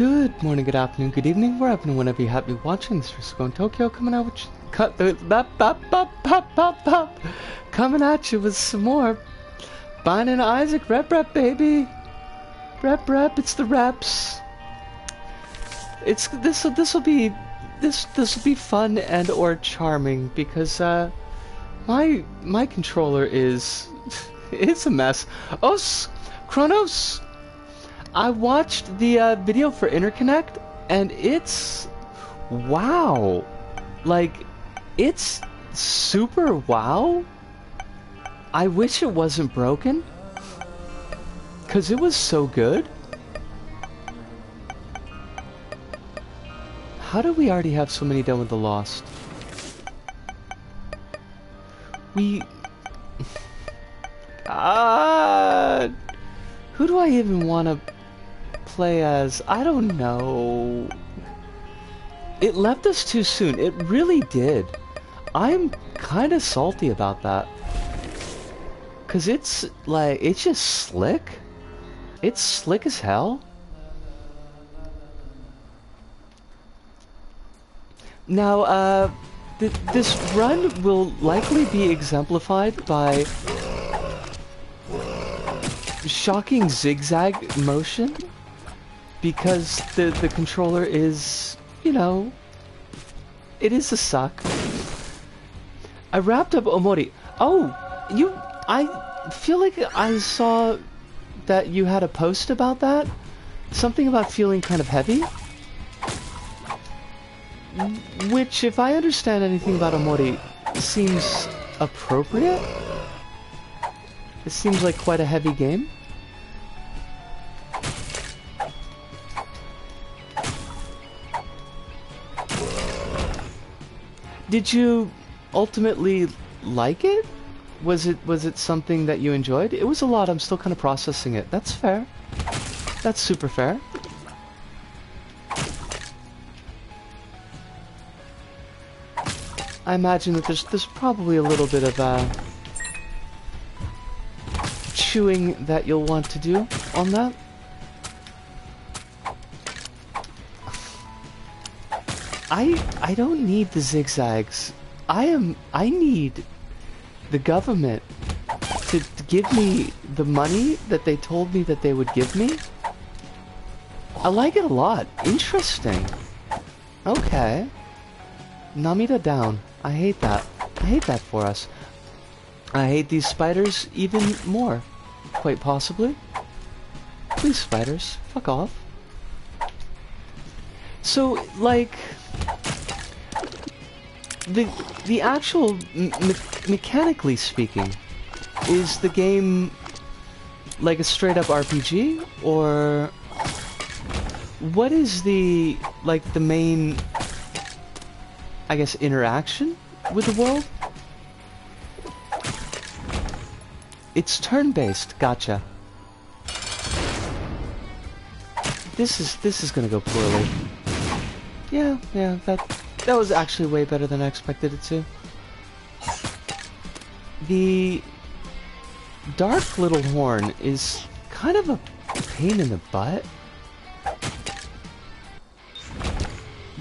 Good morning, good afternoon, good evening, wherever and whenever you happen to be watching. This is going Tokyo coming out with coming at you with some more Binding and Isaac rep baby. Rep, it's the reps. It's this'll be fun and or charming because my controller is it's a mess. Kronos. I watched the video for Interconnect, and it's wow, like it's super wow. I wish it wasn't broken, cause it was so good. How do we already have so many done with the Lost? We who do I even want to play as? I don't know. It left us too soon. It really did. I'm kind of salty about that. Cause it's like, it's just slick. It's slick as hell. Now, this run will likely be exemplified by shocking zigzag motion, because the controller is, you know, it is a suck. I wrapped up Omori. Oh, I feel like I saw that you had a post about that. Something about feeling kind of heavy. Which, if I understand anything about Omori, seems appropriate. It seems like quite a heavy game. Did you ultimately like it? Was it something that you enjoyed? It was a lot. I'm still kind of processing it. That's fair. That's super fair. I imagine that there's probably a little bit of chewing that you'll want to do on that. I don't need the zigzags. I need the government to give me the money that they told me that they would give me. I like it a lot. Interesting. Okay. Namida down. I hate that. I hate that for us. I hate these spiders even more. Quite possibly. Please, spiders. Fuck off. So, like, the actual, mechanically speaking, is the game like a straight up RPG, or what is the, like, the main, I guess, interaction with the world? It's turn-based. Gotcha. This is gonna go poorly. Yeah, that was actually way better than I expected it to. The dark little horn is kind of a pain in the butt.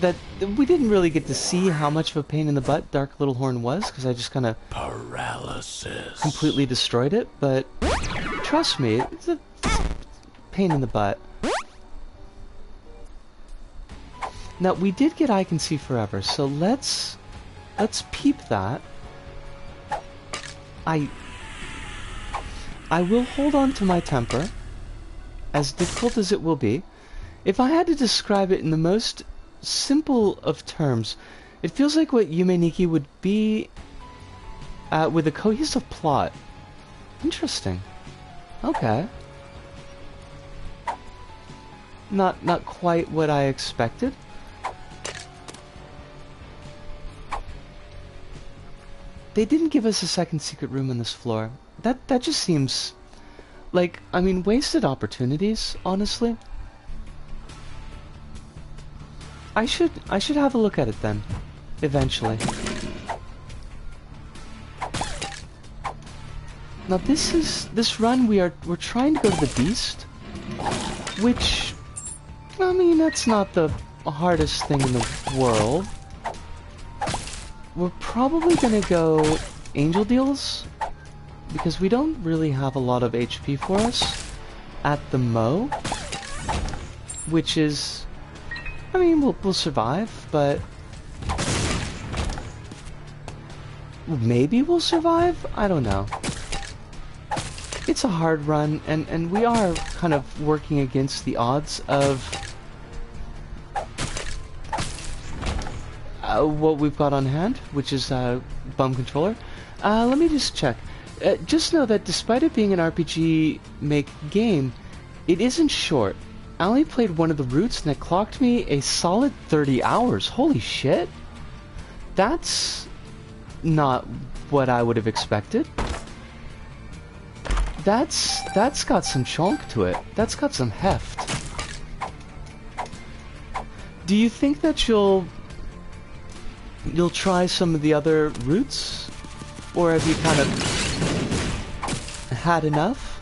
That we didn't really get to see how much of a pain in the butt Dark Little Horn was, because I just kind of paralysis completely destroyed it. But trust me, it's a pain in the butt. Now we did get I Can See Forever, so let's peep that. I will hold on to my temper, as difficult as it will be. If I had to describe it in the most simple of terms, it feels like what Yume Nikki would be with a cohesive plot. Interesting. Okay. Not quite what I expected. They didn't give us a second secret room on this floor. That just seems like, I mean, wasted opportunities, honestly. I should have a look at it then, eventually. Now this run we're trying to go to the Beast, which I mean, that's not the hardest thing in the world. We're probably gonna go Angel Deals, because we don't really have a lot of HP for us at the Mo, which is, I mean, we'll survive, but maybe we'll survive? I don't know. It's a hard run, and we are kind of working against the odds of what we've got on hand, which is bum controller. Let me just check. Just know that despite it being an RPG make game, it isn't short. I only played one of the routes and it clocked me a solid 30 hours. Holy shit! That's not what I would have expected. That's got some chunk to it. That's got some heft. Do you think that you'll try some of the other routes? Or have you kind of had enough?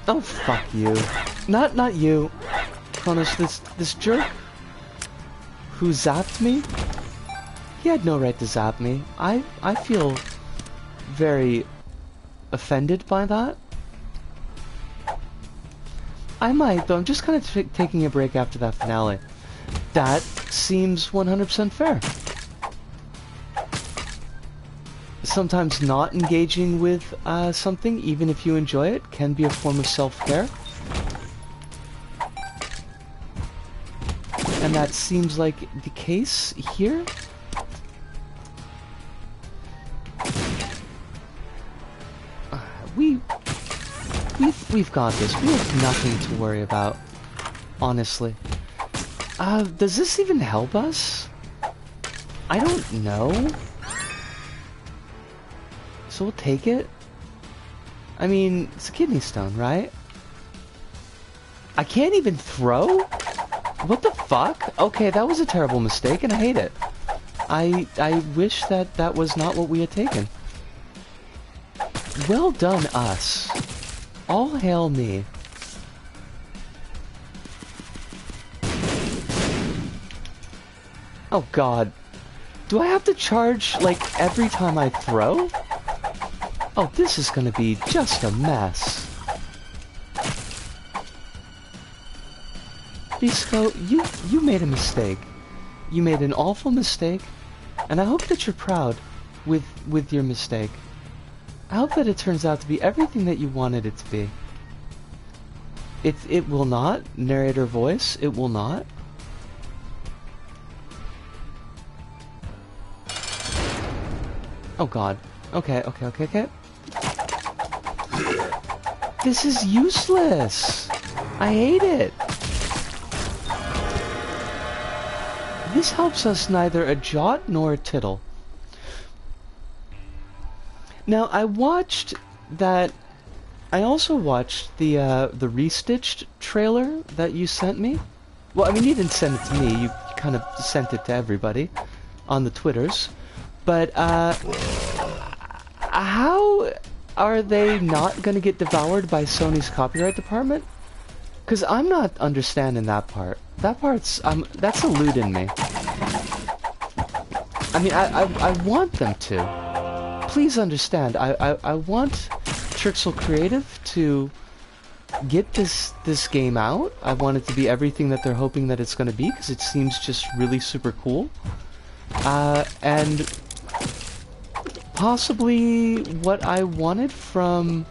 Oh, fuck you. Not you. Kronos, this jerk who zapped me, he had no right to zap me. I feel very offended by that. I might, though. I'm just kind of taking a break after that finale. That seems 100% fair. Sometimes not engaging with something, even if you enjoy it, can be a form of self-care. And that seems like the case here. We've got this. We have nothing to worry about, honestly. Does this even help us? I don't know. So we'll take it. I mean, it's a kidney stone, right? I can't even throw? What the fuck? Okay, that was a terrible mistake, and I hate it. I wish that was not what we had taken. Well done, us. All hail me. Oh god. Do I have to charge, like, every time I throw? Oh, this is gonna be just a mess. Bisco, you made a mistake. You made an awful mistake, and I hope that you're proud with your mistake. I hope that it turns out to be everything that you wanted it to be. It will not. Narrator voice, it will not. Oh god. Okay. This is useless! I hate it! This helps us neither a jot nor a tittle. Now, I also watched the Restitched trailer that you sent me. Well, I mean, you didn't send it to me, you kind of sent it to everybody on the Twitters. But, how are they not gonna get devoured by Sony's copyright department? Because I'm not understanding that part. That part's, that's eluding me. I mean, I want them to. Please understand, I want Trixel Creative to get this game out. I want it to be everything that they're hoping that it's going to be, because it seems just really super cool. And possibly what I wanted from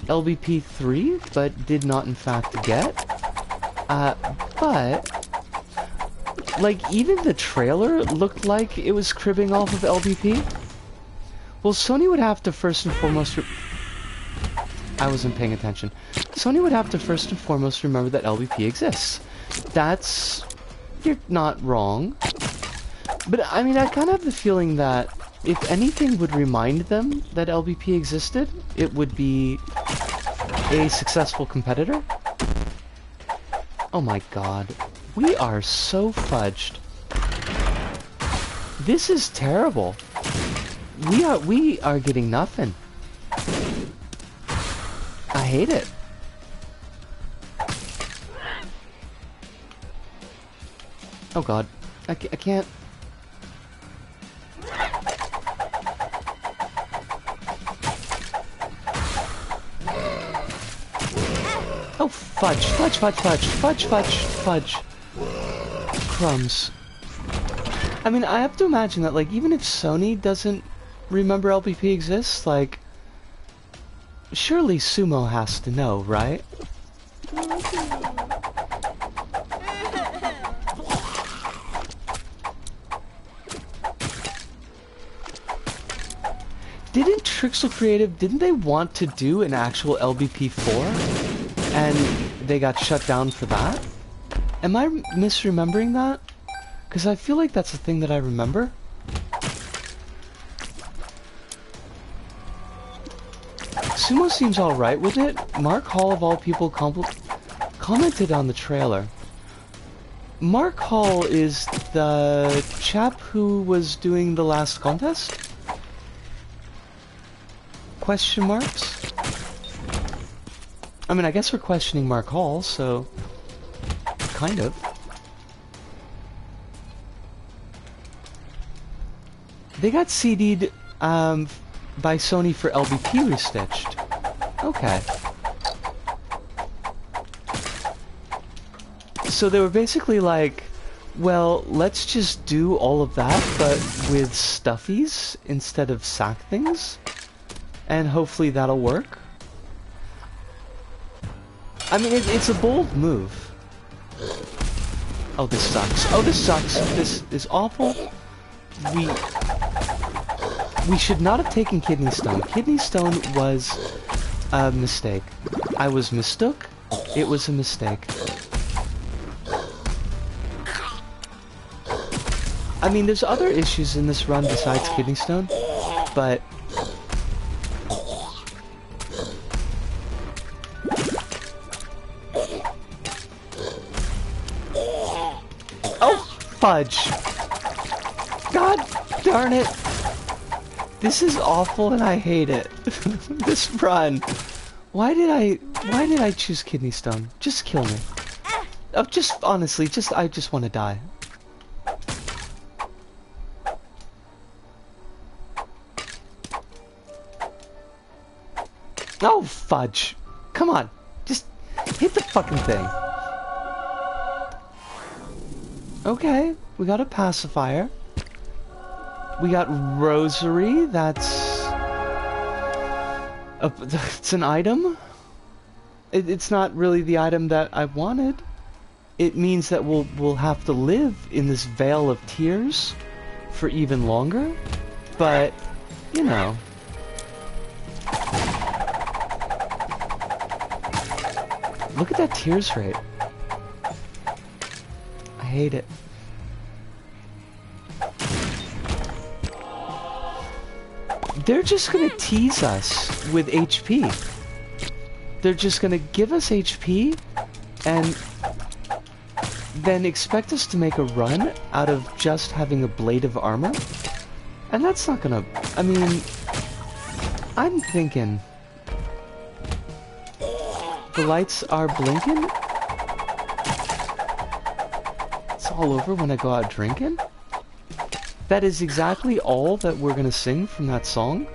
LBP 3, but did not in fact get. But like, even the trailer looked like it was cribbing off of LBP. Well, Sony would have to first and foremost... I wasn't paying attention. Sony would have to first and foremost remember that LBP exists. That's... You're not wrong. But, I mean, I kind of have the feeling that if anything would remind them that LBP existed, it would be a successful competitor. Oh my god. We are so fudged. This is terrible. We are getting nothing. I hate it. Oh god. I can't... Oh, fudge, fudge, fudge, fudge, fudge, fudge, fudge. Crumbs. I mean, I have to imagine that, like, even if Sony doesn't remember LBP exists, like, surely Sumo has to know, right? Didn't Trixel Creative, didn't they want to do an actual LBP4? And they got shut down for that? Am I misremembering that? Because I feel like that's a thing that I remember. Sumo seems alright with it. Mark Hall, of all people, commented on the trailer. Mark Hall is the chap who was doing the last contest? Question marks? I mean, I guess we're questioning Mark Hall, so... kind of. They got CD'd by Sony for LBP restitched. Okay. So they were basically like, well, let's just do all of that, but with stuffies instead of sack things. And hopefully that'll work. I mean, it's a bold move. Oh, this sucks. Oh, this sucks. This is awful. We should not have taken Kidney Stone. Kidney Stone was a mistake. I was mistook. It was a mistake. I mean, there's other issues in this run besides Kidney Stone, but... oh, fudge! God darn it! This is awful and I hate it. This run. Why did I choose Kidney Stone? Just kill me. Oh, just honestly, I just want to die. Oh, fudge. Come on. Just hit the fucking thing. Okay, we got a pacifier. We got Rosary, that's an item. It's not really the item that I wanted. It means that we'll have to live in this veil of tears for even longer. But, you know. Look at that tears rate. I hate it. They're just gonna tease us with HP. They're just gonna give us HP and then expect us to make a run out of just having a blade of armor. And that's not gonna... I mean... I'm thinking... the lights are blinking? It's all over when I go out drinking? That is exactly all that we're gonna sing from that song.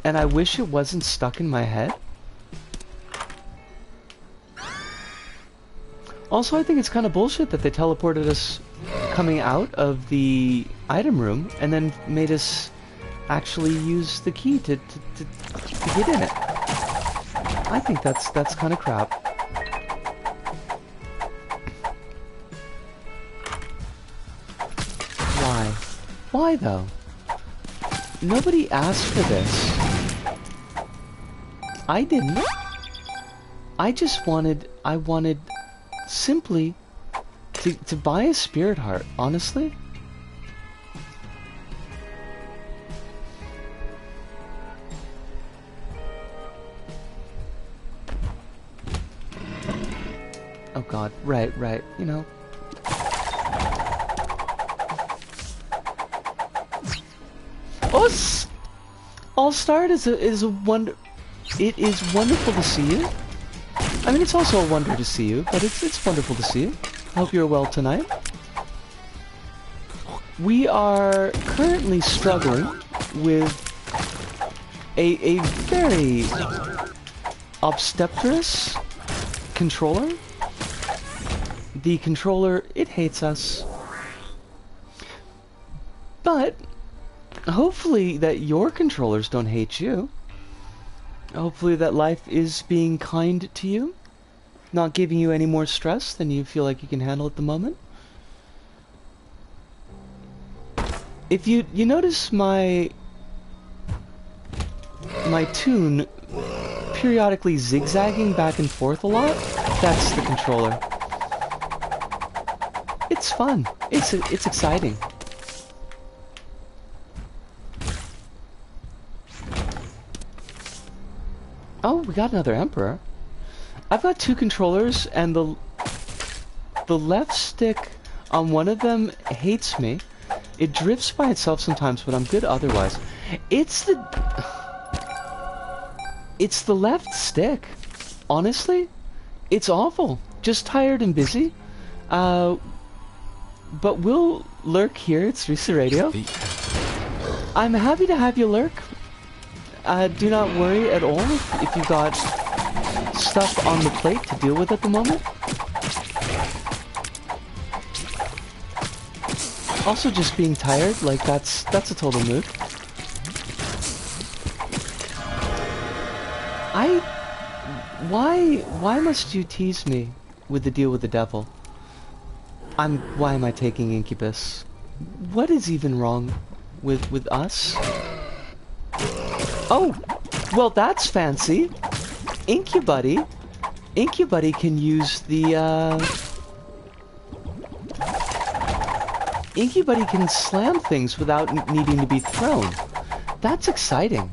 And I wish it wasn't stuck in my head. Also, I think it's kind of bullshit that they teleported us coming out of the item room and then made us actually use the key to get in it. I think that's kind of crap. Why? Why though? Nobody asked for this. I didn't. I wanted simply to buy a spirit heart, honestly. Oh god, right, you know. Oh, All-Star is a wonder. It is wonderful to see you. I mean, it's also a wonder to see you, but it's wonderful to see you. I hope you're well tonight. We are currently struggling with a very obstreperous controller. The controller, it hates us. But hopefully that your controllers don't hate you. Hopefully that life is being kind to you, not giving you any more stress than you feel like you can handle at the moment. If you notice my tune periodically zigzagging back and forth a lot, that's the controller. It's fun. It's exciting. Oh, we got another Emperor. I've got two controllers, and the left stick on one of them hates me. It drifts by itself sometimes, but I'm good otherwise. It's the left stick. Honestly, it's awful. Just tired and busy. But we'll lurk here. It's Risa Radio. I'm happy to have you lurk. Do not worry at all if you've got stuff on the plate to deal with at the moment. Also, just being tired, like that's a total mood. Why must you tease me with the deal with the devil? Why am I taking Incubus? What is even wrong with us? Oh, well that's fancy. Incubuddy can use the Incubuddy can slam things without needing to be thrown. That's exciting.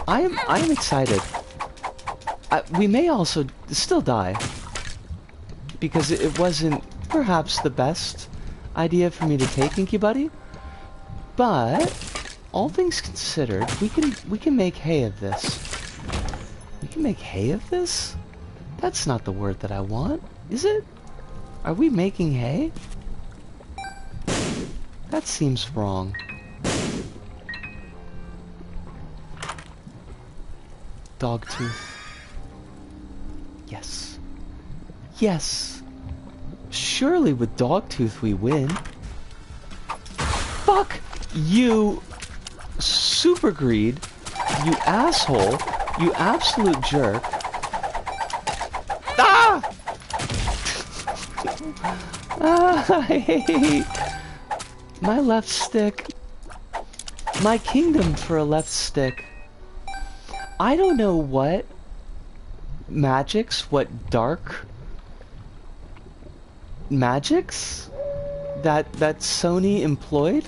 I am excited. We may also still die because it wasn't perhaps the best idea for me to take Incubuddy, but all things considered, we can make hay of this. We can make hay of this? That's not the word that I want, is it? Are we making hay? That seems wrong. Dogtooth. Yes. Yes. Surely with Dogtooth we win. Fuck you, Super Greed, you asshole, you absolute jerk. Ah! I hate my left stick. My kingdom for a left stick. I don't know what magics, what dark magics that Sony employed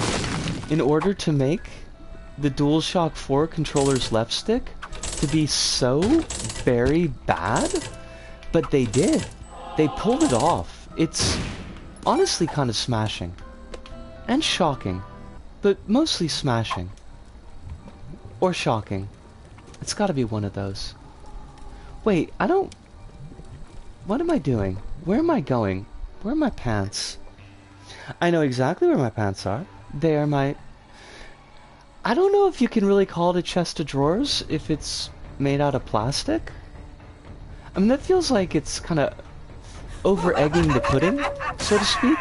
in order to make the DualShock 4 controller's left stick to be so very bad, but they did. They pulled it off. It's honestly kind of smashing. And shocking. But mostly smashing. Or shocking. It's gotta be one of those. Wait, I don't... What am I doing? Where am I going? Where are my pants? I know exactly where my pants are. They are my... I don't know if you can really call it a chest of drawers if it's made out of plastic. I mean, that feels like it's kind of over-egging the pudding, so to speak.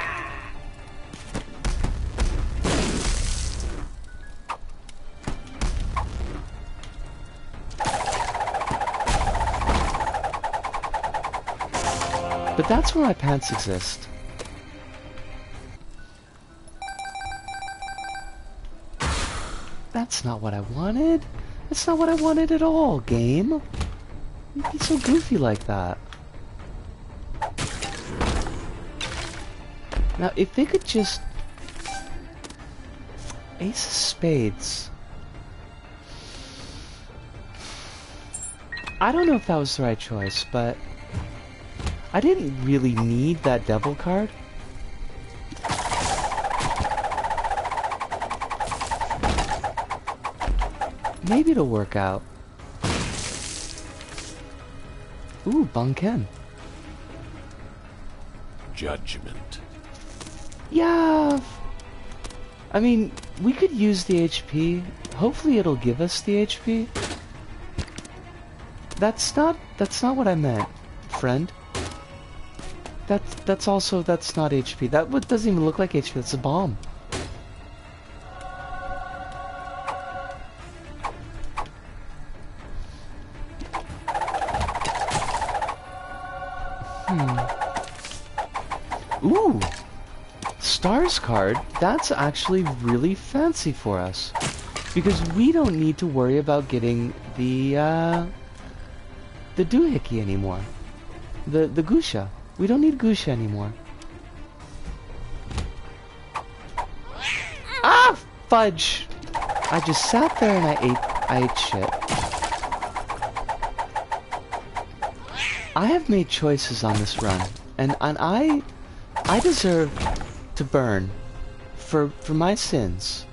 But that's where my pants exist. That's not what I wanted. That's not what I wanted at all, game. You'd be so goofy like that. Now, if they could just... Ace of Spades. I don't know if that was the right choice, but... I didn't really need that devil card. Maybe it'll work out. Ooh, bunken. Judgment. Yeah. I mean, we could use the HP. Hopefully it'll give us the HP. That's not what I meant, friend. That's not HP. That doesn't even look like HP. That's a bomb. Ooh! Stars card, that's actually really fancy for us. Because we don't need to worry about getting the doohickey anymore. The Gusha. We don't need Gusha anymore. Ah! Fudge! I just sat there and I ate shit. I have made choices on this run, and I deserve to burn for my sins.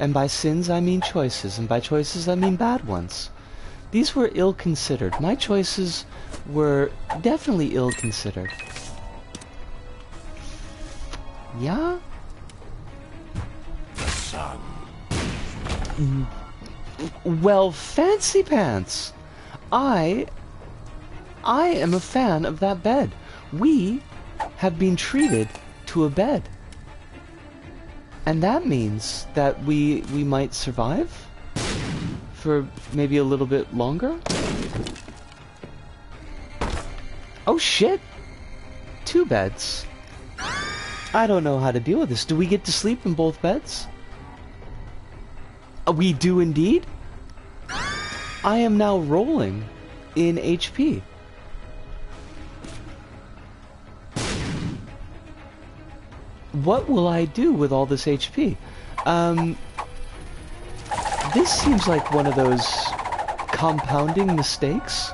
And by sins I mean choices, and by choices I mean bad ones. These were ill-considered. My choices were definitely ill-considered. Yeah? The sun. Well, fancy pants! I am a fan of that bed. We have been treated to a bed. And that means that we might survive for maybe a little bit longer. Oh shit! 2 beds. I don't know how to deal with this. Do we get to sleep in both beds? We do indeed. I am now rolling in HP. What will I do with all this HP? This seems like one of those compounding mistakes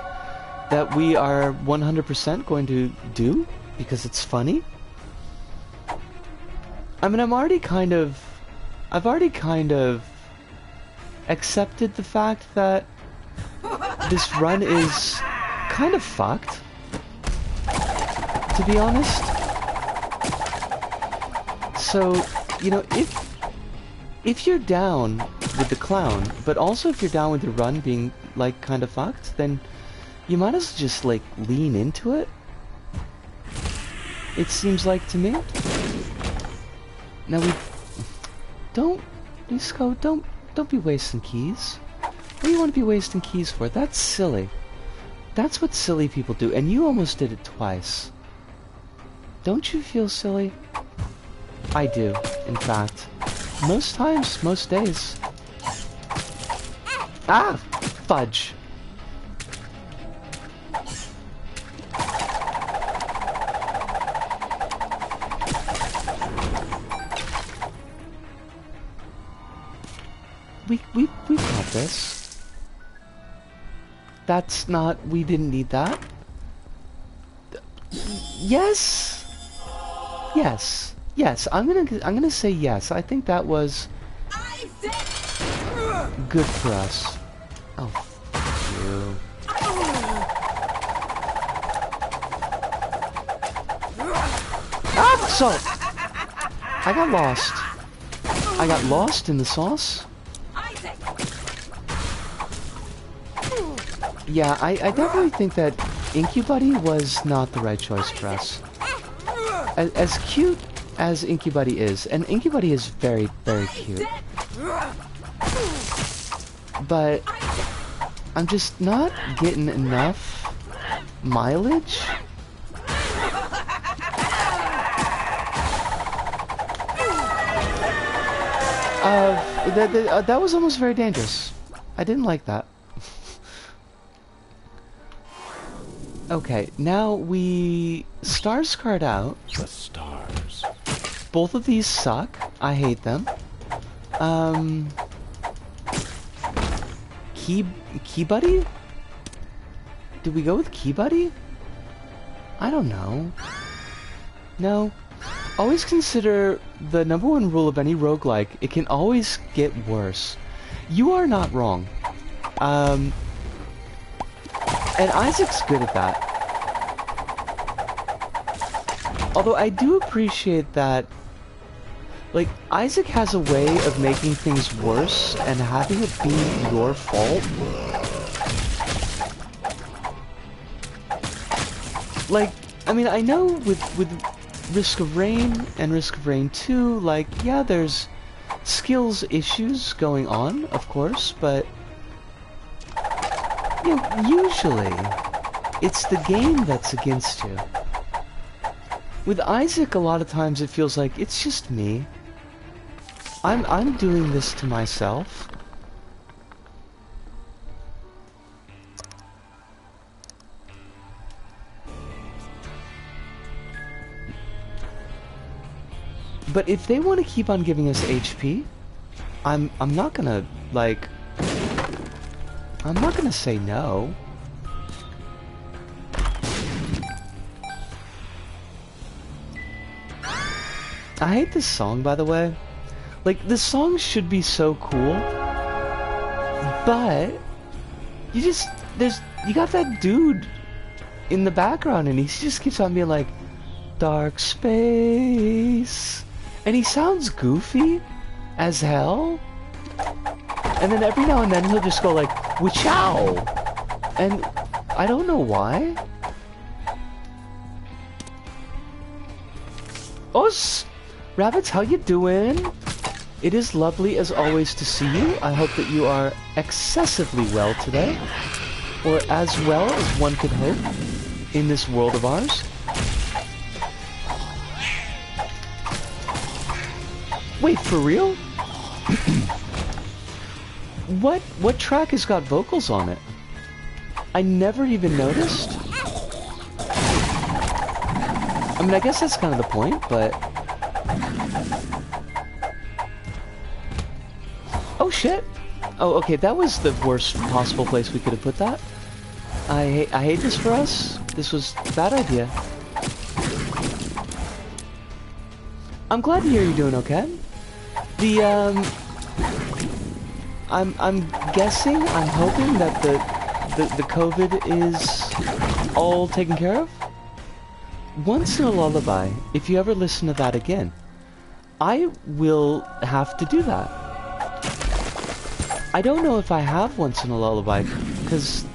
that we are 100% going to do because it's funny. I mean, I've already kind of accepted the fact that this run is kind of fucked, to be honest. So, you know, if you're down with the clown, but also if you're down with the run being, like, kind of fucked, then you might as well just, like, lean into it. It seems like to me. Now don't be wasting keys. What do you want to be wasting keys for? That's silly. That's what silly people do, and you almost did it twice. Don't you feel silly? I do, in fact. Most times, most days. Ah! Fudge. We got this. That's not, we didn't need that. Yes! Yes. Yes, I'm gonna say yes. I think that was good for us. Oh, fuck you. Ah, so I got lost. I got lost in the sauce. Yeah, I definitely think that Inkybuddy was not the right choice for us. As cute as Inkybuddy is, and Inkybuddy is very, very cute. But I'm just not getting enough mileage. That was almost very dangerous. I didn't like that. Okay, now we stars card out. The stars. Both of these suck. I hate them. Keybuddy? Did we go with Keybuddy? I don't know. No. Always consider the #1 rule of any roguelike. It can always get worse. You are not wrong. And Isaac's good at that. Although I do appreciate that, like, Isaac has a way of making things worse and having it be your fault. Like, I mean, I know with Risk of Rain and Risk of Rain 2, like, yeah, there's skills issues going on, of course, but, you know, usually it's the game that's against you. With Isaac, a lot of times it feels like it's just me. I'm doing this to myself. But if they want to keep on giving us HP, I'm not gonna, like, I'm not gonna say no. I hate this song, by the way. Like, this song should be so cool, but you got that dude in the background and he just keeps on being like, dark space. And he sounds goofy as hell. And then every now and then he'll just go like, "Wichow!" And I don't know why. Os! Rabbits, how you doing? It is lovely as always to see you. I hope that you are excessively well today. Or as well as one could hope in this world of ours. Wait, for real? What track has got vocals on it? I never even noticed. I mean, I guess that's kind of the point, but... Oh shit! Oh, okay, that was the worst possible place we could have put that. I hate this for us. This was a bad idea. I'm glad to hear you're doing okay. I'm guessing, I'm hoping that the COVID is all taken care of. Once in a lullaby, if you ever listen to that again, I will have to do that. I don't know if I have Once in a Lullaby, because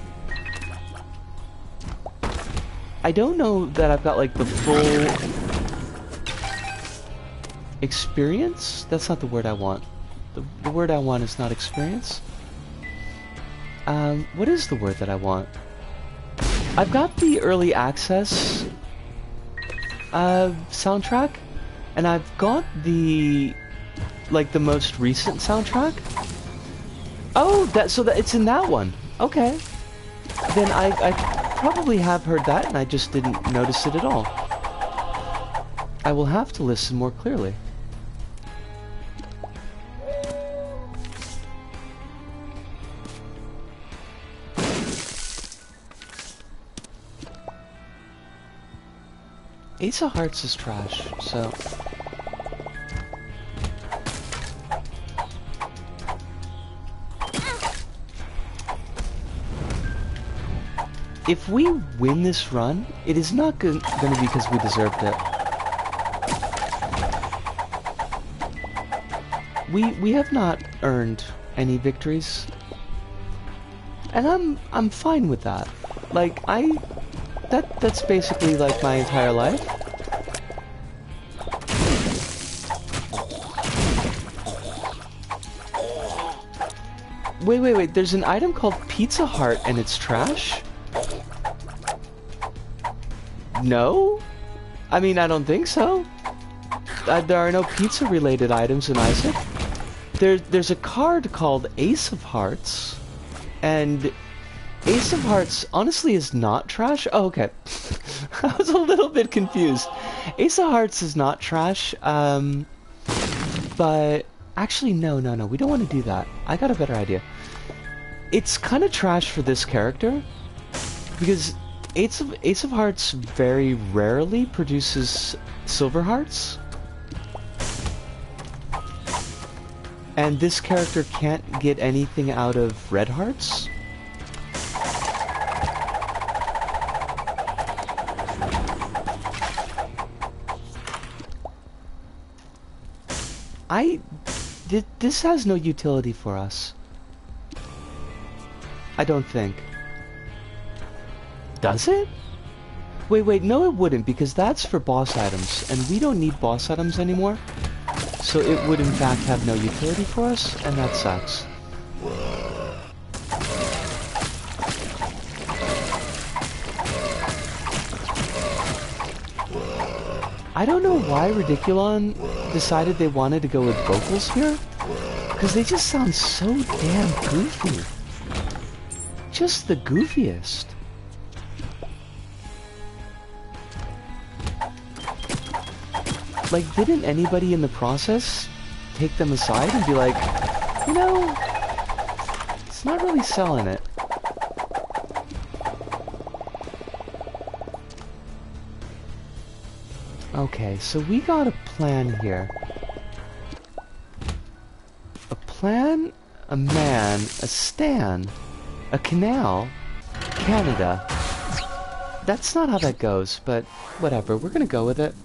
I don't know that I've got like the full experience? That's not the word I want. The word I want is not experience. What is the word that I want? I've got the early access soundtrack, and I've got the like the most recent soundtrack. Oh, so that it's in that one. Okay. Then I probably have heard that, and I just didn't notice it at all. I will have to listen more clearly. Ace of Hearts is trash, so... If we win this run, it is not going to be because we deserved it. We have not earned any victories, and I'm fine with that. Like that's basically like my entire life. Wait. There's an item called Pizza Heart, and it's trash? No? I mean, I don't think so. There are no pizza-related items in Isaac. There's a card called Ace of Hearts, and Ace of Hearts honestly is not trash. Oh, okay. I was a little bit confused. Ace of Hearts is not trash, but actually, no, we don't want to do that. I got a better idea. It's kind of trash for this character, because Ace of Hearts very rarely produces Silver Hearts. And this character can't get anything out of Red Hearts. This has no utility for us. I don't think. Does it? Wait, no it wouldn't, because that's for boss items, and we don't need boss items anymore. So it would in fact have no utility for us, and that sucks. I don't know why Ridiculon decided they wanted to go with vocals here, because they just sound so damn goofy. Just the goofiest. Like, didn't anybody in the process take them aside and be like, you know, it's not really selling it. Okay, so we got a plan here. A plan, a man, a stan, a canal, Canada. That's not how that goes, but whatever, we're gonna go with it.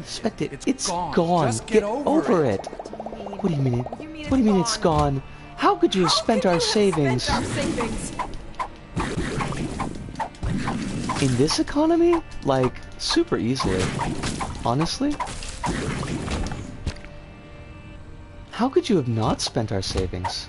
Spent it. It's gone. Just get over it. What do you mean? What do you mean it's gone? How could you have spent our savings? In this economy? Like, super easily. Honestly? How could you have not spent our savings?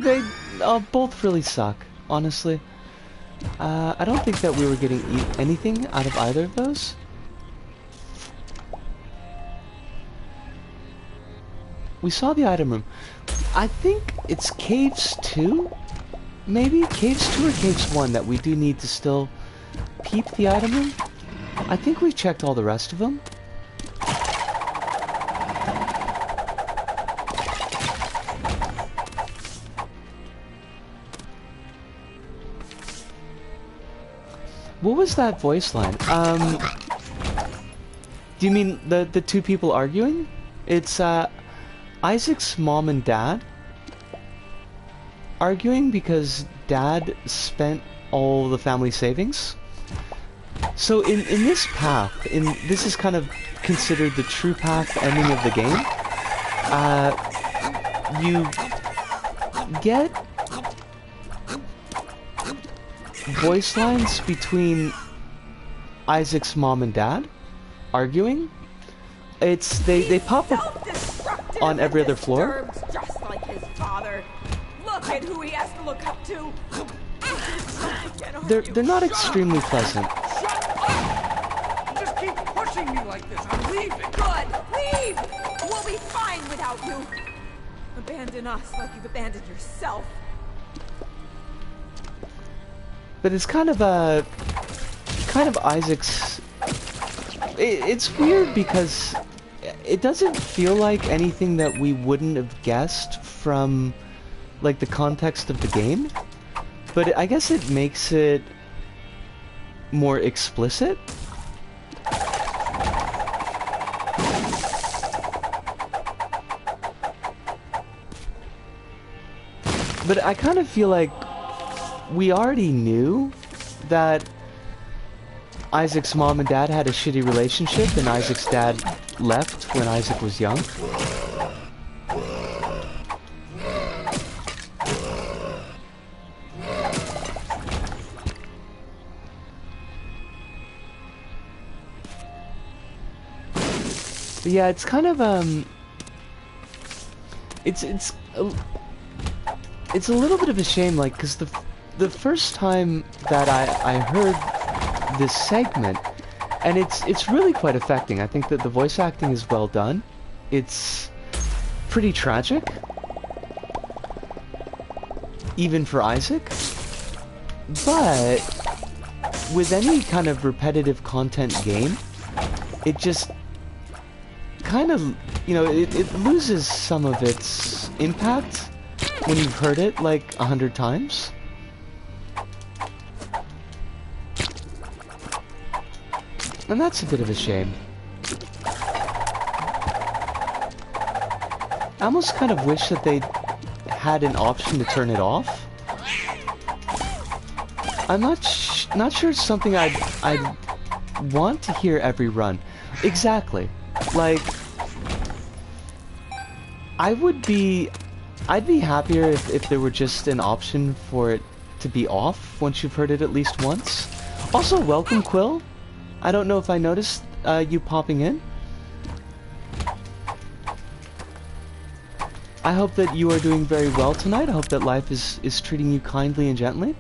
They both really suck, honestly. I don't think that we were getting anything out of either of those. We saw the item room. I think it's Caves 2? Maybe? Caves 2 or Caves 1 that we do need to still peep the item room? I think we've checked all the rest of them. What was that voice line? Do you mean the two people arguing? It's Isaac's mom and dad arguing because dad spent all the family savings. So in this path, this is kind of considered the true path ending of the game. You get voice lines between Isaac's mom and dad arguing. They pop up on every other floor. Just like his father. Look at who he has to look up to. They're not extremely pleasant. Shut up! You just keep pushing me like this. I'm leaving. Good. Leave. We'll be fine without you. Abandon us like you've abandoned yourself. But it's kind of Isaac's. It's weird because it doesn't feel like anything that we wouldn't have guessed from, like, the context of the game. But I guess it makes it more explicit. But I kind of feel like we already knew that Isaac's mom and dad had a shitty relationship, and Isaac's dad left when Isaac was young. But yeah, it's kind of it's a little bit of a shame, like, because the first time that I heard this segment, and it's really quite affecting. I think that the voice acting is well done. It's pretty tragic, even for Isaac. But with any kind of repetitive content game, it just kind of, you know, it loses some of its impact when you've heard it like 100 times. And that's a bit of a shame. I almost kind of wish that they had an option to turn it off. I'm not sure it's something I'd want to hear every run. Exactly. Like, I'd be happier if there were just an option for it to be off once you've heard it at least once. Also, welcome, Quill. I don't know if I noticed you popping in. I hope that you are doing very well tonight. I hope that life is treating you kindly and gently.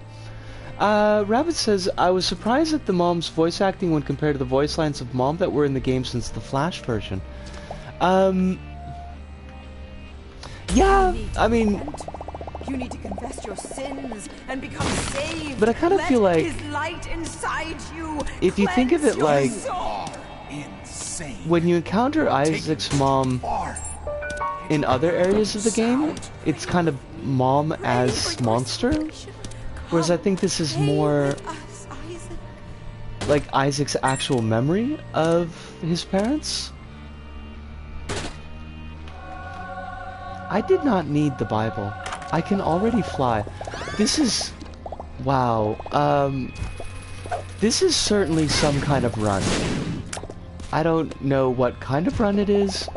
Rabbit says, I was surprised at the mom's voice acting when compared to the voice lines of Mom that were in the game since the Flash version. Yeah, I mean... You need to confess your sins and become saved. But I kind of feel like... His light inside you. If you think of it like... Insane. When you encounter Isaac's mom in other areas of the game, it's kind of Mom as monster. Whereas I think this is more like Isaac's actual memory of his parents. I did not need the Bible. I can already fly. This is... Wow. This is certainly some kind of run. I don't know what kind of run it is.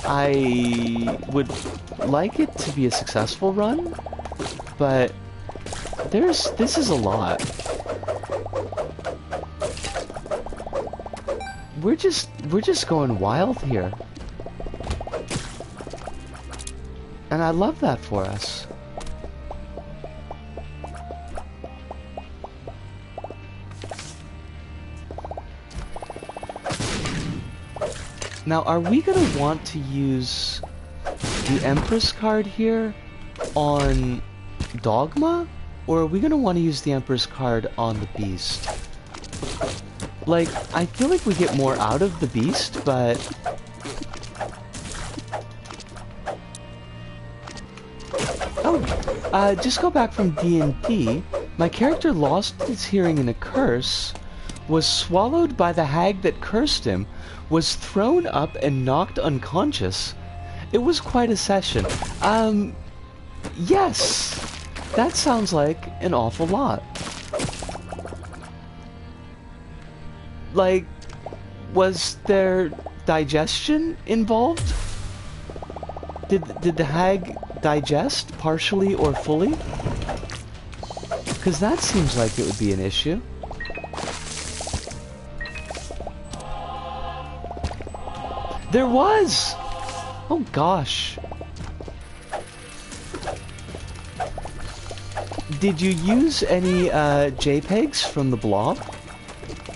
I would like it to be a successful run, but this is a lot. We're just going wild here. And I love that for us. Now, are we gonna want to use the Empress card here on Dogma? Or are we gonna want to use the Empress card on the Beast? Like, I feel like we get more out of the Beast, but... Oh, just go back from D&D. My character lost his hearing in a curse, was swallowed by the hag that cursed him, was thrown up and knocked unconscious. It was quite a session. Yes! That sounds like an awful lot. Like, was there digestion involved? Did the hag digest partially or fully? Because that seems like it would be an issue. There was! Oh gosh. Did you use any JPEGs from the blob?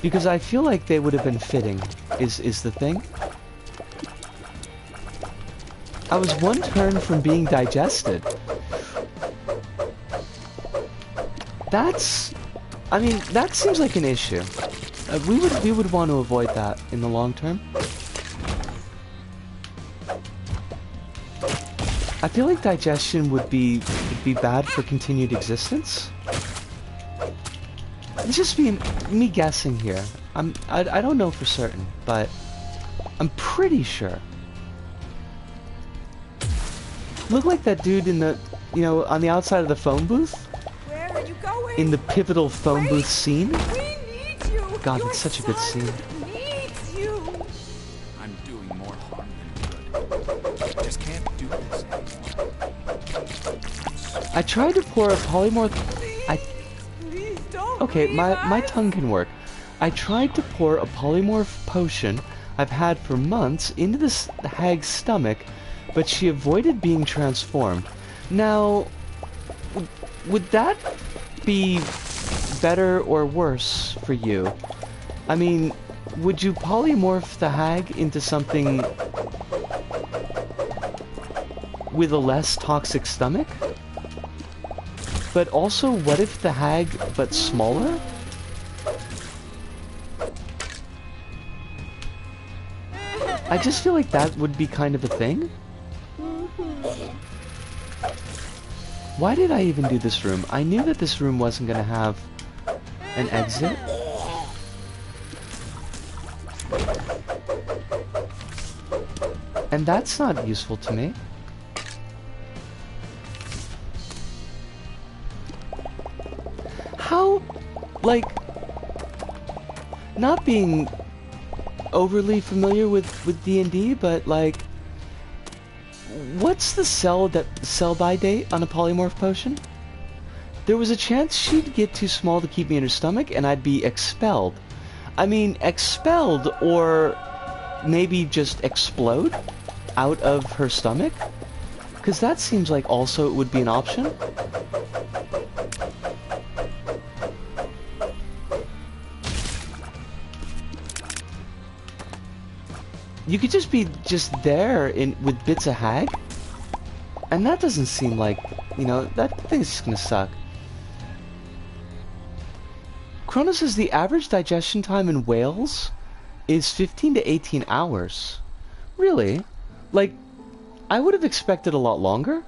Because I feel like they would have been fitting, is the thing. I was one turn from being digested. That's... I mean, that seems like an issue. We would want to avoid that in the long term. I feel like digestion would be bad for continued existence. It's just me guessing here. I don't know for certain, but I'm pretty sure. Look like that dude in the, you know, on the outside of the phone booth. Where are you going? In the pivotal phone booth scene. We need you. God, Your it's such a good son scene. Needs you. I'm doing more harm than good. I just can't do this anymore. I tried to pour a polymorph. Please don't. Okay, leave my us. tongue can work. I tried to pour a polymorph potion I've had for months into the hag's stomach, but she avoided being transformed. Now, would that be better or worse for you? I mean, would you polymorph the hag into something with a less toxic stomach? But also, what if the hag, but smaller? I just feel like that would be kind of a thing. Why did I even do this room? I knew that this room wasn't gonna have an exit. And that's not useful to me. How, like, not being overly familiar with D&D, but like, what's the sell-by date on a polymorph potion? There was a chance she'd get too small to keep me in her stomach and I'd be expelled. I mean, expelled or maybe just explode out of her stomach? Because that seems like also it would be an option. You could just be there with bits of hag. And that doesn't seem like, you know, that thing's just gonna suck. Chrono says the average digestion time in whales is 15 to 18 hours. Really? Like, I would have expected a lot longer.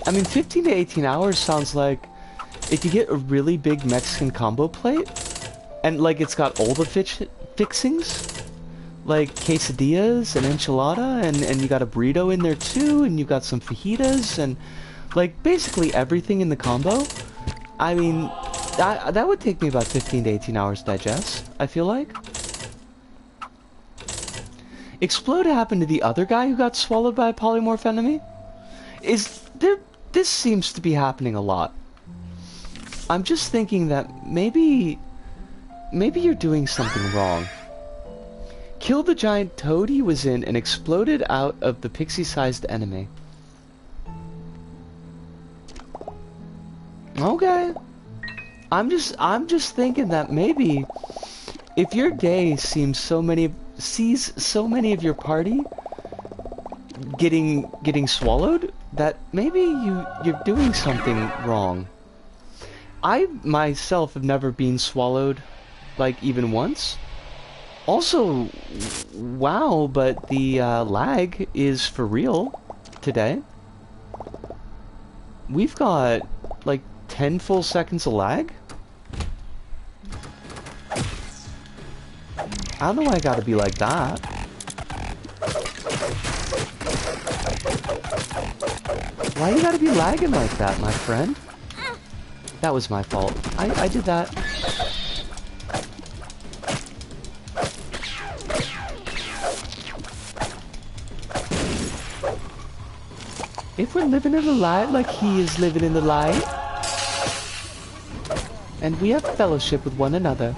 I mean, 15 to 18 hours sounds like if you get a really big Mexican combo plate, and like it's got all the fixings, like quesadillas and enchilada, and you got a burrito in there too, and you got some fajitas, and like basically everything in the combo. I mean, that would take me about 15 to 18 hours to digest, I feel like. Explode happened to the other guy who got swallowed by a polymorph enemy? This seems to be happening a lot. I'm just thinking that maybe you're doing something wrong. Killed the giant toad he was in and exploded out of the pixie-sized enemy. Okay. I'm just thinking that maybe if your day sees so many of your party getting swallowed, that maybe you're doing something wrong. I myself have never been swallowed, like, even once. Also, wow, but the lag is for real today. We've got like 10 full seconds of lag. I don't know why I gotta be like that. Why you gotta be lagging like that, my friend? That was my fault. I did that. If we're living in the light like he is living in the light, and we have fellowship with one another.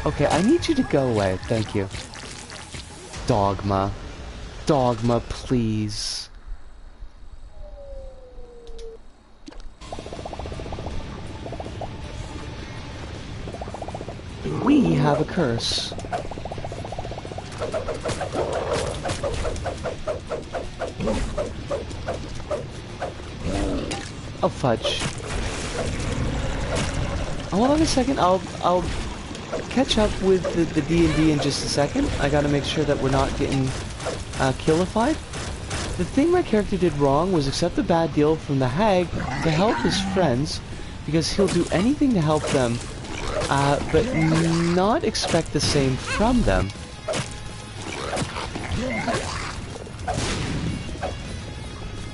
Okay, I need you to go away, thank you. Dogma. Dogma, please. We have a curse. Oh, fudge. Hold on a second, I'll catch up with the D&D in just a second. I gotta make sure that we're not getting killified. The thing my character did wrong was accept a bad deal from the hag to help his friends, because he'll do anything to help them, but not expect the same from them.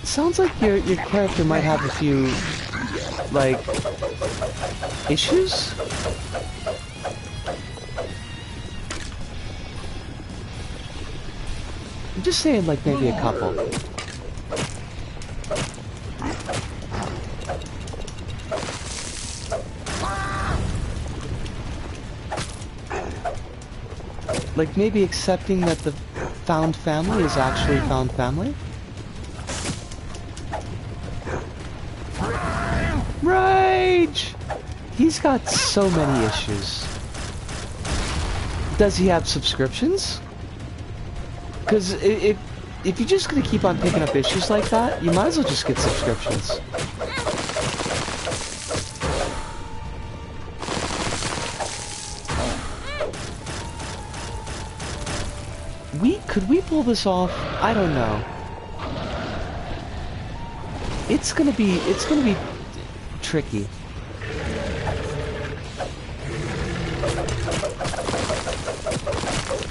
Sounds like your character might have a few, like, issues? I'm just saying, like, maybe a couple. Like, maybe accepting that the found family is actually found family? Rage! He's got so many issues. Does he have subscriptions? Because if you're just gonna keep on picking up issues like that, you might as well just get subscriptions. Could we pull this off? I don't know. It's gonna be tricky.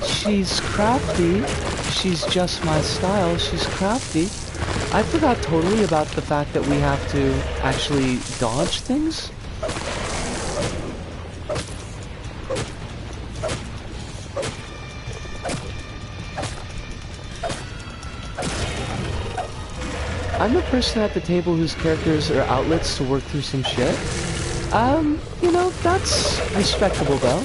She's crafty. She's just my style. She's crafty. I forgot totally about the fact that we have to actually dodge things. I'm the person at the table whose characters are outlets to work through some shit. You know, that's respectable though.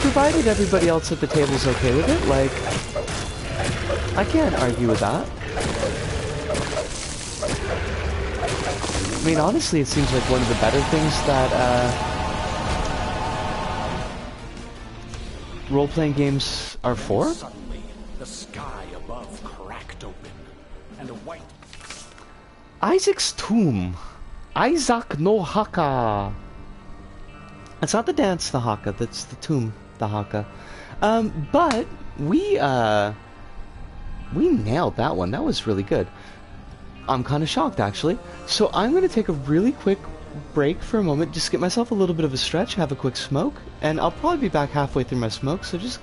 Provided everybody else at the table's okay with it, like, I can't argue with that. I mean, honestly, it seems like one of the better things that, role-playing games are for. Suddenly, the sky above cracked open, and a white... Isaac's tomb. Isaac no Haka. It's not the dance, the Haka. That's the tomb, the Haka. But we nailed that one. That was really good. I'm kind of shocked, actually. So I'm going to take a really quick break for a moment, just get myself a little bit of a stretch, have a quick smoke, and I'll probably be back halfway through my smoke, so just...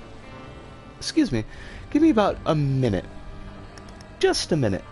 Excuse me. Give me about a minute. Just a minute.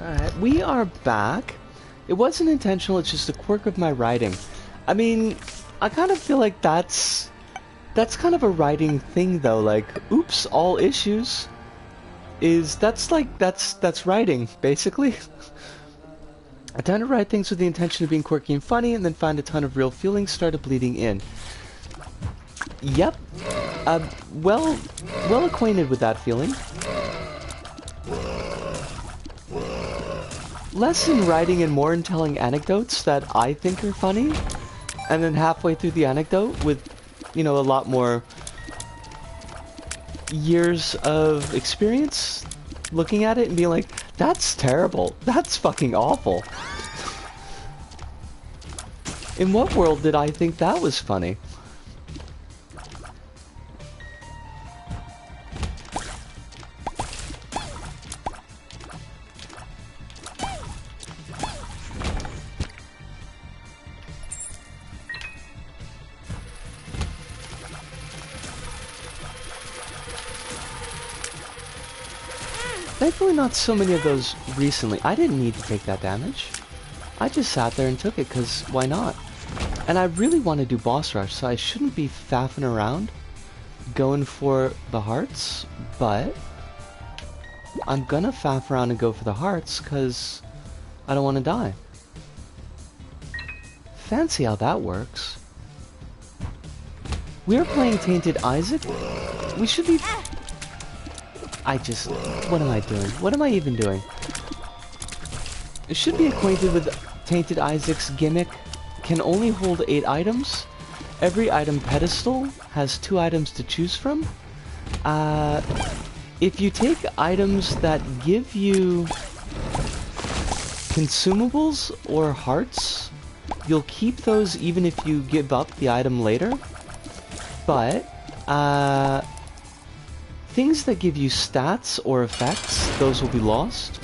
Alright, we are back. It wasn't intentional, it's just a quirk of my writing. I mean, I kind of feel like that's kind of a writing thing though, like, oops, all issues that's writing, basically. I tend to write things with the intention of being quirky and funny, and then find a ton of real feelings started bleeding in. Yep. Well acquainted with that feeling. Less in writing and more in telling anecdotes that I think are funny, and then halfway through the anecdote with, you know, a lot more years of experience looking at it and being like, that's terrible, that's fucking awful. In what world did I think that was funny? Thankfully not so many of those recently. I didn't need to take that damage. I just sat there and took it, because why not? And I really want to do boss rush, so I shouldn't be faffing around going for the hearts, but I'm gonna faff around and go for the hearts, because I don't want to die. Fancy how that works. We are playing Tainted Isaac. We should be... what am I doing? What am I even doing? I should be acquainted with Tainted Isaac's gimmick. Can only hold 8 items. Every item pedestal has 2 items to choose from. If you take items that give you consumables or hearts, you'll keep those even if you give up the item later. But, things that give you stats or effects, those will be lost.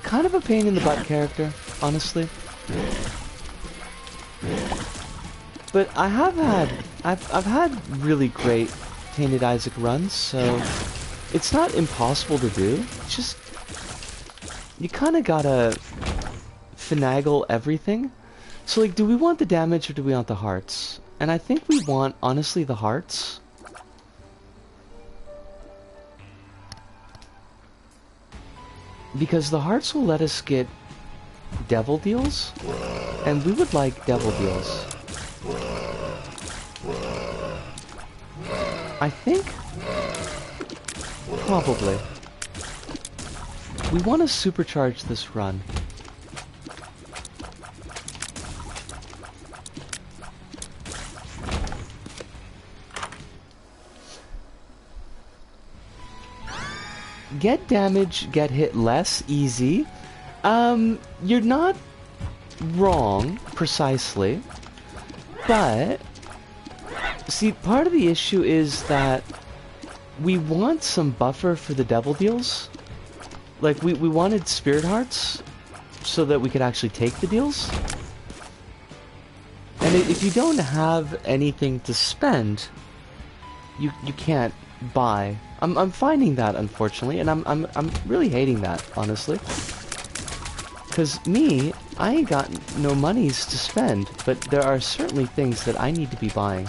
Kind of a pain in the butt character, honestly. But I've had really great Tainted Isaac runs, so it's not impossible to do. It's just, you kind of gotta finagle everything. So, like, do we want the damage or do we want the hearts? And I think we want, honestly, the hearts. Because the hearts will let us get devil deals, and we would like devil deals. I think, probably. We want to supercharge this run. Get damage, get hit less, easy. You're not wrong, precisely. But, see, part of the issue is that we want some buffer for the devil deals. Like, we wanted spirit hearts so that we could actually take the deals. And if you don't have anything to spend, you can't buy. I'm finding that, unfortunately, and I'm really hating that, honestly. Cause me, I ain't got no monies to spend, but there are certainly things that I need to be buying.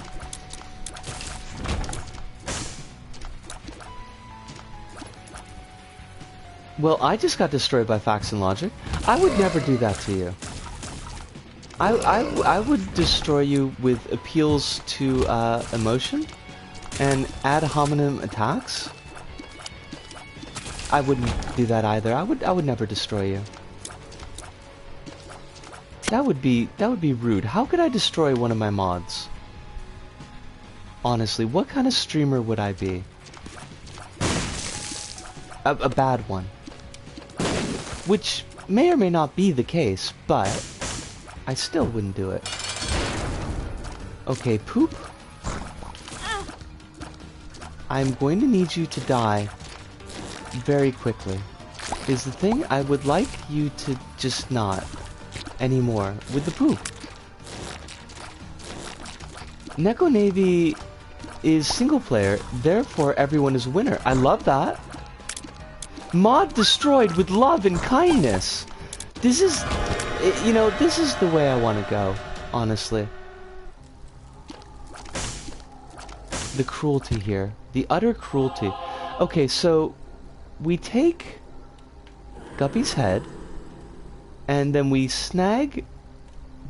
Well, I just got destroyed by facts and logic. I would never do that to you. I would destroy you with appeals to emotion and ad hominem attacks. I wouldn't do that either. I would never destroy you. That would be rude. How could I destroy one of my mods? Honestly, what kind of streamer would I be? A bad one. Which may or may not be the case, but I still wouldn't do it. Okay, poop. I'm going to need you to die very quickly. Is the thing I would like you to just not anymore with the poop. Neko Navy is single player, therefore everyone is a winner. I love that. Mod destroyed with love and kindness. This is, you know, this is the way I want to go, honestly. The cruelty here. The utter cruelty. Okay, so we take Guppy's head, and then we snag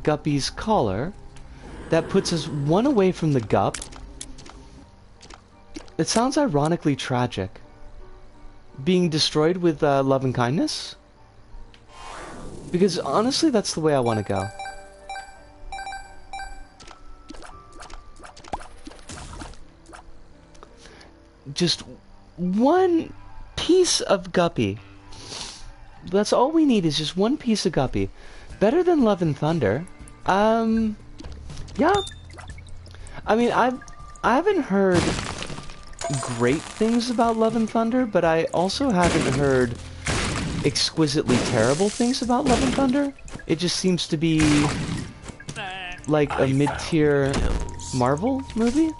Guppy's collar. That puts us one away from the Gup. It sounds ironically tragic. Being destroyed with love and kindness? Because honestly, that's the way I want to go. Just one piece of Guppy. That's all we need is just one piece of Guppy. Better than Love and Thunder. Yeah. I mean, I haven't heard great things about Love and Thunder, but I also haven't heard exquisitely terrible things about Love and Thunder. It just seems to be like a mid-tier Marvel movie.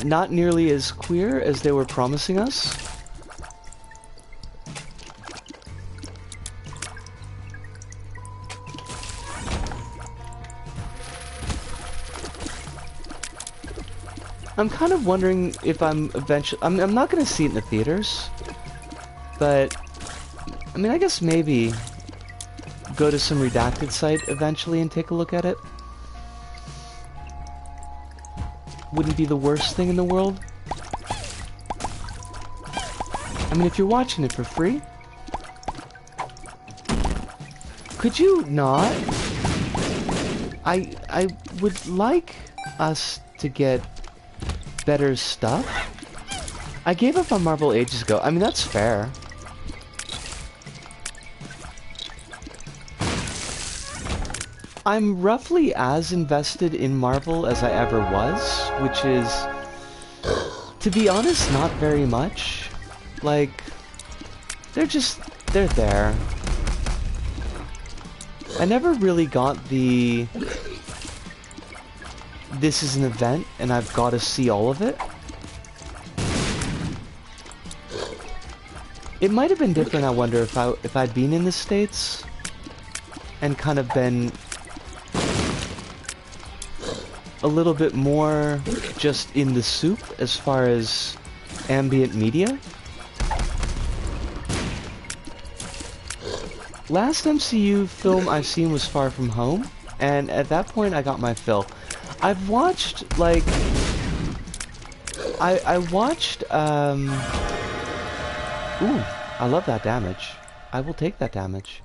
Not nearly as queer as they were promising us. I'm kind of wondering if I'm eventually... I'm not going to see it in the theaters. But, I mean, I guess maybe go to some redacted site eventually and take a look at it. Wouldn't be the worst thing in the world. I mean, if you're watching it for free, could you not? I would like us to get better stuff. I gave up on Marvel ages ago. I mean, that's fair. I'm roughly as invested in Marvel as I ever was, which is, to be honest, not very much. Like, they're there. I never really got the, this is an event and I've got to see all of it. It might have been different, I wonder, if I'd been in the States and kind of been a little bit more just in the soup as far as ambient media. Last MCU film I've seen was Far From Home, and at that point I got my fill. I've watched, like... I watched, Ooh, I love that damage. I will take that damage.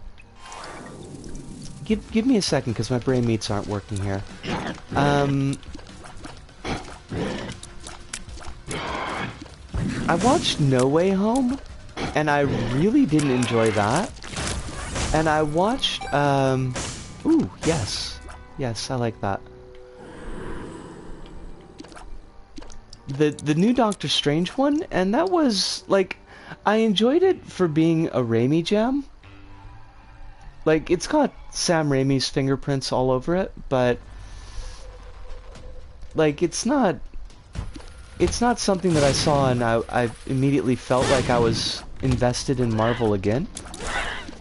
Give me a second, because my brain meats aren't working here. I watched No Way Home, and I really didn't enjoy that. And I watched, ooh, yes. Yes, I like that. The new Doctor Strange one, and that was, like, I enjoyed it for being a Raimi jam. Like, it's got Sam Raimi's fingerprints all over it, but like, it's not something that I saw and I immediately felt like I was invested in Marvel again.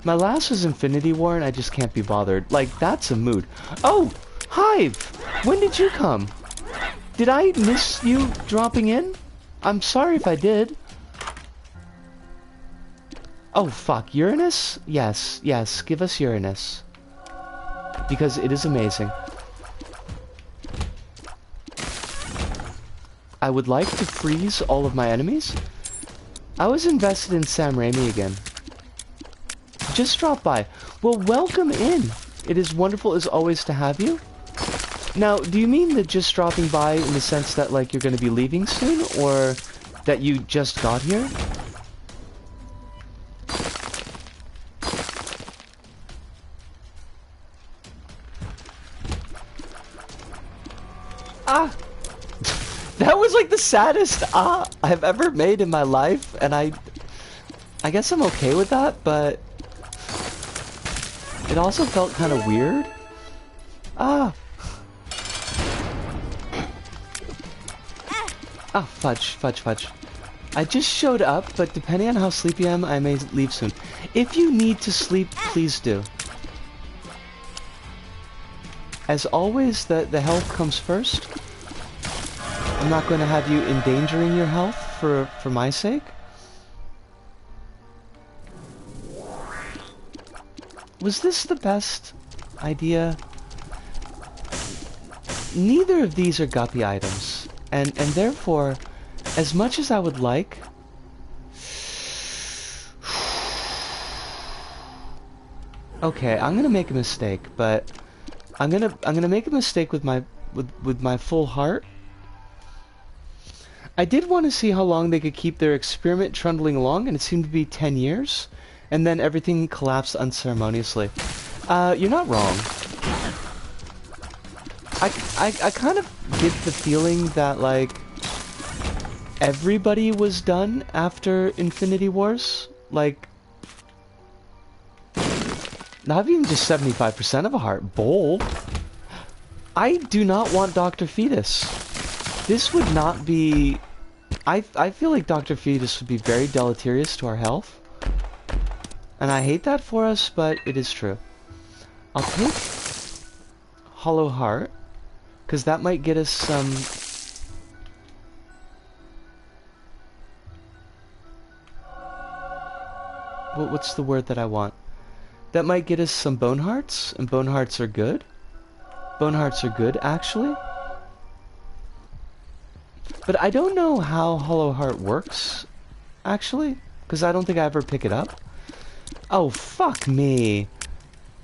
My last was Infinity War and I just can't be bothered. Like, that's a mood. Oh, Hive! When did you come? Did I miss you dropping in? I'm sorry if I did. Oh, fuck. Uranus? Yes, yes. Give us Uranus. Because it is amazing. I would like to freeze all of my enemies. I was invested in Sam Raimi again. Just drop by. Well, welcome in. It is wonderful as always to have you. Now, do you mean that just dropping by in the sense that, like, you're going to be leaving soon, or that you just got here? Ah! That was like the saddest I've ever made in my life, and I guess I'm okay with that, but it also felt kind of weird. Ah! Ah, fudge. I just showed up, but depending on how sleepy I am, I may leave soon. If you need to sleep, please do. As always, the health comes first. I'm not going to have you endangering your health for my sake. Was this the best idea? Neither of these are guppy items, and therefore, as much as I would like, okay, I'm gonna make a mistake, but I'm gonna make a mistake with my full heart. I did want to see how long they could keep their experiment trundling along, and it seemed to be 10 years, and then everything collapsed unceremoniously. You're not wrong. I kind of get the feeling that, like, everybody was done after Infinity Wars. Like, not even just 75% of a heart. Bowl. I do not want Dr. Fetus. This would not be... I feel like Dr. Fetus would be very deleterious to our health. And I hate that for us, but it is true. I'll take Hollow Heart, because that might get us some... What's the word that I want? That might get us some Bone Hearts, and Bone Hearts are good. Bone Hearts are good, actually. But I don't know how Hollow Heart works, actually, because I don't think I ever pick it up. Oh, fuck me.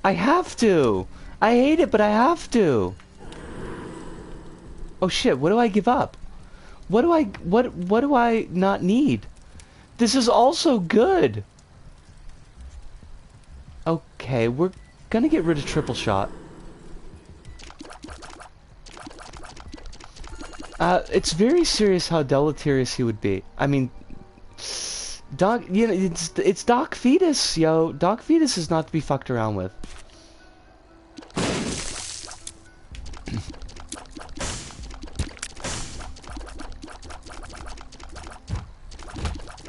I have to. I hate it, but I have to. Oh shit, what do I give up? What do I not need? This is also good. Okay, we're gonna get rid of triple shot. It's very serious how deleterious he would be. I mean, Doc, you know, it's Doc Fetus, yo. Doc Fetus is not to be fucked around with.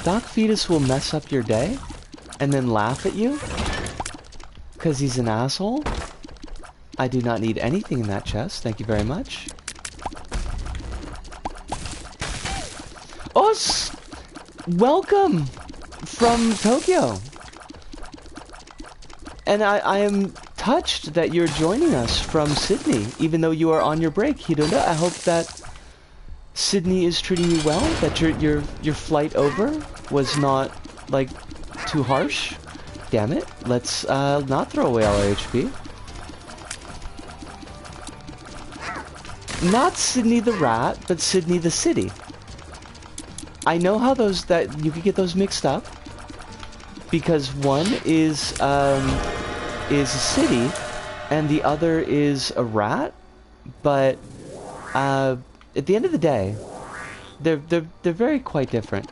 Doc Fetus will mess up your day, and then laugh at you, because he's an asshole. I do not need anything in that chest, thank you very much. Us! Welcome from Tokyo. And I am touched that you're joining us from Sydney, even though you are on your break, Hidonda. I hope that Sydney is treating you well, that your flight over was not, like, too harsh. Damn it. Let's not throw away all our HP. Not Sydney the rat, but Sydney the city. I know how that you could get those mixed up, because one is a city and the other is a rat, but at the end of the day, they're very quite different.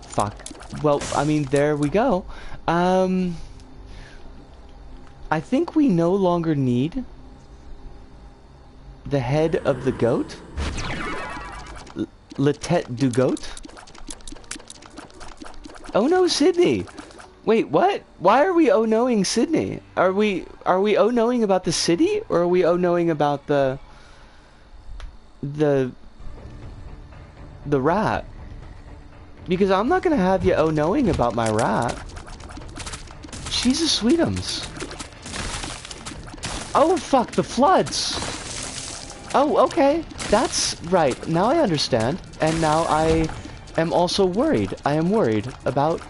Fuck. Well, I mean, there we go. I think we no longer need the head of the goat. La tête du goat? Oh no, Sydney! Wait, what? Why are we oh-knowing Sydney? Are we oh-knowing about the city, or are we oh-knowing about the rat? Because I'm not gonna have you oh-knowing about my rat. She's a sweetums. Oh fuck, the floods! Oh, okay. That's right. Now I understand. And now I am also worried. I am worried about,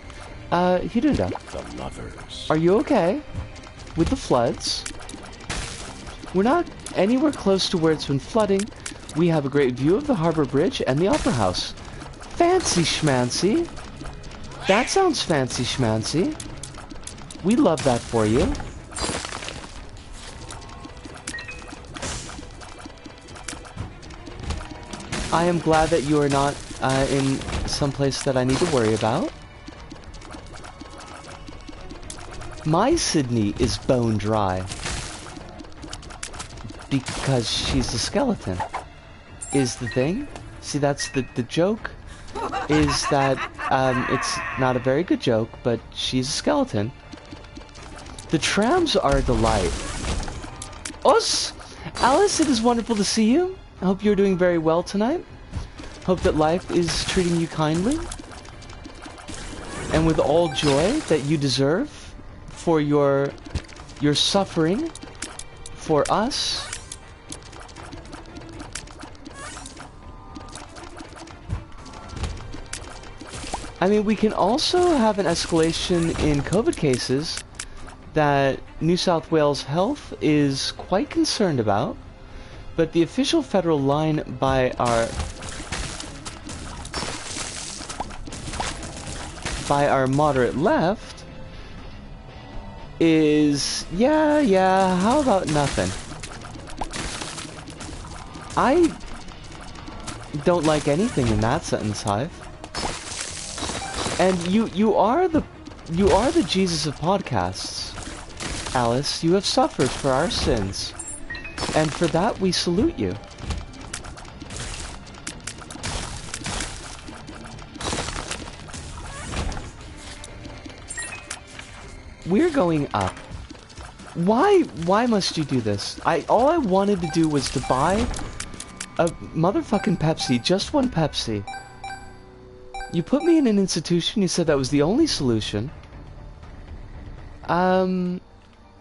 Hirunda. The lovers. Are you okay with the floods? We're not anywhere close to where it's been flooding. We have a great view of the harbor bridge and the opera house. Fancy schmancy. That sounds fancy schmancy. We love that for you. I am glad that you are not in some place that I need to worry about. My Sydney is bone dry. Because she's a skeleton. Is the thing. See, that's the joke. Is that, it's not a very good joke, but she's a skeleton. The trams are a delight. Os! Alice, it is wonderful to see you. I hope you're doing very well tonight. Hope that life is treating you kindly. And with all joy that you deserve for your suffering for us. I mean, we can also have an escalation in COVID cases that New South Wales Health is quite concerned about, but the official federal line by our moderate left is, yeah, how about nothing? I don't like anything in that sentence, Hive. And you are the Jesus of podcasts, Alice. You have suffered for our sins, and for that we salute you. We're going up. Why must you do this? All I wanted to do was to buy a motherfucking Pepsi, just one Pepsi. You put me in an institution, you said that was the only solution.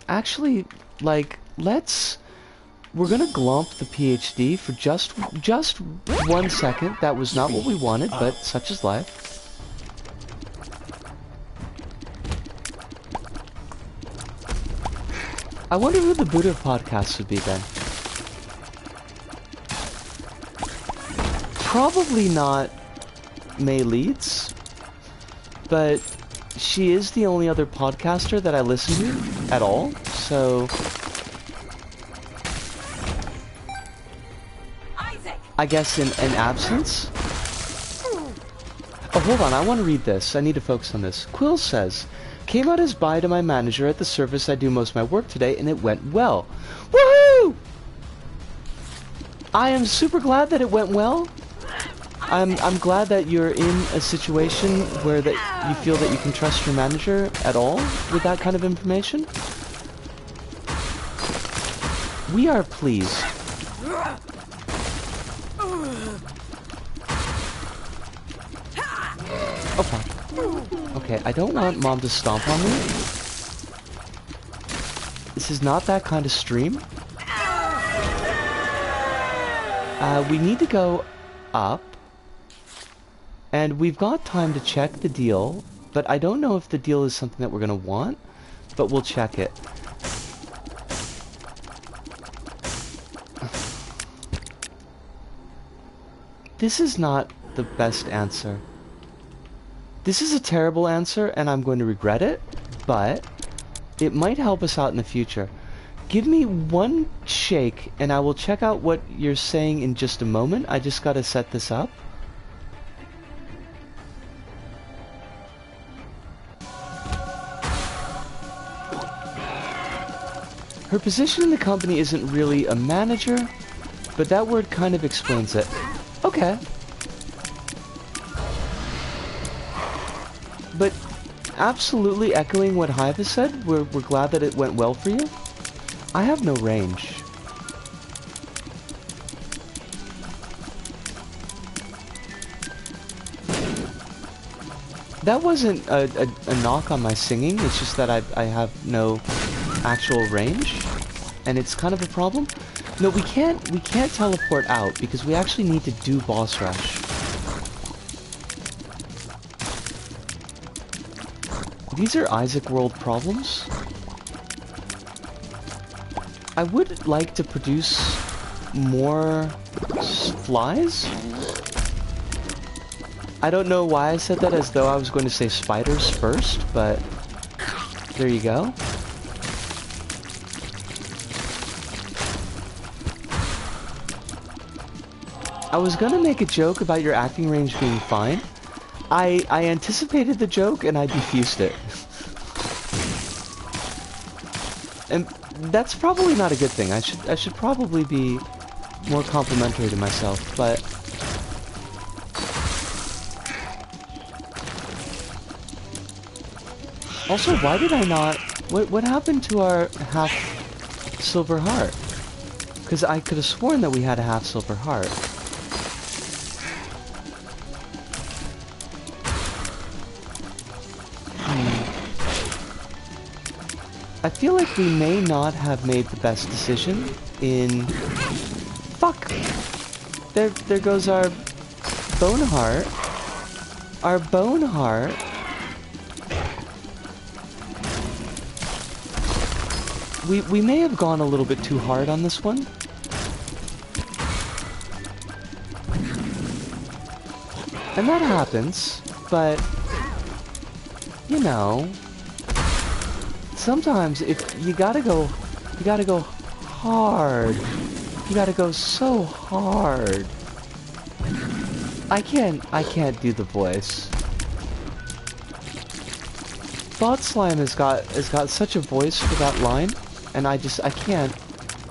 Actually, like, we're gonna glomp the PhD for just 1 second. That was not what we wanted, but such is life. I wonder who the Buddha of podcasts would be then. Probably not May Leeds, but she is the only other podcaster that I listen to at all, so I guess in absence. Oh, hold on, I want to read this. I need to focus on this. Quill says, came out as bye to my manager at the service I do most of my work today, and it went well. Woohoo! I am super glad that it went well. I'm glad that you're in a situation where that you feel that you can trust your manager at all with that kind of information. We are pleased. Okay, I don't want Mom to stomp on me. This is not that kind of stream. We need to go up. And we've got time to check the deal, but I don't know if the deal is something that we're going to want, but we'll check it. This is not the best answer. This is a terrible answer, and I'm going to regret it, but it might help us out in the future. Give me one shake, and I will check out what you're saying in just a moment. I just got to set this up. Her position in the company isn't really a manager, but that word kind of explains it. Okay. But absolutely echoing what Hive has said, we're glad that it went well for you. I have no range. That wasn't a knock on my singing, it's just that I have no actual range, and it's kind of a problem. No, we can't teleport out because we actually need to do boss rush. These are Isaac World problems. I would like to produce more flies. I don't know why I said that as though I was going to say spiders first, but there you go. I was gonna make a joke about your acting range being fine. I anticipated the joke and I defused it. And that's probably not a good thing. I should probably be more complimentary to myself, but also, why did I not... What happened to our half silver heart? Because I could have sworn that we had a half silver heart. I feel like we may not have made the best decision in... Fuck! There goes our bone heart. Our bone heart. We may have gone a little bit too hard on this one. And that happens, but... You know... Sometimes if you gotta go hard. You gotta go so hard. I can't do the voice. Thought Slime has got such a voice for that line, and I can't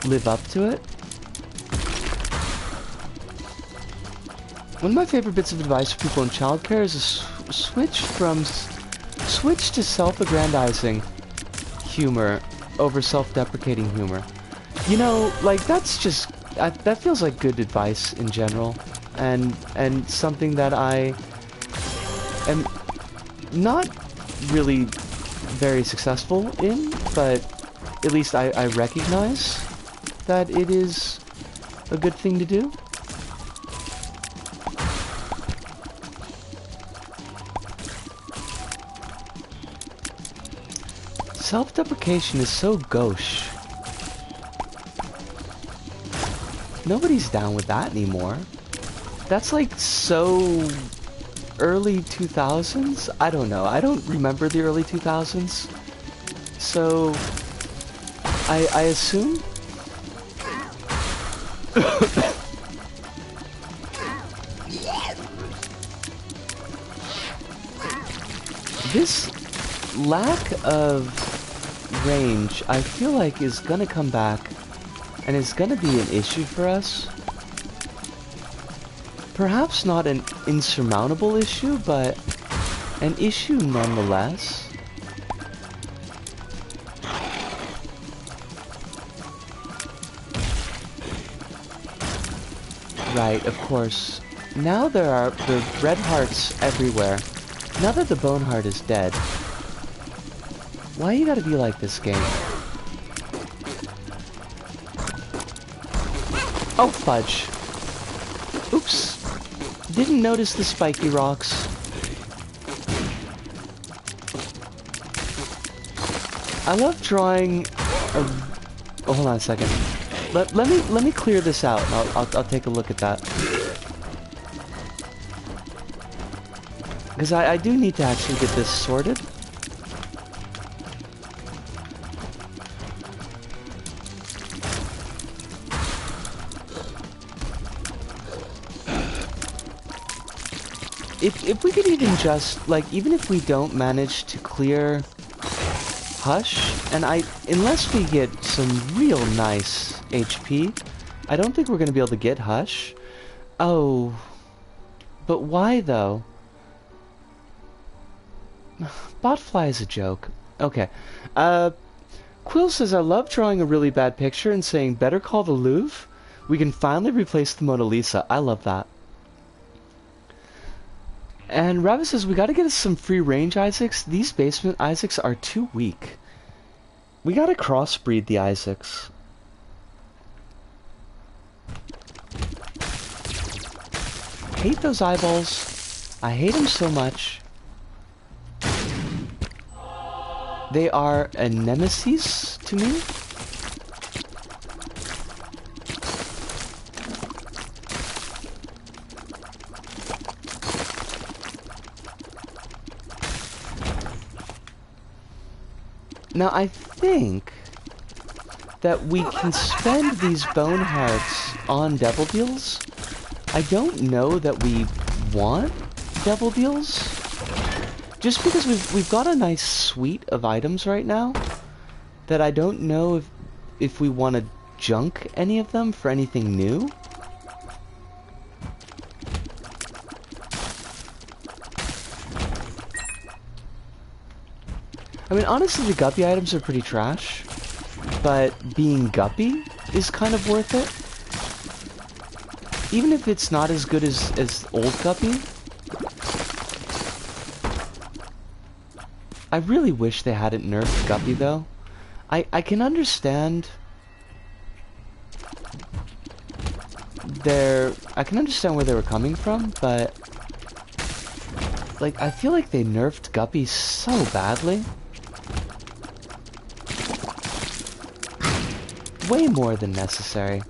live up to it. One of my favorite bits of advice for people in childcare is a switch to self-aggrandizing humor over self-deprecating humor. You know, like that's just that feels like good advice in general, and something that I am not really very successful in, but at least I recognize that it is a good thing to do. Self-deprecation is so gauche. Nobody's down with that anymore. That's like so early 2000s? I don't know. I don't remember the early 2000s. So I assume this lack of range, I feel like, is gonna come back and is gonna be an issue for us. Perhaps not an insurmountable issue, but an issue nonetheless. Right, of course. Now there are the red hearts everywhere. Now that the bone heart is dead. Why you gotta be like this, game? Oh, fudge. Oops. Didn't notice the spiky rocks. I love drawing a... Oh, hold on a second. Let me clear this out, and I'll take a look at that. Because I do need to actually get this sorted. If we could even just, like, even if we don't manage to clear Hush, and unless we get some real nice HP, I don't think we're gonna be able to get Hush. Oh, but why though? Botfly is a joke. Okay. Quill says, I love drawing a really bad picture and saying, better call the Louvre. We can finally replace the Mona Lisa. I love that. And Rabbit says, we gotta get us some free range Isaacs. These basement Isaacs are too weak. We gotta crossbreed the Isaacs. hate those eyeballs. I hate them so much. They are a nemesis to me. Now I think that we can spend these bone hearts on devil deals. I don't know that we want devil deals. Just because we've got a nice suite of items right now that I don't know if we want to junk any of them for anything new. I mean, honestly, the guppy items are pretty trash, but being guppy is kind of worth it. Even if it's not as good as old guppy. I really wish they hadn't nerfed guppy, though. I can understand I can understand where they were coming from, but like, I feel like they nerfed guppy so badly. Way more than necessary.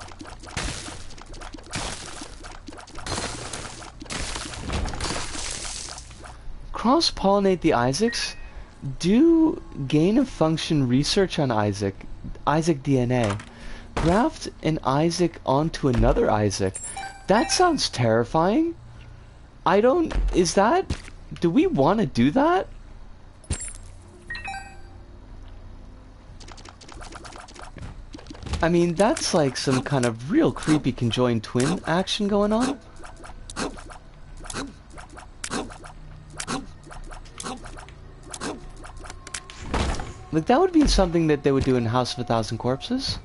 Cross-pollinate the Isaacs. Do gain-of-function research on Isaac DNA. Graft an Isaac onto another Isaac. That sounds terrifying. Do we want to do that? I mean, that's like some kind of real creepy conjoined twin action going on. Like, that would be something that they would do in House of a Thousand Corpses.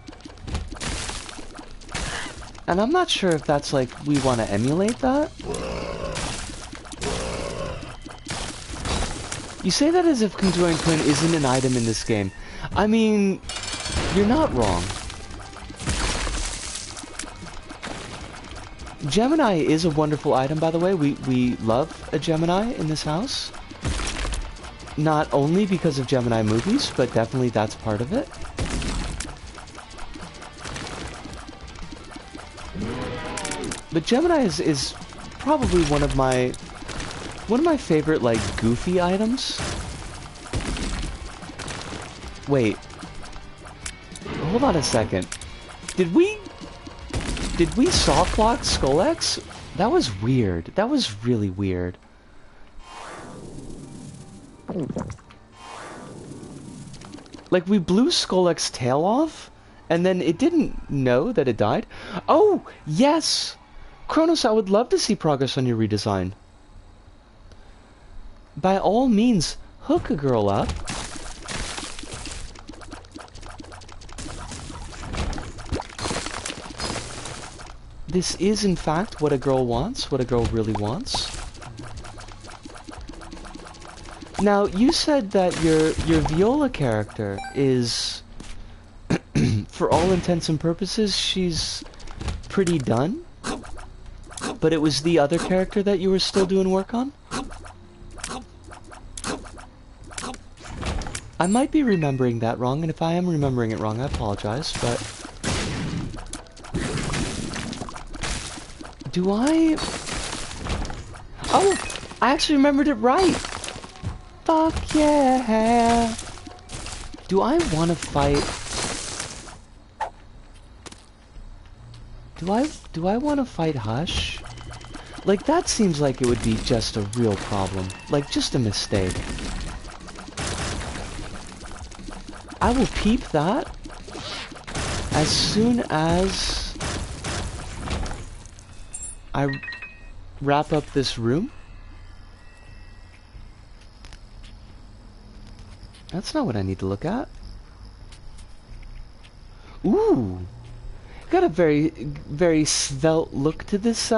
And I'm not sure if that's like, we want to emulate that. You say that as if conjoined twin isn't an item in this game. I mean, you're not wrong. Gemini is a wonderful item, by the way. We love a Gemini in this house. Not only because of Gemini movies, but definitely that's part of it. But Gemini is probably one of my favorite, like, goofy items. Wait. Hold on a second. Did we soft lock Skull-X? That was weird. That was really weird. Like, we blew Skull-X's tail off, and then it didn't know that it died. Oh, yes! Kronos, I would love to see progress on your redesign. By all means, hook a girl up. This is, in fact, what a girl wants, what a girl really wants. Now, you said that your Viola character is, for all intents and purposes, she's pretty done. But it was the other character that you were still doing work on? I might be remembering that wrong, and if I am remembering it wrong, I apologize, but... Do I... Oh! I actually remembered it right! Fuck yeah! Do I want to fight... Do I want to fight Hush? Like, that seems like it would be just a real problem. Like, just a mistake. I will peep that as soon as I wrap up this room. That's not what I need to look at. Ooh! Got a very, very svelte look to this,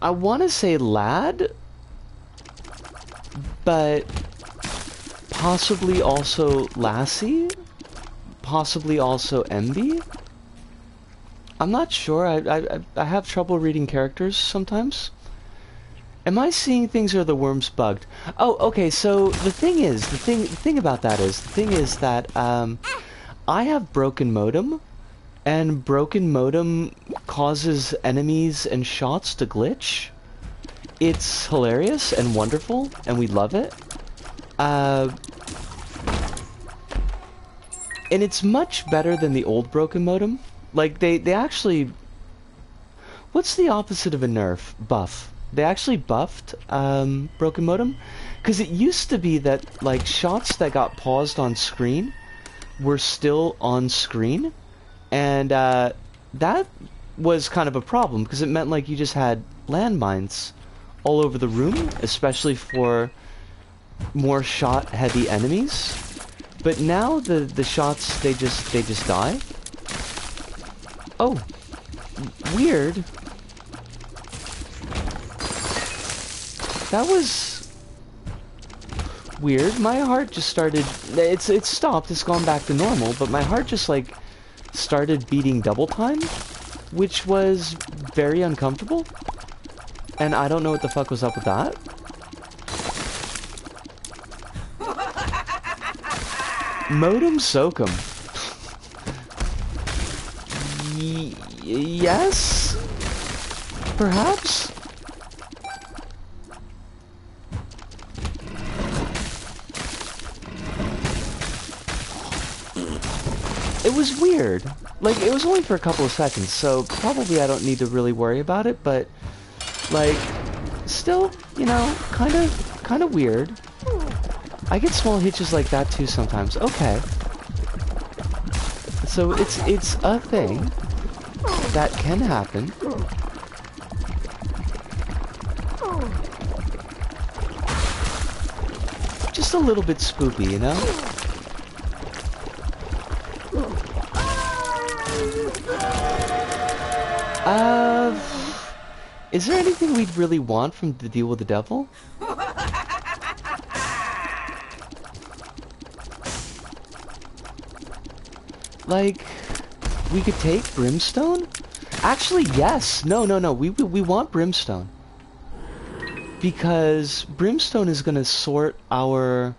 I want to say lad, but possibly also lassie, possibly also envy? I'm not sure. I have trouble reading characters sometimes. Am I seeing things or are the worms bugged? Oh, okay, so the thing about that is, that, I have broken modem, and broken modem causes enemies and shots to glitch. It's hilarious and wonderful, and we love it. And it's much better than the old broken modem. Like, they actually... What's the opposite of a nerf? Buff. They actually buffed broken modem, because it used to be that like shots that got paused on screen were still on screen, and that was kind of a problem because it meant like you just had landmines all over the room, especially for more shot heavy enemies. But now the shots they just die. Oh, weird. That was weird. My heart just started... It's stopped. It's gone back to normal. But my heart just, like, started beating double time, which was very uncomfortable. And I don't know what the fuck was up with that. Modem Soakum. Yes? Perhaps? It was weird. Like, it was only for a couple of seconds, so probably I don't need to really worry about it, but, like, still, you know, kind of weird. I get small hitches like that too sometimes. Okay. So it's a thing that can happen. Just a little bit spoopy, you know? Is there anything we'd really want from the deal with the devil? Like, we could take brimstone? Actually, yes. No. We want brimstone. Because brimstone is gonna sort our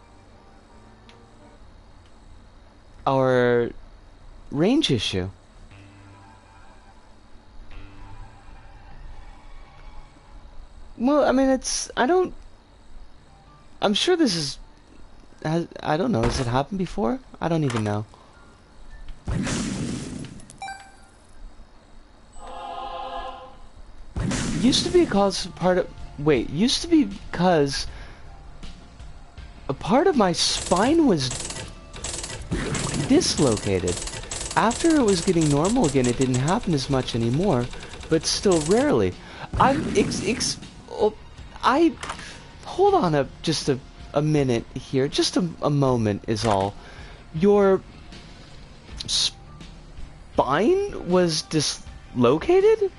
range issue. Well, I mean, I'm sure this is... I don't know, has it happened before? I don't even know. Used to be because a part of my spine was dislocated. After it was getting normal again, it didn't happen as much anymore, but still rarely. Hold on just a minute here. Just a moment is all. Your spine was dislocated?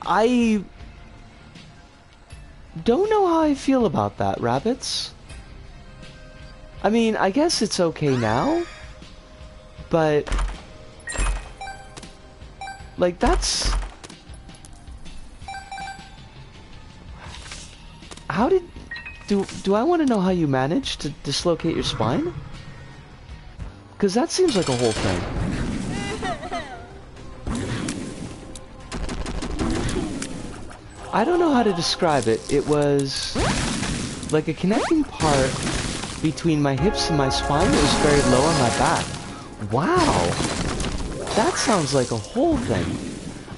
I don't know how I feel about that, rabbits. I mean, I guess it's okay now, but like that's... How did... Do I want to know how you managed to dislocate your spine? Because that seems like a whole thing. I don't know how to describe it. It was like a connecting part between my hips and my spine that was very low on my back. Wow! That sounds like a whole thing.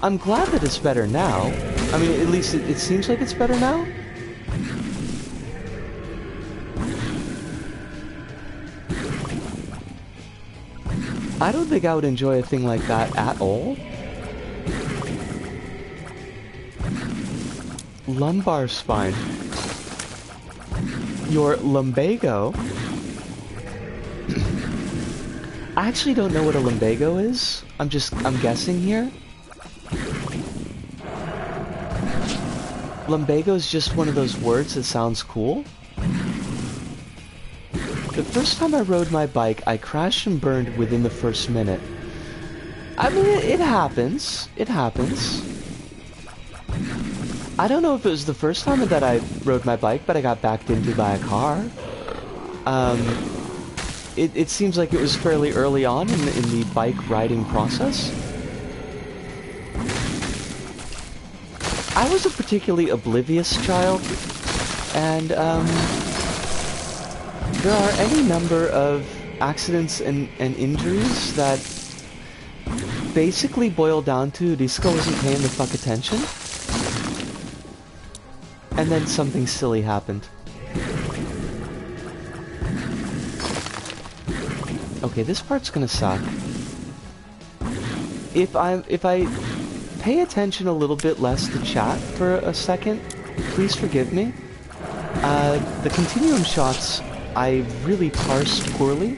I'm glad that it's better now. I mean, at least it seems like it's better now. I don't think I would enjoy a thing like that at all. Lumbar spine. Your lumbago. I actually don't know what a lumbago is. I'm guessing here. Lumbago is just one of those words that sounds cool. The first time I rode my bike, I crashed and burned within the first minute. I mean, it happens. It happens. I don't know if it was the first time that I rode my bike, but I got backed into by a car. It seems like it was fairly early on in the bike riding process. I was a particularly oblivious child, and there are any number of accidents and injuries that basically boil down to Risco wasn't paying the fuck attention, and then something silly happened. Okay, this part's gonna suck. If I pay attention a little bit less to chat for a second, please forgive me. The continuum shots I really parsed poorly.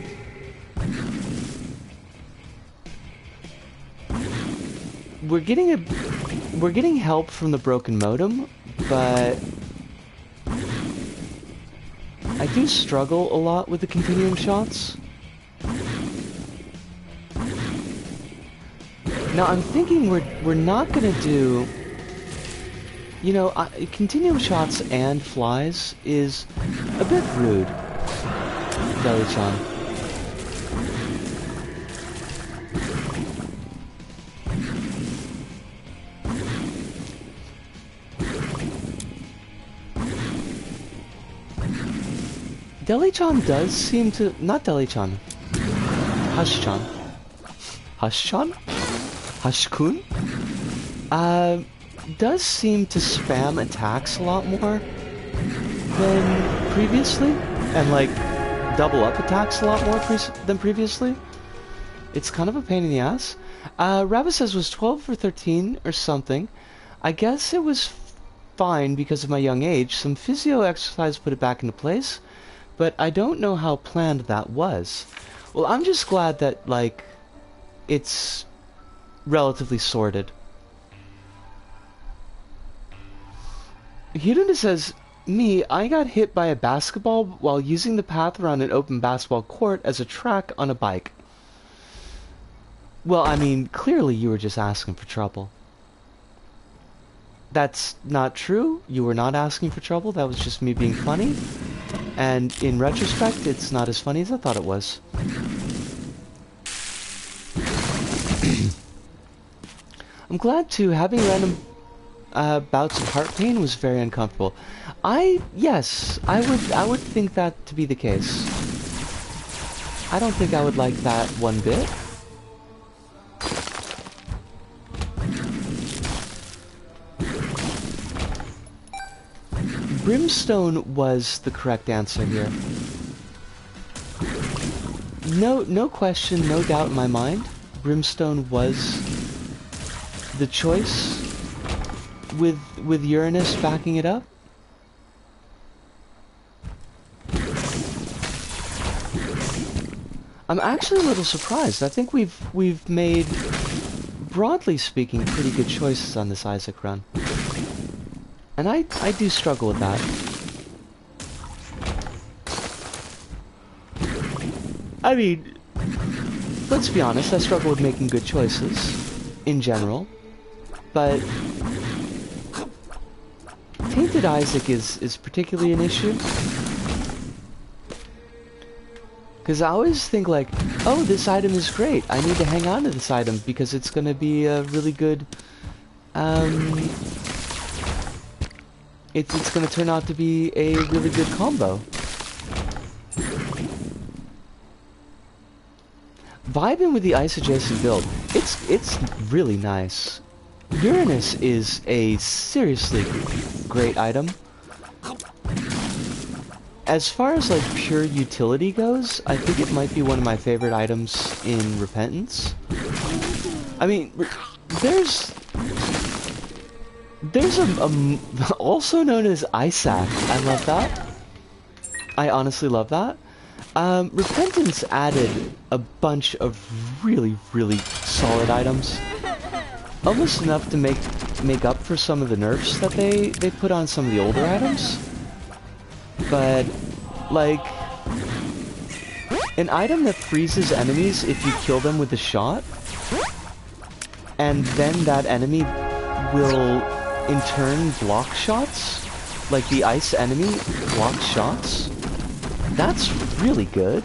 We're getting help from the broken modem, but I do struggle a lot with the continuum shots. Now I'm thinking we're not gonna do, you know, continuum shots and flies is a bit rude. Deli-chan. Deli-chan does seem to... Not Deli-chan. Hush-chan. Hush-chan? Hush-kun? Does seem to spam attacks a lot more than previously. And, like, double up attacks a lot more than previously. It's kind of a pain in the ass. Rabbit says was 12 or 13 or something. I guess it was fine because of my young age. Some physio exercise put it back into place. But I don't know how planned that was. Well, I'm just glad that, like, it's relatively sorted. Hirunda says, me, I got hit by a basketball while using the path around an open basketball court as a track on a bike. Well, I mean, clearly you were just asking for trouble. That's not true. You were not asking for trouble. That was just me being funny. And in retrospect, it's not as funny as I thought it was. I'm glad too. Having random bouts of heart pain was very uncomfortable. Yes, I would think that to be the case. I don't think I would like that one bit. Brimstone was the correct answer here. No question, no doubt in my mind. Brimstone was the choice with Uranus backing it up. I'm actually a little surprised. I think we've made, broadly speaking, pretty good choices on this Isaac run. And I do struggle with that. I mean, let's be honest, I struggle with making good choices, in general. But Tainted Isaac is particularly an issue. Because I always think like, oh, this item is great. I need to hang on to this item because it's going to be a really good... It's going to turn out to be a really good combo. Vibing with the ice adjacent build, it's really nice. Uranus is a seriously great item. As far as like pure utility goes, I think it might be one of my favorite items in Repentance. I mean, there's a also known as Isaac. I love that. I honestly love that. Repentance added a bunch of really solid items, almost enough to make up for some of the nerfs that they put on some of the older items. But like, an item that freezes enemies if you kill them with a shot, and then that enemy will in turn block shots, like the ice enemy blocks shots. That's really good.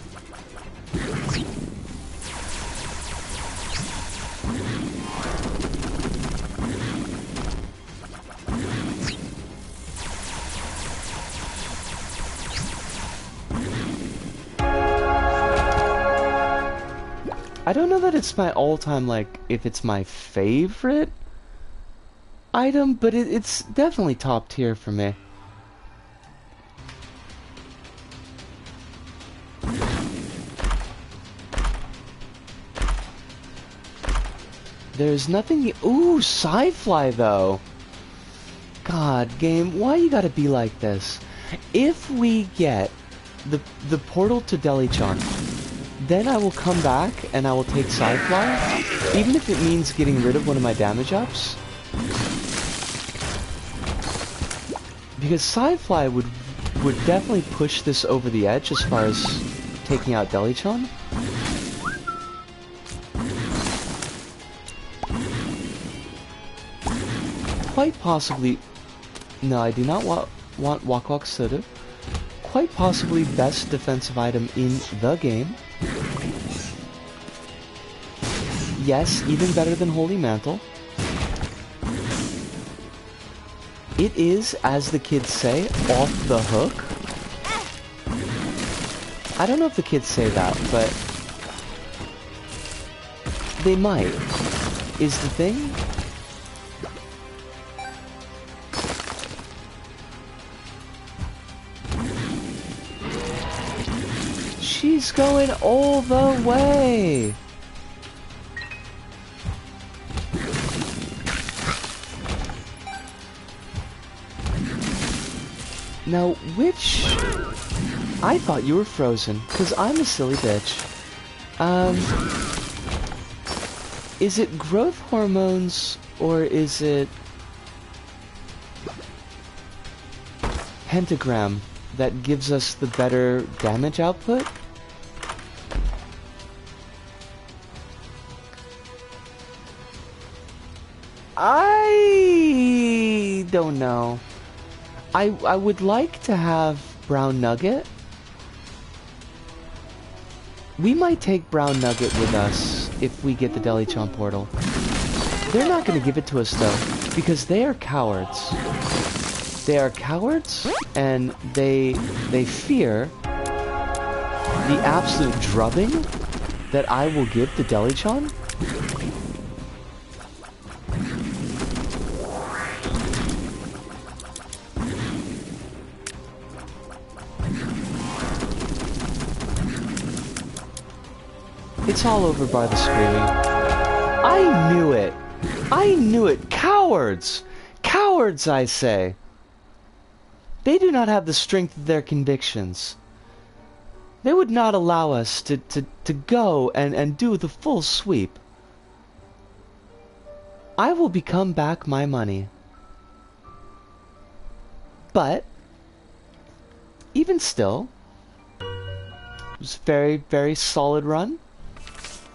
I don't know that it's my all-time, like, if it's my favorite item, but it's definitely top tier for me. There's nothing... Ooh, Sci-Fly, though. God, game, why you gotta be like this? If we get the portal to Deli-chan, then I will come back and I will take Sci-Fly, even if it means getting rid of one of my damage ups. Because Sci-Fly would definitely push this over the edge as far as taking out Deli-chan. Quite possibly... No, I do not want Wak Wak Soda. Quite possibly best defensive item in the game. Yes, even better than Holy Mantle. It is, as the kids say, off the hook. I don't know if the kids say that, but they might. Is the thing. She's going all the way. Now, which... I thought you were frozen, because I'm a silly bitch. Is it growth hormones, or is it... pentagram that gives us the better damage output? I don't know. I would like to have Brown Nugget. We might take Brown Nugget with us if we get the Deli-chan portal. They're not going to give it to us though, because they are cowards. They are cowards, and they fear the absolute drubbing that I will give to Deli-chan. It's all over by the screaming. I knew it! I knew it! Cowards! Cowards, I say! They do not have the strength of their convictions. They would not allow us to go and do the full sweep. I will become back my money. But, even still, it was a very, very solid run.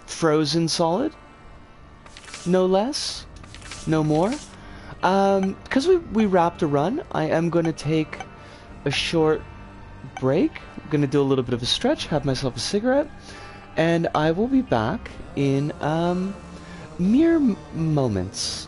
Frozen solid. No less. No more. Because we wrapped a run, I am going to take a short break. I'm going to do a little bit of a stretch, have myself a cigarette, and I will be back in mere moments.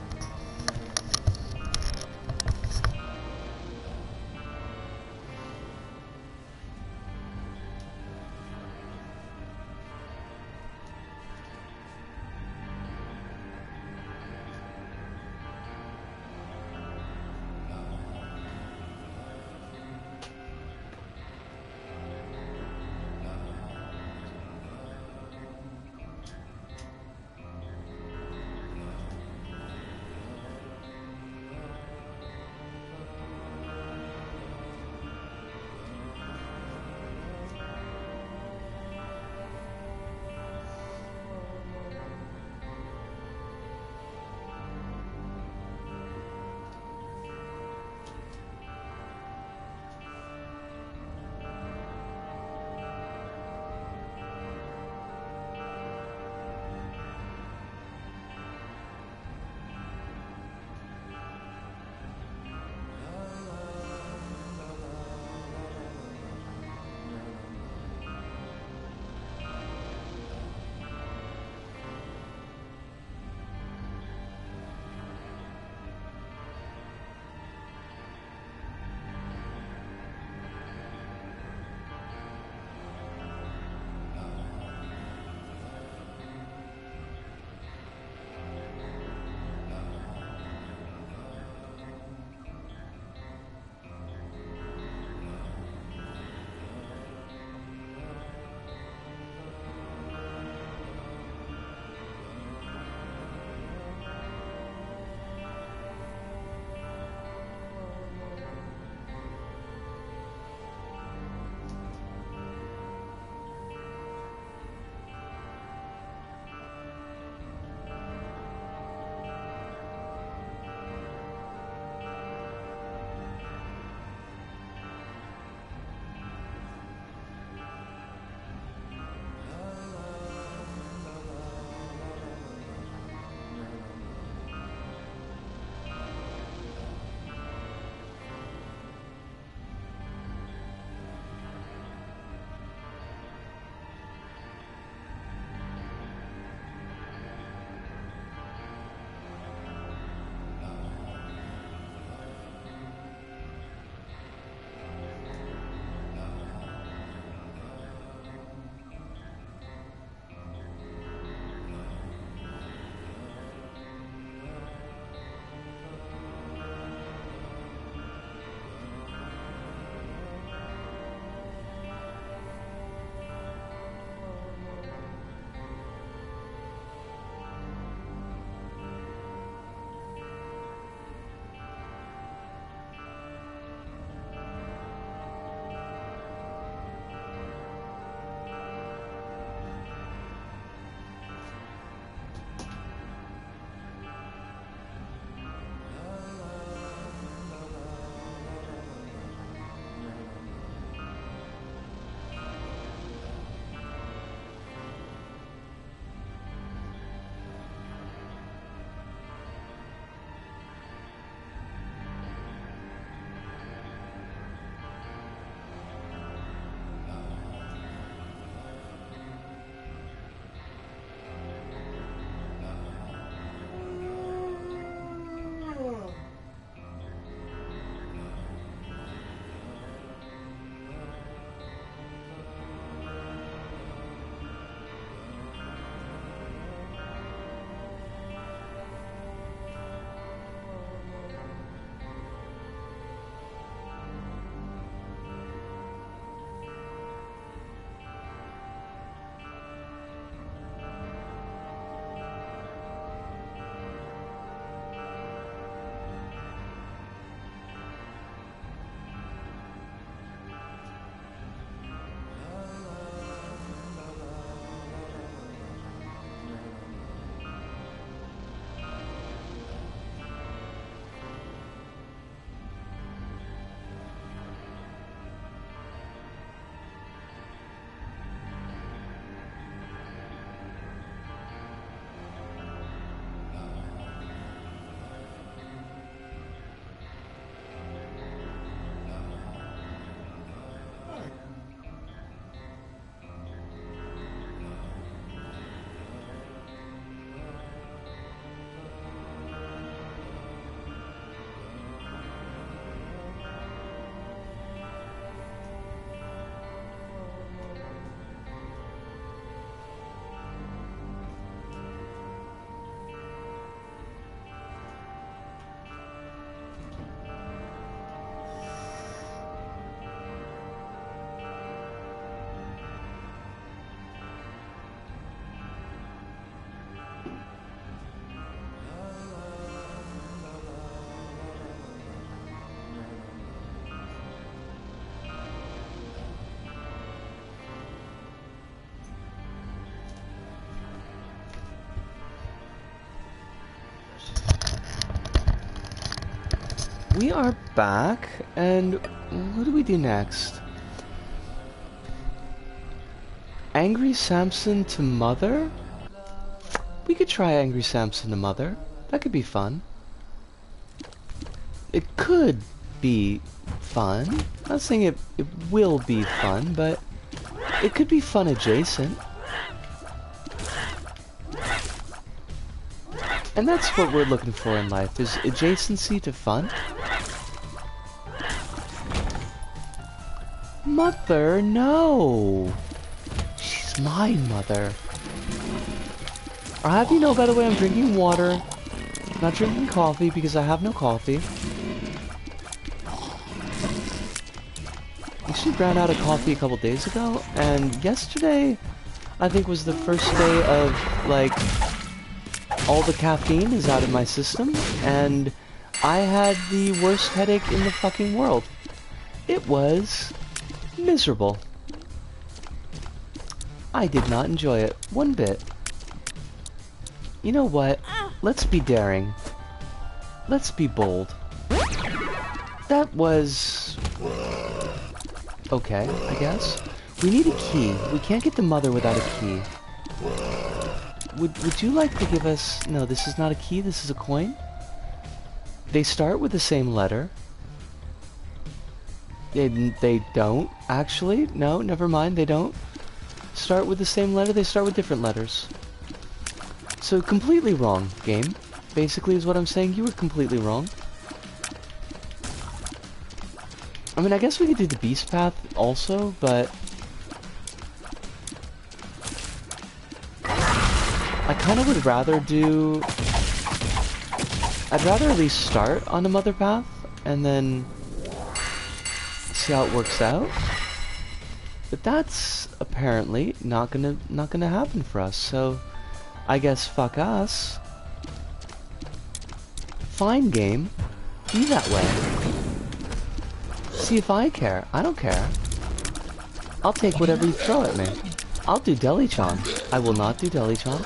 We are back, and what do we do next? Angry Samson to Mother? We could try Angry Samson to Mother. That could be fun. It could be fun. I'm not saying it will be fun, but it could be fun adjacent. And that's what we're looking for in life, is adjacency to fun. Mother, no! She's mine, Mother. I'll have you know, by the way, I'm drinking water. I'm not drinking coffee because I have no coffee. I actually ran out of coffee a couple days ago, and yesterday, I think, was the first day of, like, all the caffeine is out of my system, and I had the worst headache in the fucking world. It was miserable. I did not enjoy it one bit. You know what? Let's be daring. Let's be bold. That was okay, I guess. We need a key. We can't get the Mother without a key. Would you like to give us... No, this is not a key, this is a coin. They start with the same letter. They don't, actually. No, never mind, they don't start with the same letter, they start with different letters. So, completely wrong, game. Basically is what I'm saying, you were completely wrong. I mean, I guess we could do the beast path also, but... I kind of would rather do... I'd rather at least start on the Mother path, and then see how it works out. But that's apparently not gonna happen for us, so I guess fuck us. Fine, game. Be that way. See if I care. I don't care. I'll take whatever you throw at me. I'll do Deli-chan. I will not do Deli-chan.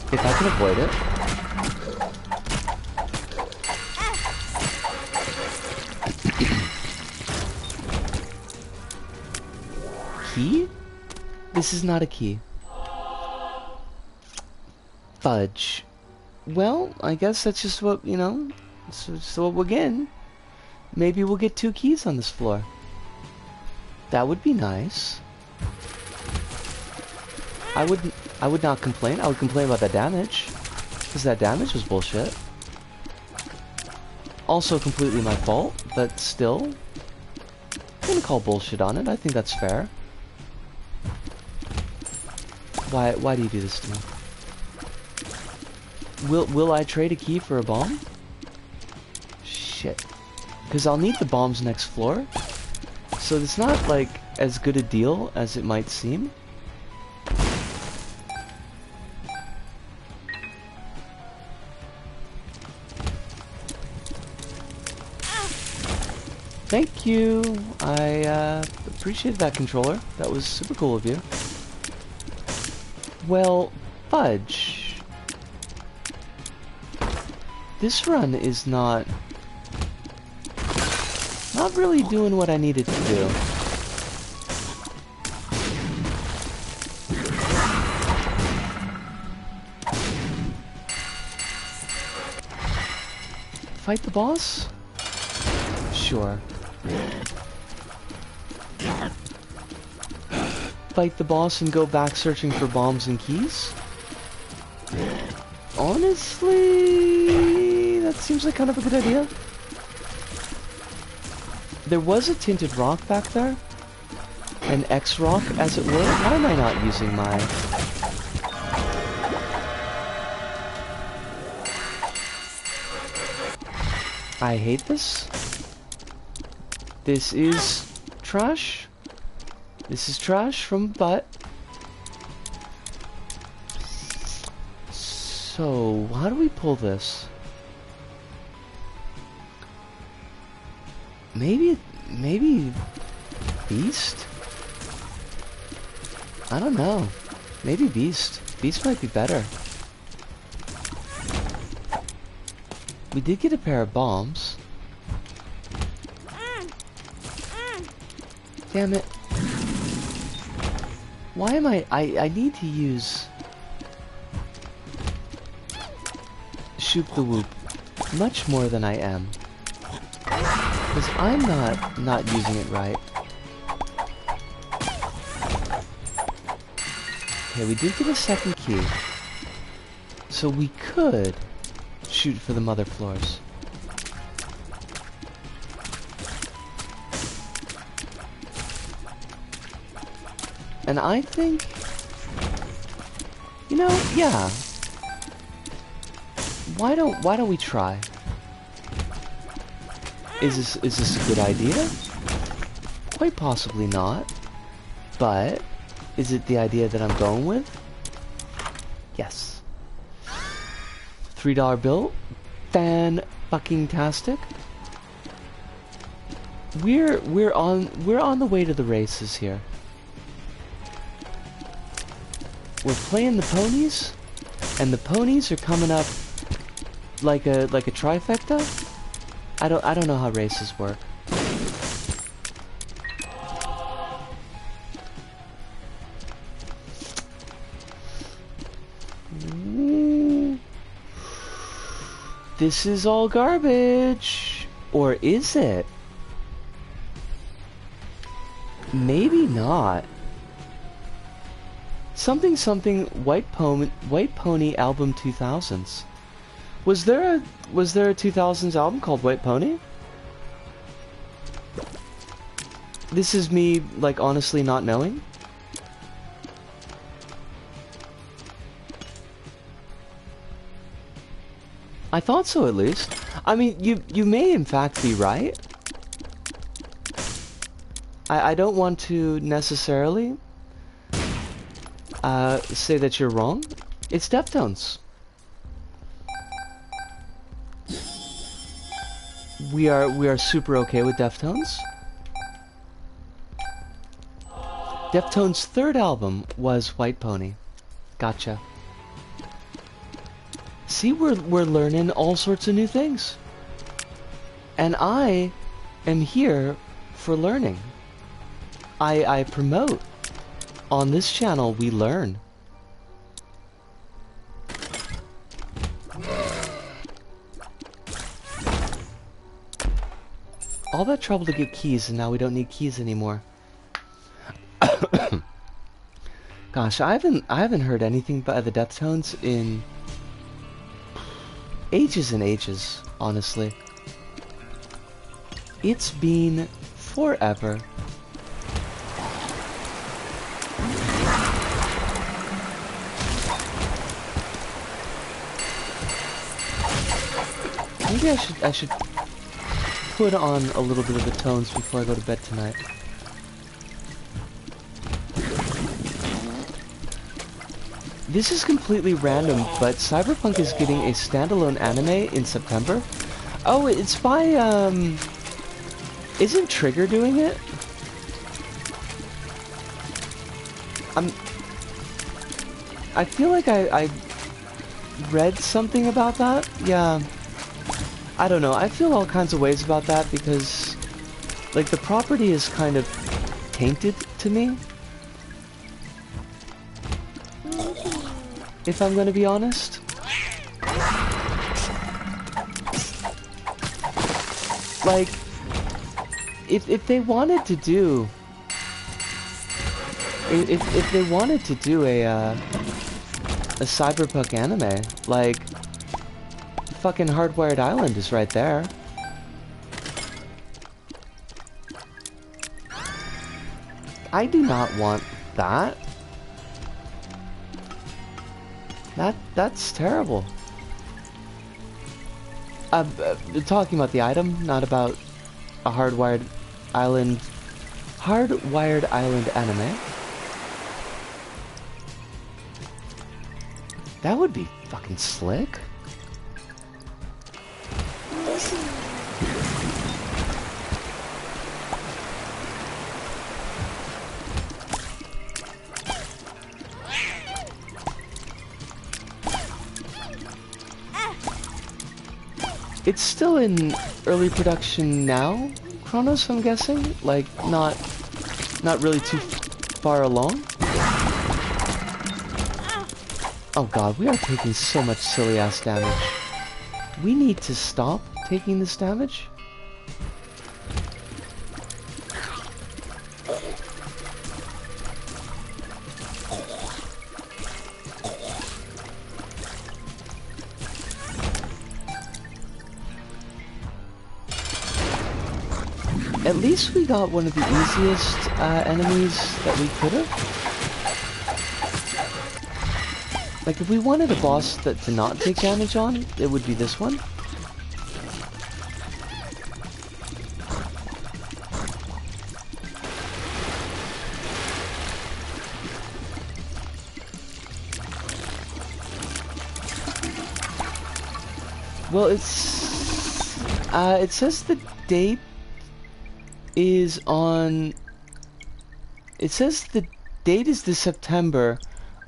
If I can avoid it. Key? This is not a key. Fudge. Well, I guess that's just what, you know, that's just what we're getting. Maybe we'll get 2 keys on this floor. That would be nice. I would not complain. I would complain about the damage, because that damage was bullshit. Also completely my fault, but still, I'm gonna call bullshit on it. I think that's fair. Why do you do this to me? Will I trade a key for a bomb? Shit. Because I'll need the bombs next floor. So it's not like as good a deal as it might seem. Thank you. I appreciated that, controller. That was super cool of you. Well, fudge. This run is not really doing what I needed to do. Fight the boss? Sure. Fight the boss and go back searching for bombs and keys? Honestly, that seems like kind of a good idea. There was a tinted rock back there. An X-rock, as it were. Why am I not using my... I hate this. This is trash. This is trash from the butt. So, how do we pull this? Maybe Beast? I don't know. Maybe Beast. Beast might be better. We did get a pair of bombs. Damn it. Why am I need to use Shoop the Whoop much more than I am. Because I'm not using it right. Okay, we did get a second key. So we could shoot for the mother floors. And I think, you know, yeah. Why don't we try? Is this a good idea? Quite possibly not. But is it the idea that I'm going with? Yes. $3 bill. Fan-fucking-tastic. We're on the way to the races here. We're playing the ponies, and the ponies are coming up like a trifecta. I don't know how races work. Ooh. This is all garbage, or is it? Maybe not. Something White Pony album 2000s. Was there a 2000s album called White Pony? This is me like honestly not knowing. I thought so, at least. I mean, you may in fact be right. I don't want to necessarily say that you're wrong. It's Deftones. We are super okay with Deftones. Deftones' third album was White Pony. Gotcha. See, we're learning all sorts of new things. And I am here for learning. I promote. On this channel, we learn. All that trouble to get keys, and now we don't need keys anymore. Gosh, I haven't heard anything by the Deftones in ages and ages, honestly. It's been forever. Maybe I should put on a little bit of the tones before I go to bed tonight. This is completely random, but Cyberpunk is getting a standalone anime in September. Oh, it's by, isn't Trigger doing it? I feel like I read something about that. Yeah. I don't know. I feel all kinds of ways about that because, like, the property is kind of tainted to me. If I'm gonna be honest. Like, if they wanted to do... If they wanted to do a Cyberpunk anime, like, fucking Hardwired Island is right there. I do not want that. That's terrible. Talking about the item, not about a Hardwired Island anime. That would be fucking slick. It's still in early production now, Chronos, I'm guessing? Like, not not really too far along. Oh god, we are taking so much silly ass damage. We need to stop taking this damage. At least we got one of the easiest enemies that we could have. Like, if we wanted a boss that to not take damage on, it would be this one. Well, it says the date is on... It says the date is this September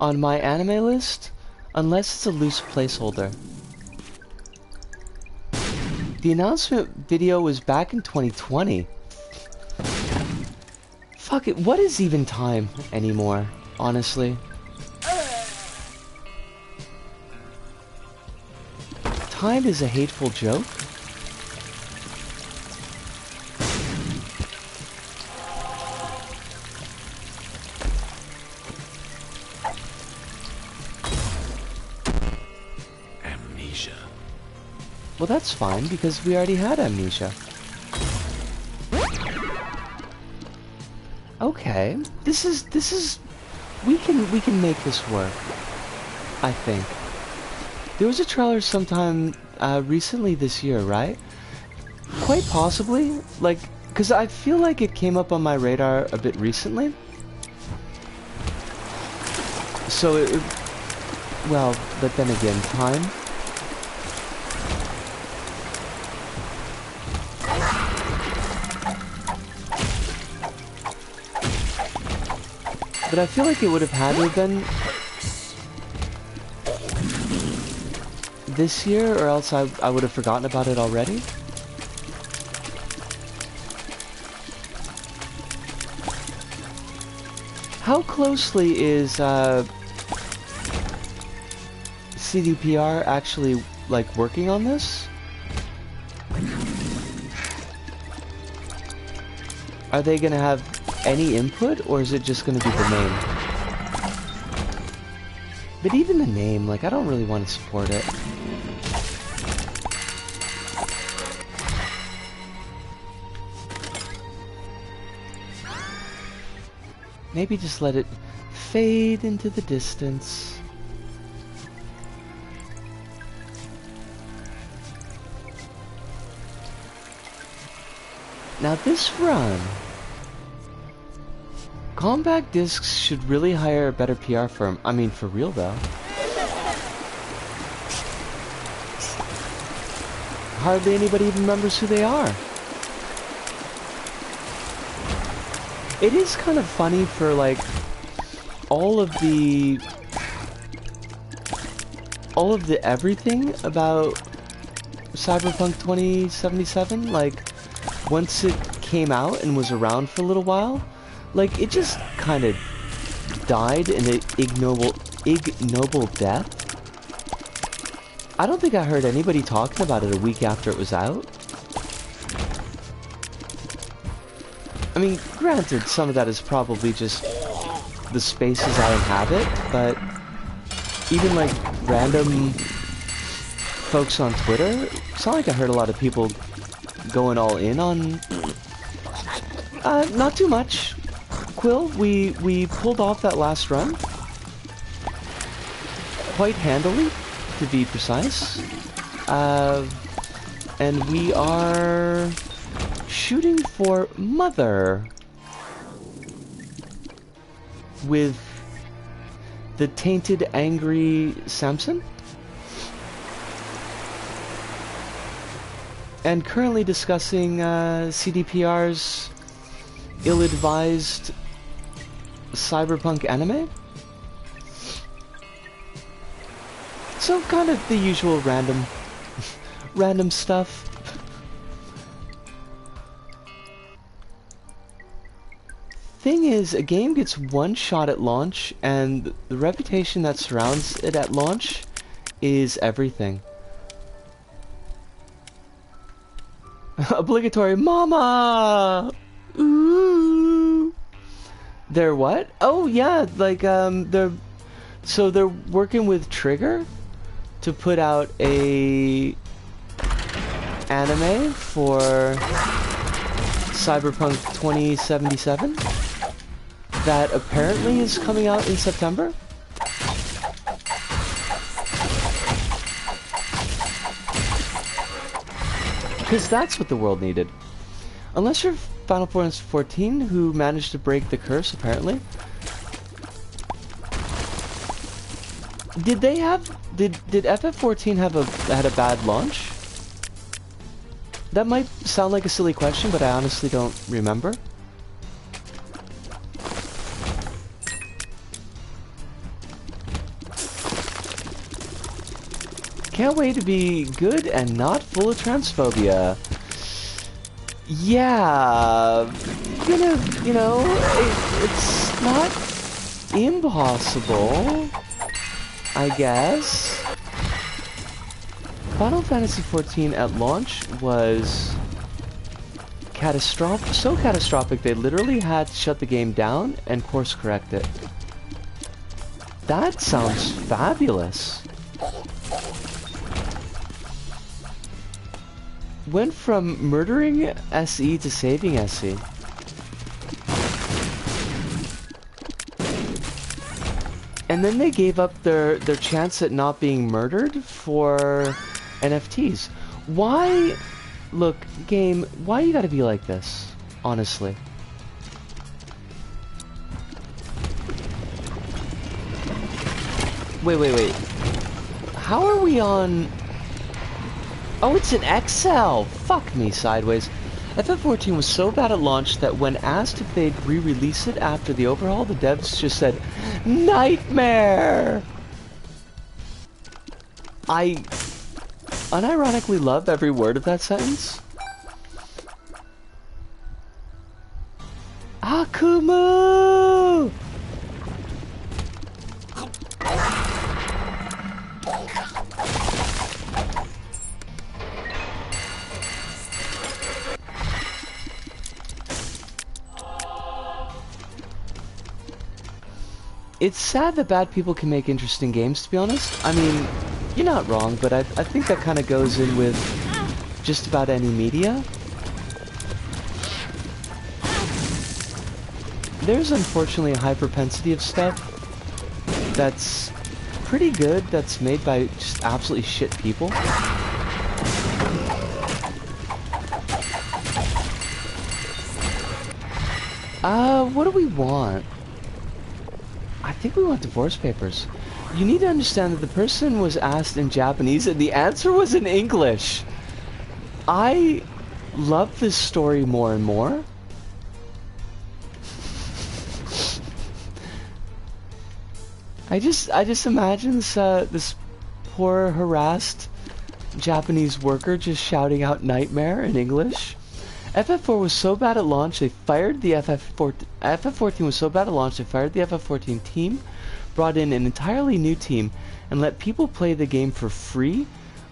on my anime list, unless it's a loose placeholder. The announcement video was back in 2020. Fuck it, what is even time anymore, honestly? Time is a hateful joke. Well, that's fine, because we already had amnesia. Okay, this is... We can make this work, I think. There was a trailer sometime recently this year, right? Quite possibly, like, because I feel like it came up on my radar a bit recently. So it... Well, but then again, time... But I feel like it would have had to have been this year, or else I would have forgotten about it already. How closely is CDPR actually, like, working on this? Are they gonna have any input, or is it just gonna be the name? But even the name, like, I don't really want to support it. Maybe just let it fade into the distance. Now this run... Compact Discs should really hire a better PR firm. I mean, for real though. Hardly anybody even remembers who they are. It is kind of funny for, like, all of the everything about Cyberpunk 2077, like, once it came out and was around for a little while, like, it just kind of died in an ignoble death. I don't think I heard anybody talking about it a week after it was out. I mean, granted, some of that is probably just the spaces I inhabit, but even, like, random folks on Twitter, it's not like I heard a lot of people going all in on... not too much. Quill, we pulled off that last run quite handily, to be precise. And we are shooting for Mother with the tainted, angry Samson. And currently discussing CDPR's ill-advised cyberpunk anime. So kind of the usual random stuff. thing is, a game gets one shot at launch, and the reputation that surrounds it at launch is everything. Obligatory mama! Ooh! They're what? Oh yeah, like they're working with Trigger to put out a anime for Cyberpunk 2077 that apparently is coming out in September. Because that's what the world needed. Unless you're Final Fantasy 14, who managed to break the curse, apparently. Did they have... Did FF14 had a bad launch? That might sound like a silly question, but I honestly don't remember. Can't wait to be good and not full of transphobia. Yeah, you know, it's not impossible, I guess. Final Fantasy XIV at launch was catastrophic, so catastrophic they literally had to shut the game down and course correct it. That sounds fabulous. Went from murdering SE to saving SE. And then they gave up their chance at not being murdered for NFTs. Why? Look, game, why you gotta be like this? Honestly. Wait. How are we on... Oh, it's an XL! Fuck me sideways. FF14 was so bad at launch that when asked if they'd re-release it after the overhaul, the devs just said, "Nightmare!" I unironically love every word of that sentence. Akumu! It's sad that bad people can make interesting games, to be honest. I mean, you're not wrong, but I think that kind of goes in with just about any media. There's unfortunately a high propensity of stuff that's pretty good, that's made by just absolutely shit people. What do we want? I think we want divorce papers. You need to understand that the person was asked in Japanese and the answer was in English. I love this story more and more. I just imagine this poor harassed Japanese worker just shouting out "nightmare" in English. FF4 was so bad at launch they fired the FF14 was so bad at launch they fired the FF14 team, brought in an entirely new team, and let people play the game for free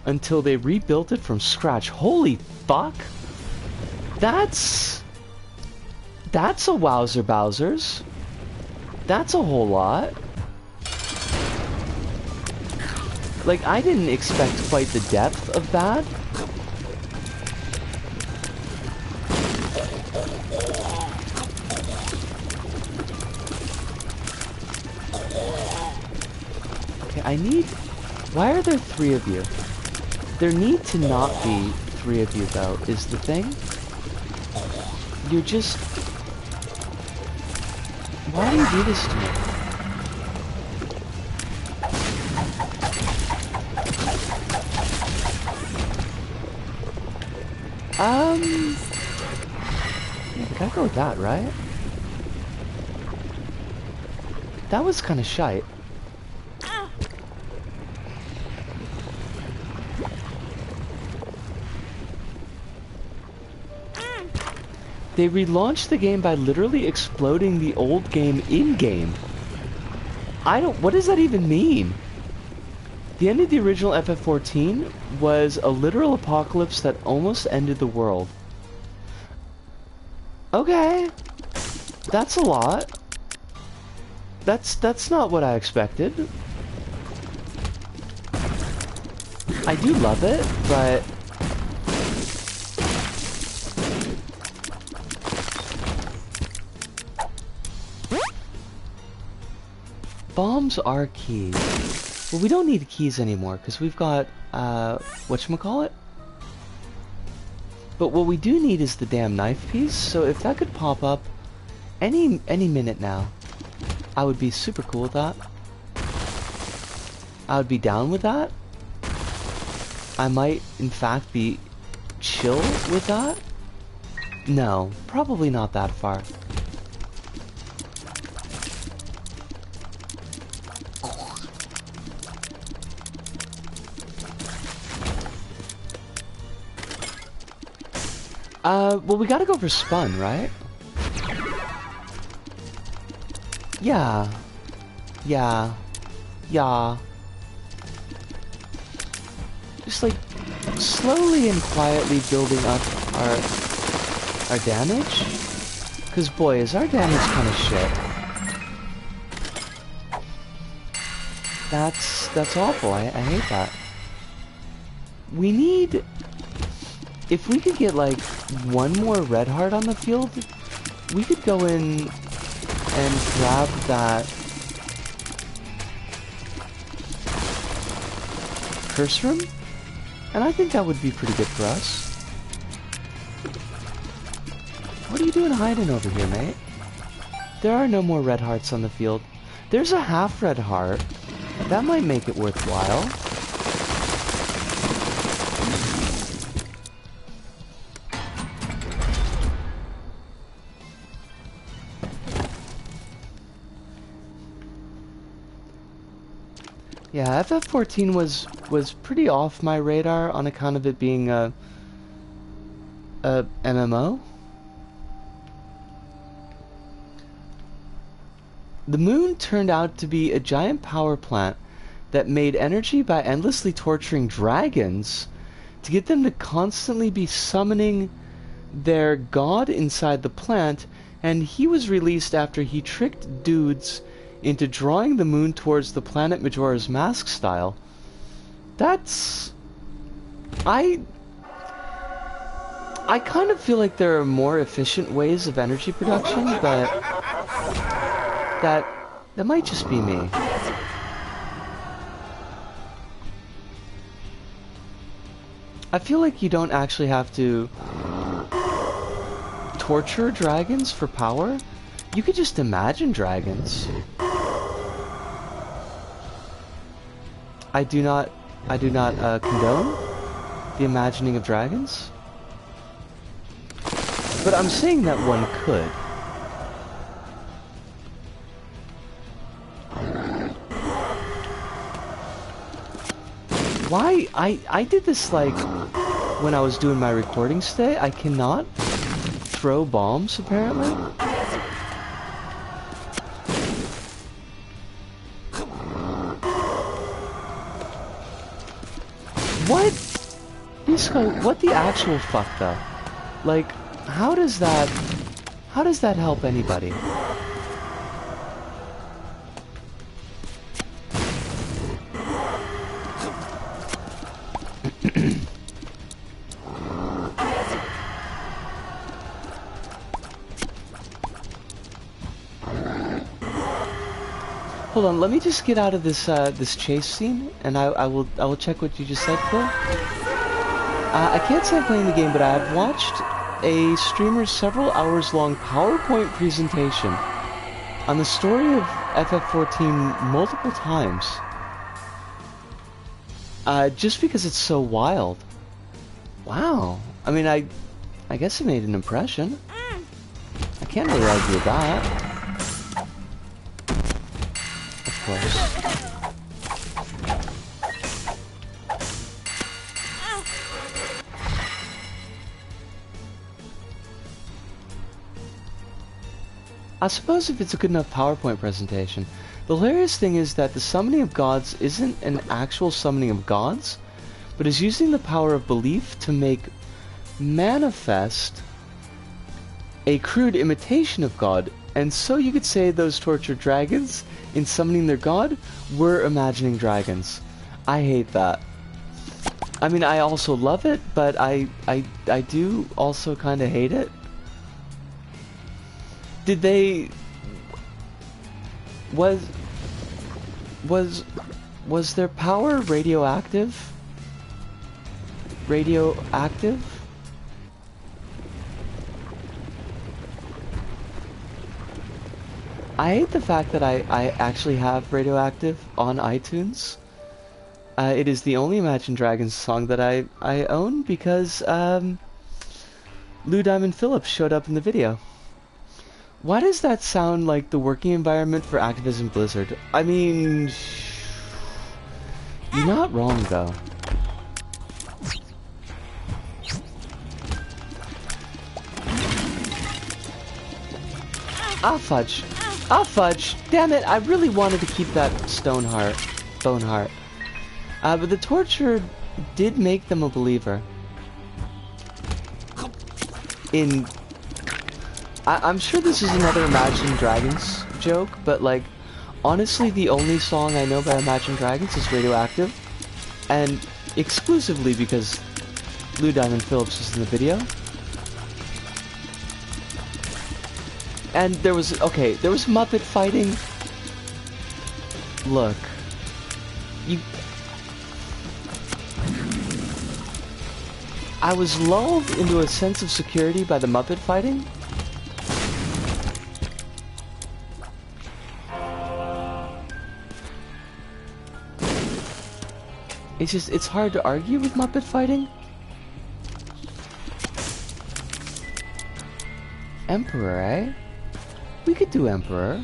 until they rebuilt it from scratch. Holy fuck! That's a wowzer Bowsers. That's a whole lot. Like, I didn't expect quite the depth of that. I need... Why are there 3 of you? There need to not be 3 of you, though, is the thing. You're just... Why do you do this to me? Gotta go with that, right? That was kind of shite. They relaunched the game by literally exploding the old game in-game. What does that even mean? The end of the original FF14 was a literal apocalypse that almost ended the world. Okay. That's a lot. That's not what I expected. I do love it, but bombs are keys. Well, we don't need keys anymore because we've got whatchamacallit? But what we do need is the damn knife piece, so if that could pop up any minute now, I would be super cool with that. I would be down with that. I might, in fact, be chill with that. No, probably not that far. Well, we gotta go for spun, right? Yeah. Yeah. Yeah. Just like slowly and quietly building up our damage. Cause boy, is our damage kind of shit. That's awful. I hate that. We need, if we could get like one more red heart on the field, we could go in and grab that curse room, and I think that would be pretty good for us. What are you doing hiding over here, mate? There are no more red hearts on the field. There's a half red heart. That might make it worthwhile. Yeah, FF14 was pretty off my radar on account of it being a MMO. The moon turned out to be a giant power plant that made energy by endlessly torturing dragons to get them to constantly be summoning their god inside the plant, and he was released after he tricked dudes into drawing the moon towards the planet Majora's Mask style. That's... I kind of feel like there are more efficient ways of energy production, but that might just be me. I feel like you don't actually have to torture dragons for power. You could just imagine dragons. I do not condone the imagining of dragons, but I'm saying that one could. Why? I did this like when I was doing my recordings today. I cannot throw bombs apparently. What? Disco, what the actual fuck though? Like, how does that help anybody? Hold on, let me just get out of this this chase scene, and I will check what you just said, Phil. I can't say I'm playing the game, but I have watched a streamer's several hours long PowerPoint presentation on the story of FF14 multiple times. Just because it's so wild. Wow. I mean, I guess it made an impression. I can't really argue with that. Of course. I suppose if it's a good enough PowerPoint presentation. The hilarious thing is that the summoning of gods isn't an actual summoning of gods, but is using the power of belief to make manifest a crude imitation of God. And so you could say those tortured dragons, in summoning their god, were imagining dragons. I hate that. I mean, I also love it, but I do also kind of hate it. Did they... Was their power radioactive? Radioactive? I hate the fact that I actually have Radioactive on iTunes. It is the only Imagine Dragons song that I own because Lou Diamond Phillips showed up in the video. Why does that sound like the working environment for Activision Blizzard? I mean, you're not wrong though. Ah, fudge. Ah, fudge. Damn it, I really wanted to keep that bone heart. But the torture did make them a believer. I'm sure this is another Imagine Dragons joke, but like, honestly, the only song I know by Imagine Dragons is Radioactive, and exclusively because Lou Diamond Phillips was in the video. And there was Muppet fighting. Look. I was lulled into a sense of security by the Muppet fighting. It's hard to argue with Muppet fighting. Emperor, eh? We could do Emperor.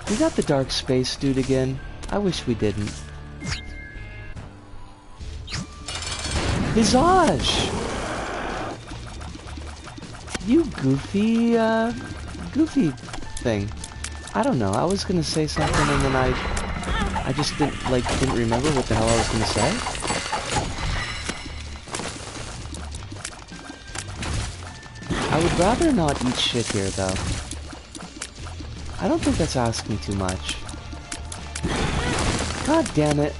We got the Dark Space dude again. I wish we didn't. Visage! You goofy thing. I don't know, I was gonna say something and then I just didn't remember what the hell I was gonna say. I would rather not eat shit here, though. I don't think that's asking too much. God damn it.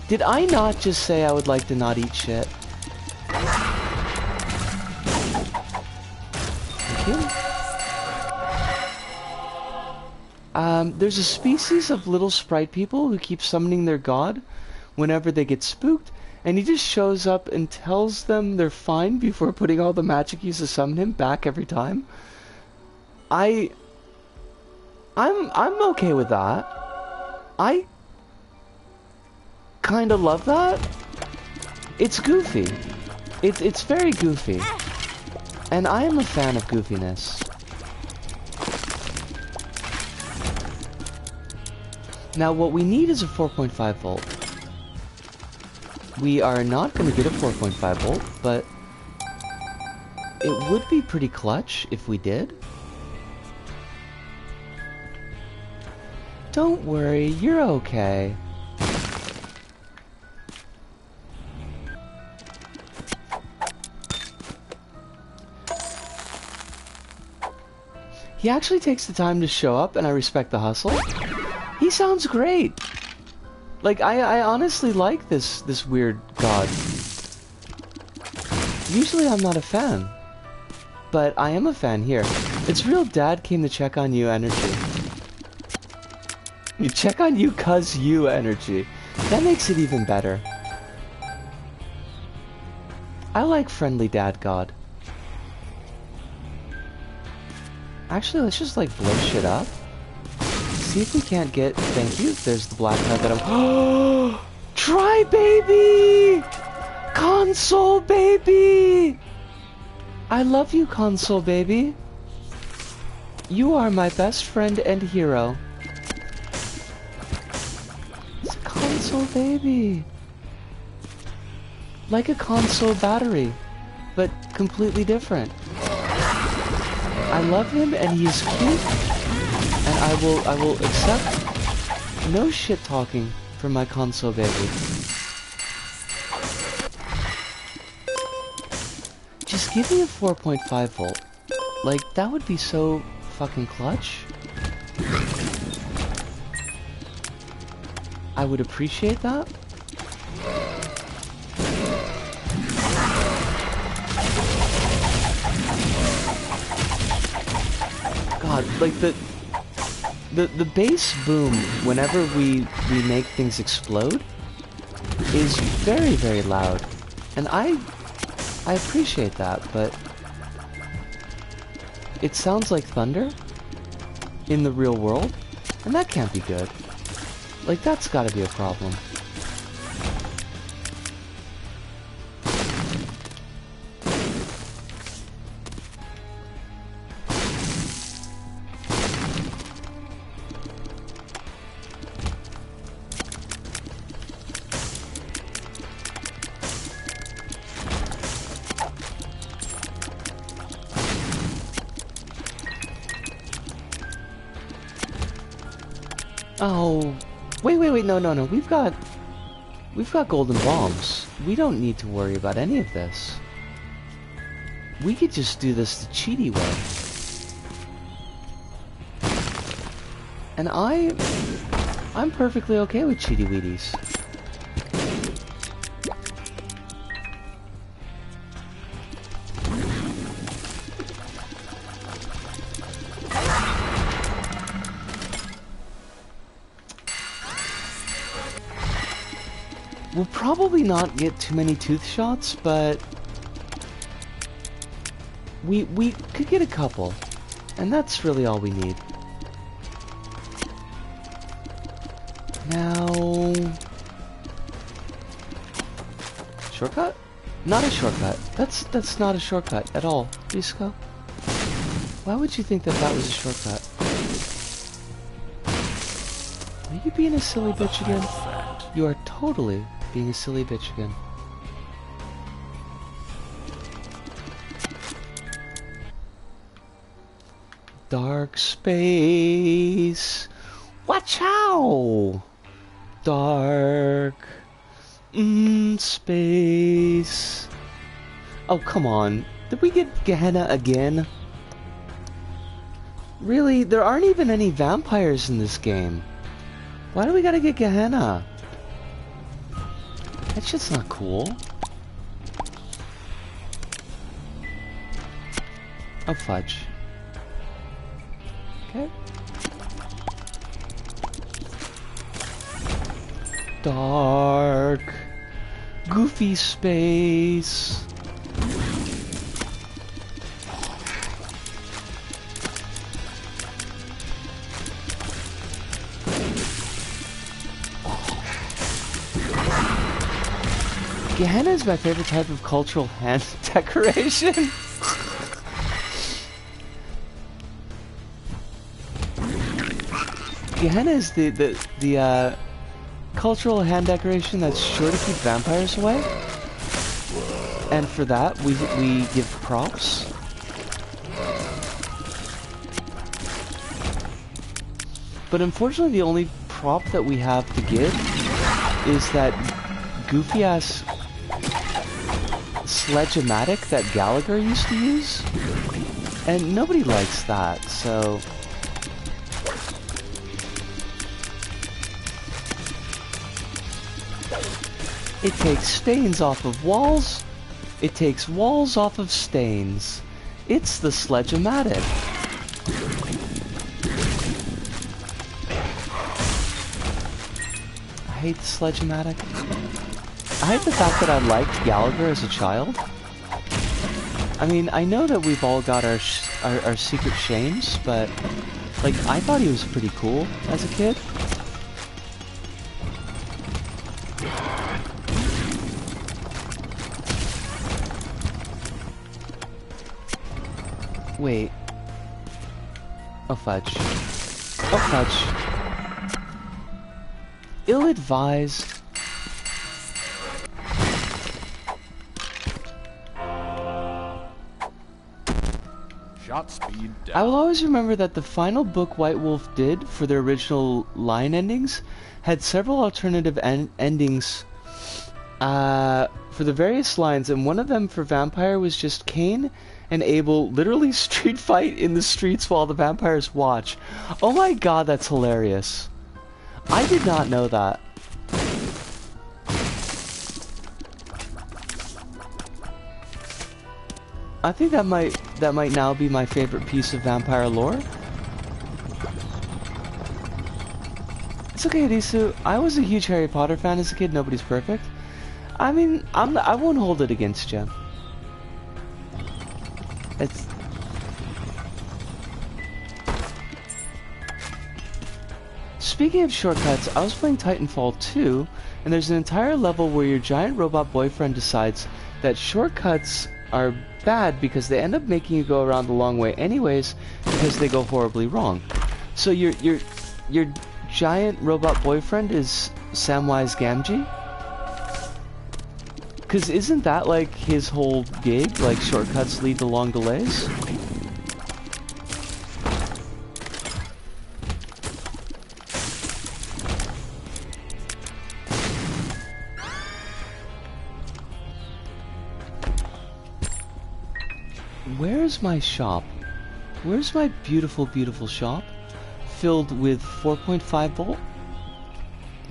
Did I not just say I would like to not eat shit? Thank you. There's a species of little sprite people who keep summoning their god whenever they get spooked, and he just shows up and tells them they're fine before putting all the magic used to summon him back every time. I'm okay with that. I kinda love that. It's goofy. It's very goofy. And I am a fan of goofiness. Now what we need is a 4.5 volt. We are not going to get a 4.5 volt, but it would be pretty clutch if we did. Don't worry, you're okay. He actually takes the time to show up, and I respect the hustle. He sounds great! Like, I honestly like this weird god. Usually I'm not a fan. But I am a fan here. It's real dad came to check on you energy. You check on you cuz you energy. That makes it even better. I like friendly dad god. Actually, let's just like blow shit up. See if we can't get... Thank you. There's the black card that I'm... Try, baby! Console, baby! I love you, console, baby. You are my best friend and hero. It's a console, baby. Like a console battery, but completely different. I love him and he is cute, and I will accept no shit talking from my console baby. Just give me a 4.5 volt. Like, that would be so fucking clutch. I would appreciate that. God, like the bass boom whenever we make things explode is very, very loud. And I appreciate that, but it sounds like thunder in the real world, and that can't be good. Like, that's gotta be a problem. Oh, wait, no, we've got golden bombs. We don't need to worry about any of this. We could just do this the cheaty way. And I'm perfectly okay with cheaty weedies. We'll probably not get too many tooth shots, but we could get a couple, and that's really all we need. Now, shortcut? Not a shortcut. That's not a shortcut at all, Risco. Why would you think that that was a shortcut? Are you being a silly bitch again? You are totally being a silly bitch again. Dark space. Watch out! Dark space. Oh, come on. Did we get Gehenna again? Really? There aren't even any vampires in this game. Why do we gotta get Gehenna? That shit's not cool. Oh, fudge. Okay. Dark. Goofy space. Gehenna is my favorite type of cultural hand decoration. Gehenna is the cultural hand decoration that's sure to keep vampires away. And for that, we give props. But unfortunately, the only prop that we have to give is that goofy-ass sledge-o-matic that Gallagher used to use. And nobody likes that, so... It takes stains off of walls. It takes walls off of stains. It's the sledge-o-matic. I hate the sledge-o-matic. I hate the fact that I liked Gallagher as a child. I mean, I know that we've all got our secret shames, but like, I thought he was pretty cool as a kid. Wait. Oh, fudge. Oh, fudge. Ill-advised. Shot speed down. I will always remember that the final book White Wolf did for their original line endings had several alternative endings for the various lines, and one of them for Vampire was just Cain and Abel literally street fight in the streets while the vampires watch. Oh my god, that's hilarious. I did not know that. I think that might now be my favorite piece of vampire lore. It's okay, Adisu. I was a huge Harry Potter fan as a kid. Nobody's perfect. I mean, I won't hold it against you. It's... Speaking of shortcuts, I was playing Titanfall 2, and there's an entire level where your giant robot boyfriend decides that shortcuts are bad because they end up making you go around the long way anyways because they go horribly wrong. So your giant robot boyfriend is Samwise Gamgee? Cause isn't that like his whole gig? Like shortcuts lead to long delays? Where's my shop? Where's my beautiful, beautiful shop? Filled with 4.5 volt?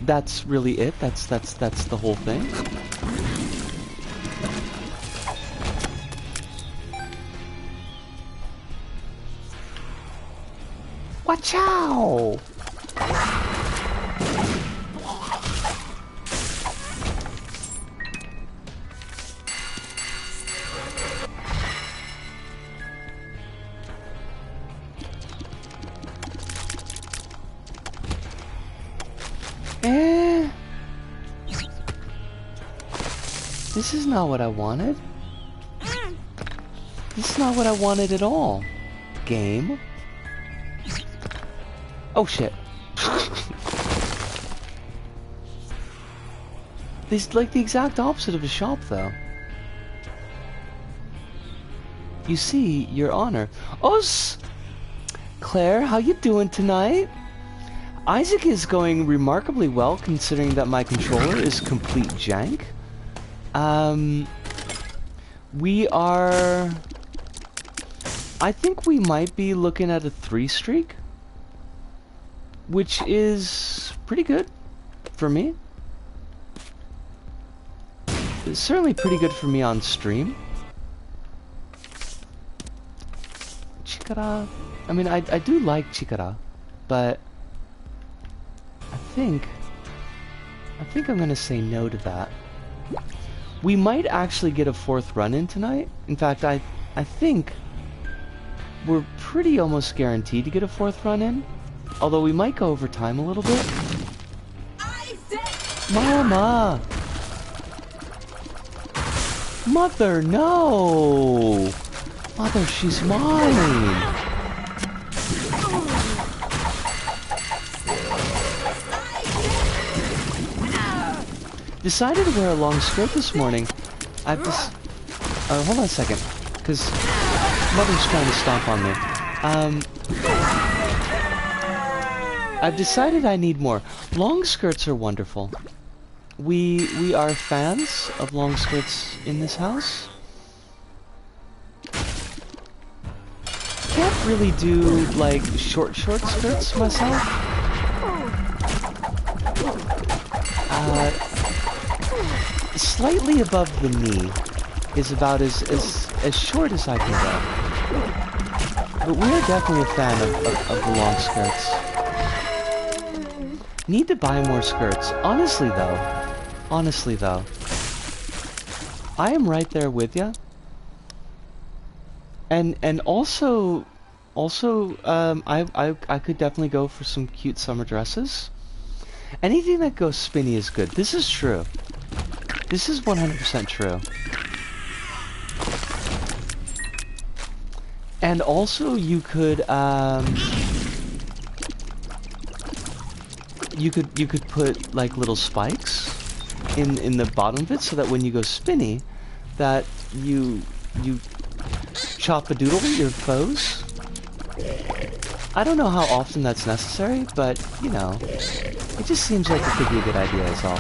That's really it? That's the whole thing? Watch out! This is not what I wanted. This is not what I wanted at all. Game. Oh shit. This is like the exact opposite of a shop though. You see, Your Honor. Claire, how you doing tonight? Isaac is going remarkably well considering that my controller is complete jank. We are... I think we might be looking at a 3 streak, which is pretty good for me. It's certainly pretty good for me on stream. Chikara. I mean, I do like Chikara, but I think I'm gonna say no to that. We might actually get a 4th run-in tonight. In fact, I think we're pretty almost guaranteed to get a 4th run-in. Although we might go over time a little bit. Mama! Mother, no! Mother, she's mine! Decided to wear a long skirt this morning. I've just... hold on a second, because Mother's trying to stomp on me. I've decided I need more. Long skirts are wonderful. We are fans of long skirts in this house. Can't really do, like, short skirts myself. Slightly above the knee is about as short as I can go. But we are definitely a fan of the long skirts. Need to buy more skirts. Honestly though, I am right there with ya. And also, I could definitely go for some cute summer dresses. Anything that goes spinny is good. This is true. This is 100% true. And also, you could put like little spikes in the bottom of it, so that when you go spinny, that you chop-a-doodle your foes? I don't know how often that's necessary, but, you know, it just seems like it could be a good idea as all.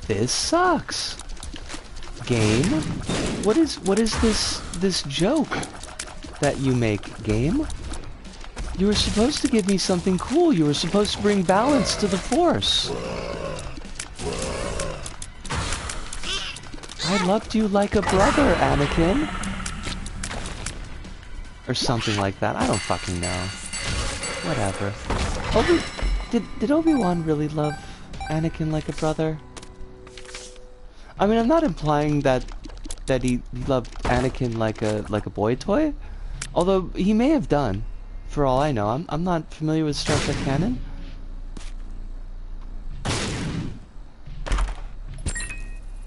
This sucks. Game? What is this joke that you make, game? You were supposed to give me something cool. You were supposed to bring balance to the Force. I loved you like a brother, Anakin. Or something like that. I don't fucking know. Whatever. Did Obi-Wan really love Anakin like a brother? I mean, I'm not implying that he loved Anakin like a boy toy, although he may have done, for all I know. I'm not familiar with Star Trek canon.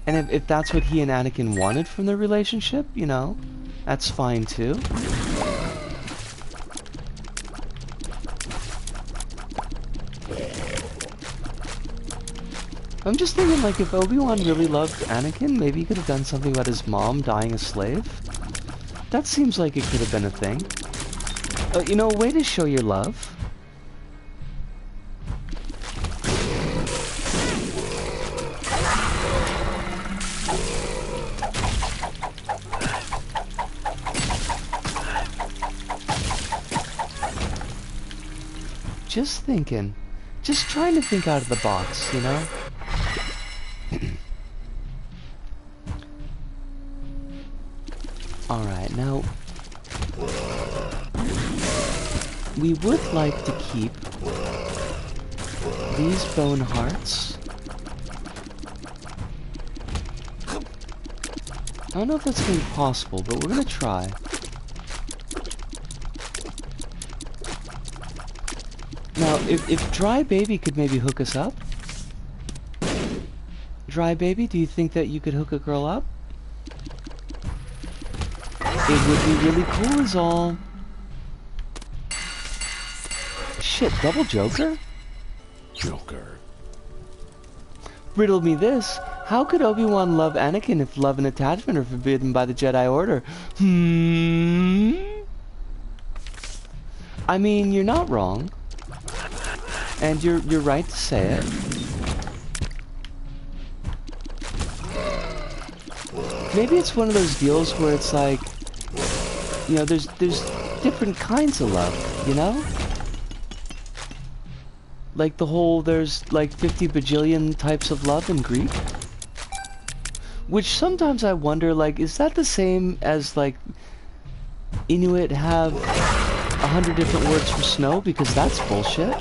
And if that's what he and Anakin wanted from their relationship, you know, that's fine too. I'm just thinking, like, if Obi-Wan really loved Anakin, maybe he could have done something about his mom dying a slave. That seems like it could have been a thing. You know, a way to show your love. Just thinking. Just trying to think out of the box, you know? Alright, now... we would like to keep these bone hearts. I don't know if that's going to be possible, but we're going to try. Now, if Dry Baby could maybe hook us up? Dry Baby, do you think that you could hook a girl up? It would be really cool is all. Shit, double Joker? Joker. Riddle me this. How could Obi-Wan love Anakin if love and attachment are forbidden by the Jedi Order? I mean, you're not wrong. And you're right to say it. Maybe it's one of those deals where it's like, you know, there's different kinds of love, you know? Like the whole, there's like 50 bajillion types of love in Greek. Which sometimes I wonder, like, is that the same as, like, Inuit have 100 different words for snow? Because that's bullshit.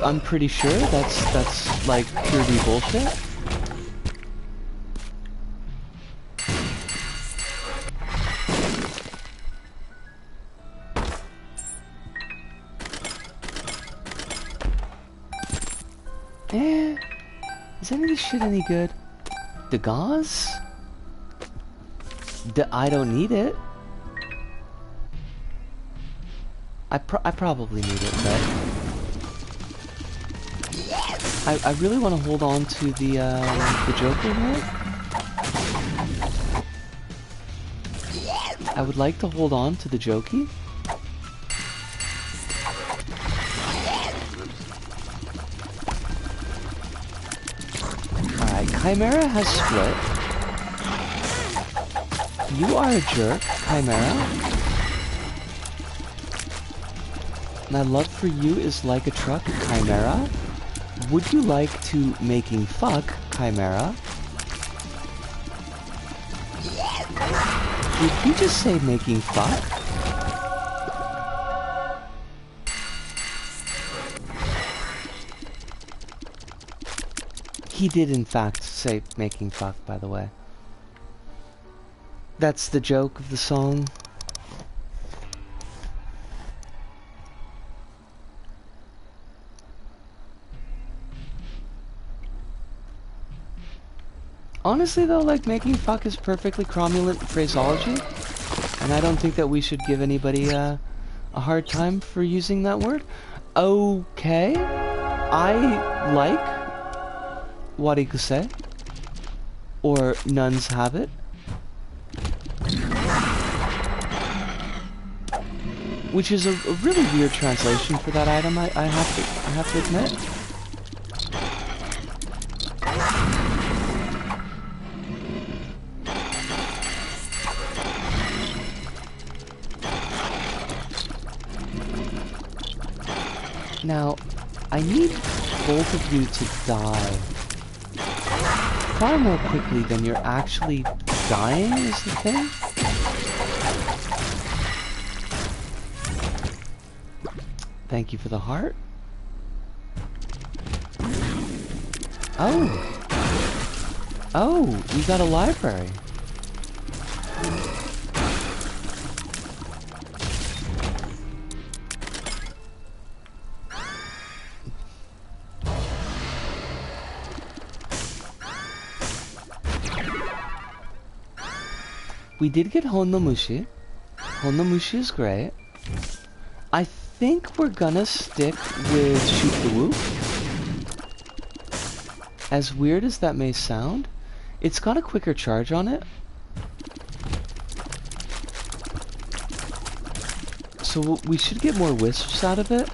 I'm pretty sure that's like purely bullshit. Is any of this shit any good? The gauze? I don't need it. I probably need it, but I really want to hold on to the Joker here. I would like to hold on to the Jokey. Alright, Chimera has split. You are a jerk, Chimera. My love for you is like a truck, Chimera. Would you like to making fuck, Chimera? Did you just say making fuck? He did in fact say making fuck, by the way. That's the joke of the song. Honestly though, like, making fuck is perfectly cromulent phraseology, and I don't think that we should give anybody a hard time for using that word. Okay, I like warikuse, or nuns have it, which is a really weird translation for that item. I have to admit. Now, I need both of you to die far more quickly than you're actually dying, is the thing. Thank you for the heart. Oh! Oh, we got a library. We did get Honnomushi. Honnomushi is great. I think we're gonna stick with Shoot the Whoop. As weird as that may sound, it's got a quicker charge on it. So we should get more wisps out of it.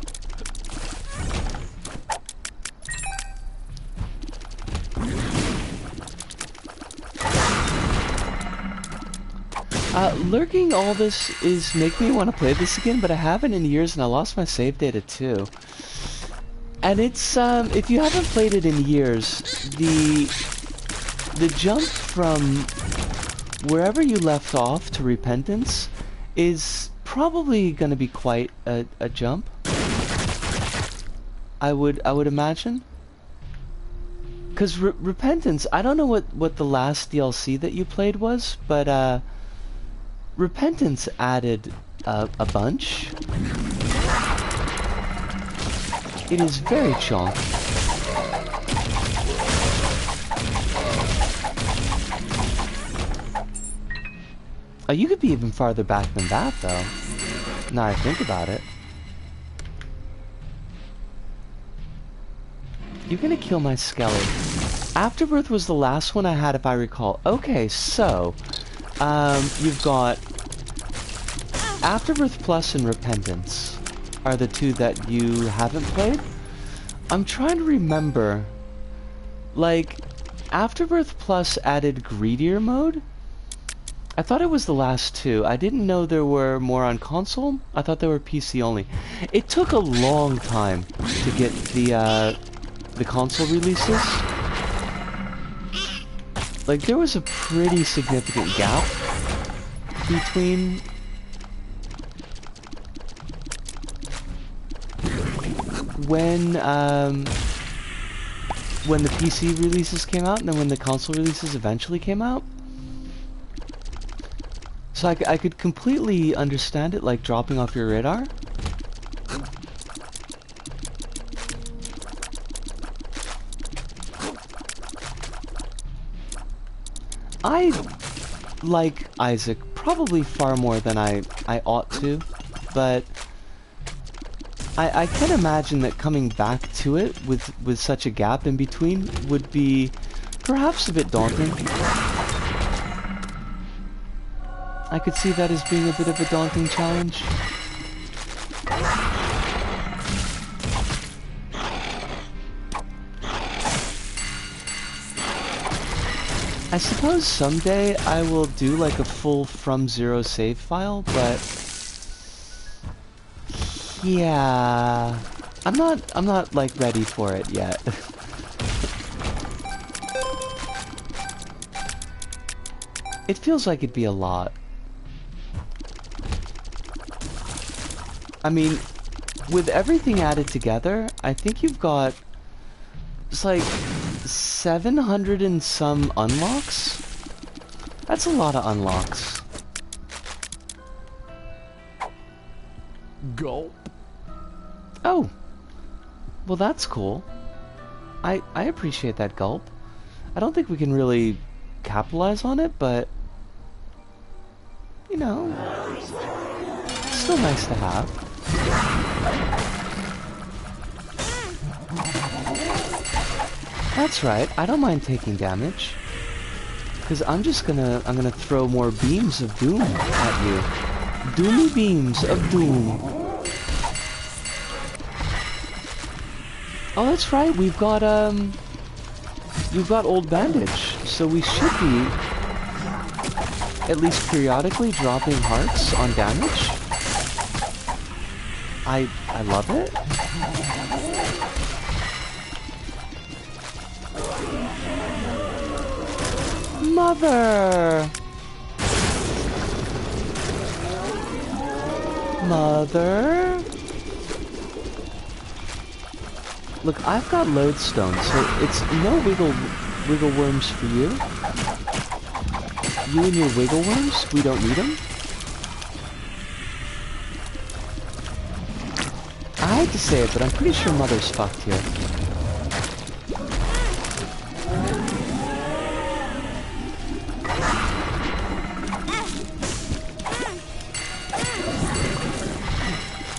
Lurking all this is making me want to play this again, but I haven't in years and I lost my save data too. And it's, if you haven't played it in years, the jump from wherever you left off to Repentance is probably going to be quite a jump. I would imagine. Because Repentance, I don't know what the last DLC that you played was, but Repentance added a bunch. It is very chonk. Oh, you could be even farther back than that, though. Now I think about it. You're gonna kill my Skelly. Afterbirth was the last one I had, if I recall. Okay, so you've got Afterbirth Plus and Repentance are the two that you haven't played. I'm trying to remember. Like, Afterbirth Plus added Greedier mode? I thought it was the last two. I didn't know there were more on console. I thought they were PC only. It took a long time to get the console releases. Like, there was a pretty significant gap between when the PC releases came out and then when the console releases eventually came out. So I could completely understand it, like, dropping off your radar. I like Isaac probably far more than I ought to, but I can imagine that coming back to it with such a gap in between would be perhaps a bit daunting. I could see that as being a bit of a daunting challenge. I suppose someday I will do like a full from zero save file, but yeah, I'm not like ready for it yet. It feels like it'd be a lot. I mean, with everything added together, I think you've got, it's like 700 and some unlocks? That's a lot of unlocks. Gulp. Oh. Well, that's cool. I appreciate that, Gulp. I don't think we can really capitalize on it, but you know, it's still nice to have. That's right, I don't mind taking damage. Because I'm gonna throw more beams of doom at you. Doomy beams of doom. Oh, that's right, we've got old bandage, so we should be at least periodically dropping hearts on damage. I love it. Mother! Mother? Look, I've got lodestone, so it's no wiggle worms for you. You and your wiggle worms, we don't need them. I hate to say it, but I'm pretty sure Mother's fucked here.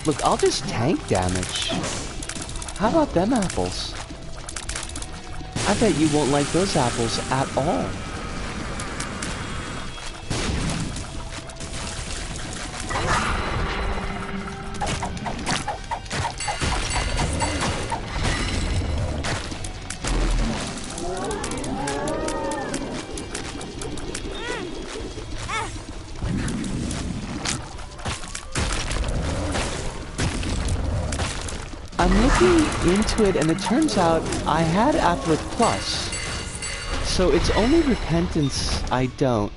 Look, I'll just tank damage. How about them apples? I bet you won't like those apples at all. I'm looking into it, and it turns out I had Athletic Plus, so it's only Repentance I don't.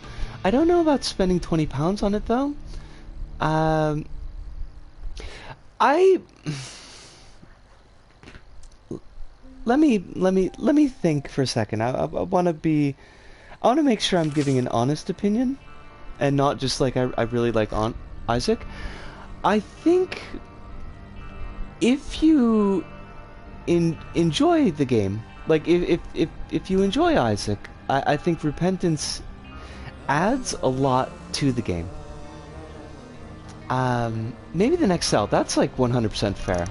I don't know about spending £20 on it though. Let me think for a second. I want to make sure I'm giving an honest opinion, and not just like I really like Isaac. I think if you enjoy the game, like if you enjoy Isaac, I think Repentance adds a lot to the game. Maybe the next cell, that's like 100% fair.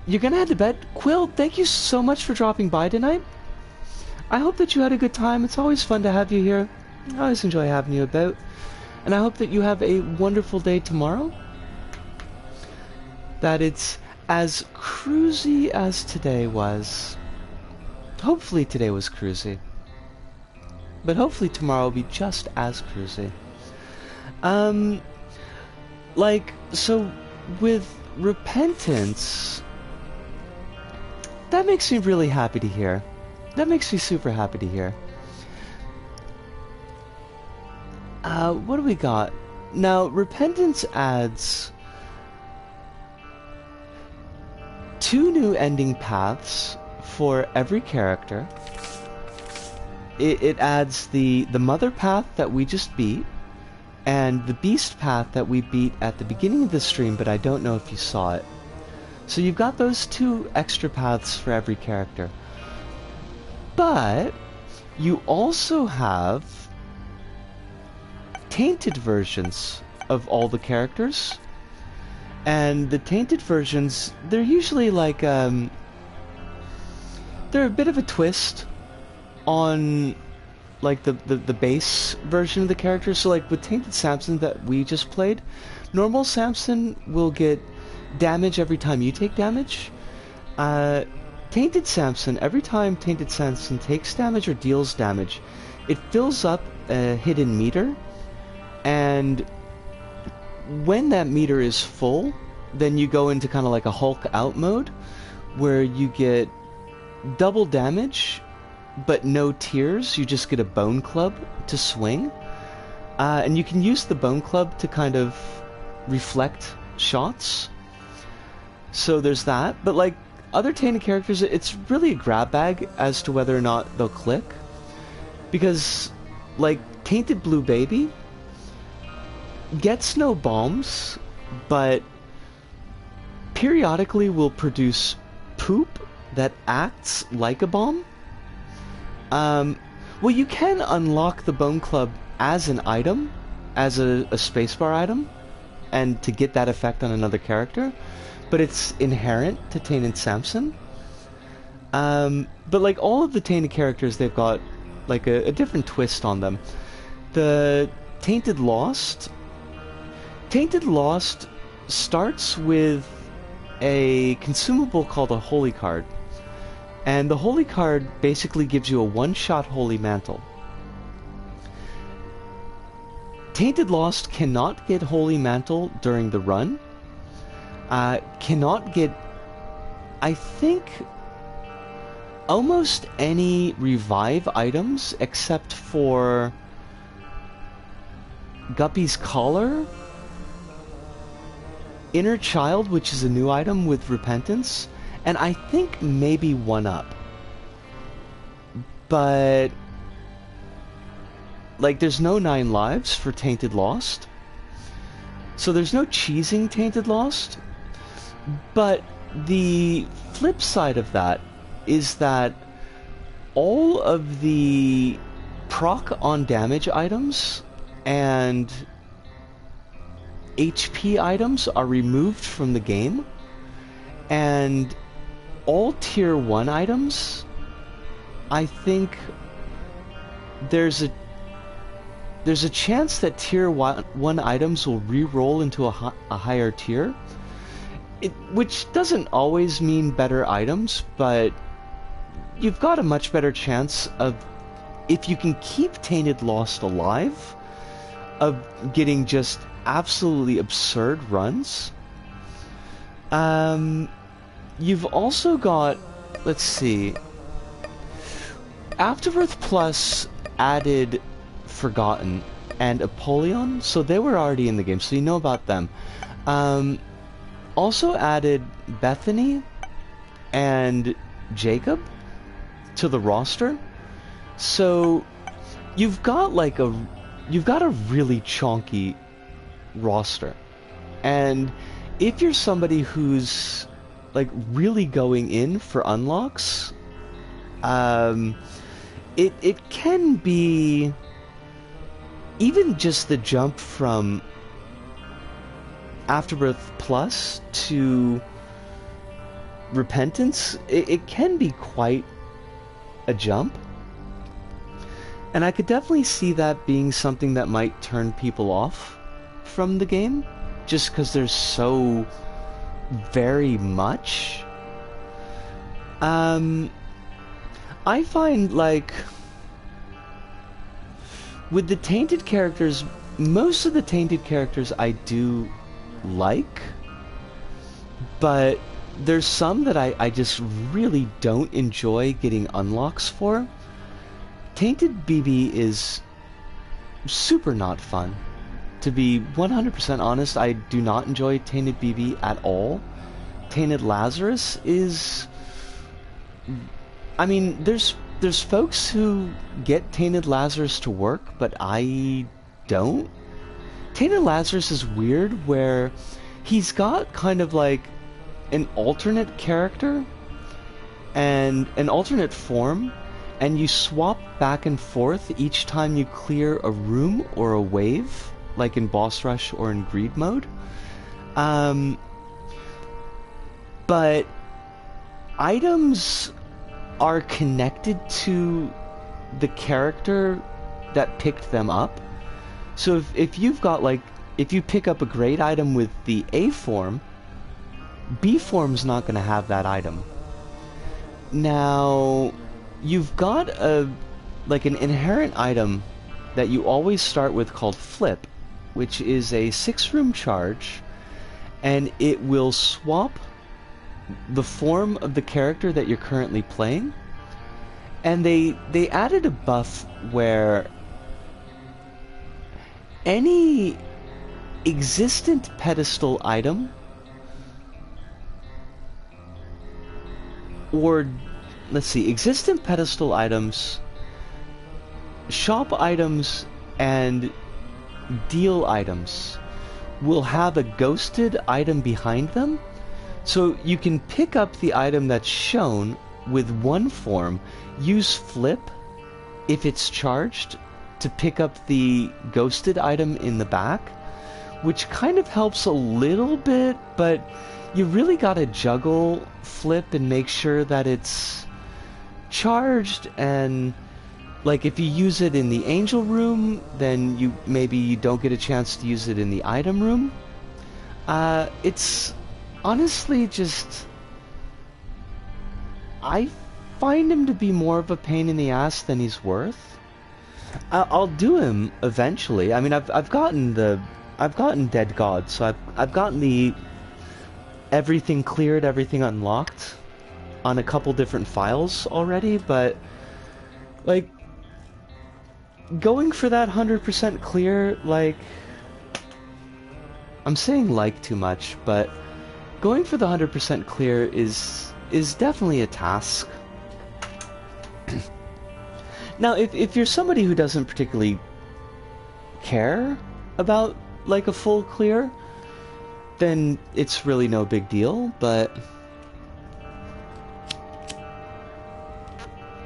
You're gonna head to bed? Quill, thank you so much for dropping by tonight. I hope that you had a good time. It's always fun to have you here. I always enjoy having you about. And I hope that you have a wonderful day tomorrow. That it's as cruisy as today was. Hopefully today was cruisy. But hopefully tomorrow will be just as cruisy. So with Repentance, that makes me really happy to hear. That makes me super happy to hear. What do we got? Now, Repentance adds 2 new ending paths for every character. It adds the Mother path that we just beat, and the Beast path that we beat at the beginning of the stream, but I don't know if you saw it. So you've got those 2 extra paths for every character. But you also have tainted versions of all the characters. And the tainted versions, they're usually like, they're a bit of a twist on like the base version of the character. So like with Tainted Samson that we just played, normal Samson will get damage every time you take damage. Tainted Samson, every time Tainted Samson takes damage or deals damage, it fills up a hidden meter, and when that meter is full, then you go into kind of like a Hulk out mode, where you get double damage, but no tears. You just get a bone club to swing. And you can use the bone club to kind of reflect shots. So there's that. But like other tainted characters, it's really a grab bag as to whether or not they'll click. Because like Tainted Blue Baby gets no bombs, but periodically will produce poop that acts like a bomb. Well, you can unlock the Bone Club as an item, as a spacebar item, and to get that effect on another character, but it's inherent to Tainted Samson. But like all of the Tainted characters, they've got like a different twist on them. The Tainted Lost starts with a consumable called a Holy Card. And the Holy Card basically gives you a one-shot Holy Mantle. Tainted Lost cannot get Holy Mantle during the run. Cannot get, I think, almost any revive items except for Guppy's Collar, Inner Child, which is a new item with Repentance, and I think maybe 1-up. But like there's no 9 lives for Tainted Lost. So there's no cheesing Tainted Lost. But the flip side of that is that all of the proc on damage items and HP items are removed from the game, and all tier 1 items, I think there's a chance that tier 1 items will re-roll into a higher tier, which doesn't always mean better items, but you've got a much better chance of, if you can keep Tainted Lost alive, of getting just absolutely absurd runs. You've also got, let's see, Afterbirth Plus added Forgotten and Apollyon, so they were already in the game, so you know about them. Also added Bethany and Jacob to the roster, so you've got a really chonky roster. And if you're somebody who's like really going in for unlocks, it can be, even just the jump from Afterbirth Plus to Repentance, it can be quite a jump. And I could definitely see that being something that might turn people off from the game, just because there's so very much. I find, like, with the Tainted characters, most of the Tainted characters I do like, but there's some that I just really don't enjoy getting unlocks for. Tainted BB is super not fun. To be 100% honest, I do not enjoy Tainted BB at all. Tainted Lazarus is... I mean, there's folks who get Tainted Lazarus to work, but I don't. Tainted Lazarus is weird, where he's got kind of like an alternate character and an alternate form, and you swap back and forth each time you clear a room or a wave, like in Boss Rush or in Greed mode. But items are connected to the character that picked them up. So if you've got, like, if you pick up a great item with the A form, B form's not going to have that item. Now, you've got an inherent item that you always start with called Flip, which is a 6-room charge, and it will swap the form of the character that you're currently playing. And they added a buff where any existent pedestal item, or let's see, existent pedestal items, shop items, and deal items will have a ghosted item behind them. So you can pick up the item that's shown with one form, use Flip, if it's charged, to pick up the ghosted item in the back, which kind of helps a little bit, but you really gotta juggle, flip, and make sure that it's charged. And like if you use it in the angel room, then you don't get a chance to use it in the item room. It's honestly just, I find him to be more of a pain in the ass than he's worth. I'll do him eventually. I mean, I've gotten Dead God, so I've gotten the everything cleared, everything unlocked on a couple different files already, but like going for that 100% clear, like, I'm saying like too much, but going for the 100% clear is definitely a task. Now, if you're somebody who doesn't particularly care about like a full clear, then it's really no big deal, but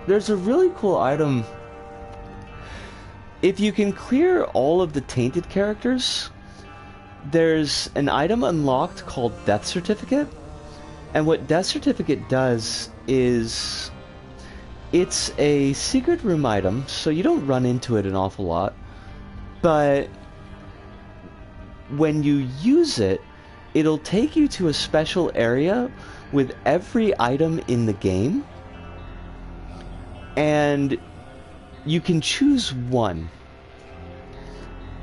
there's a really cool item. If you can clear all of the tainted characters, there's an item unlocked called Death Certificate, and what Death Certificate does is it's a secret room item, so you don't run into it an awful lot, but when you use it, it'll take you to a special area with every item in the game, and you can choose one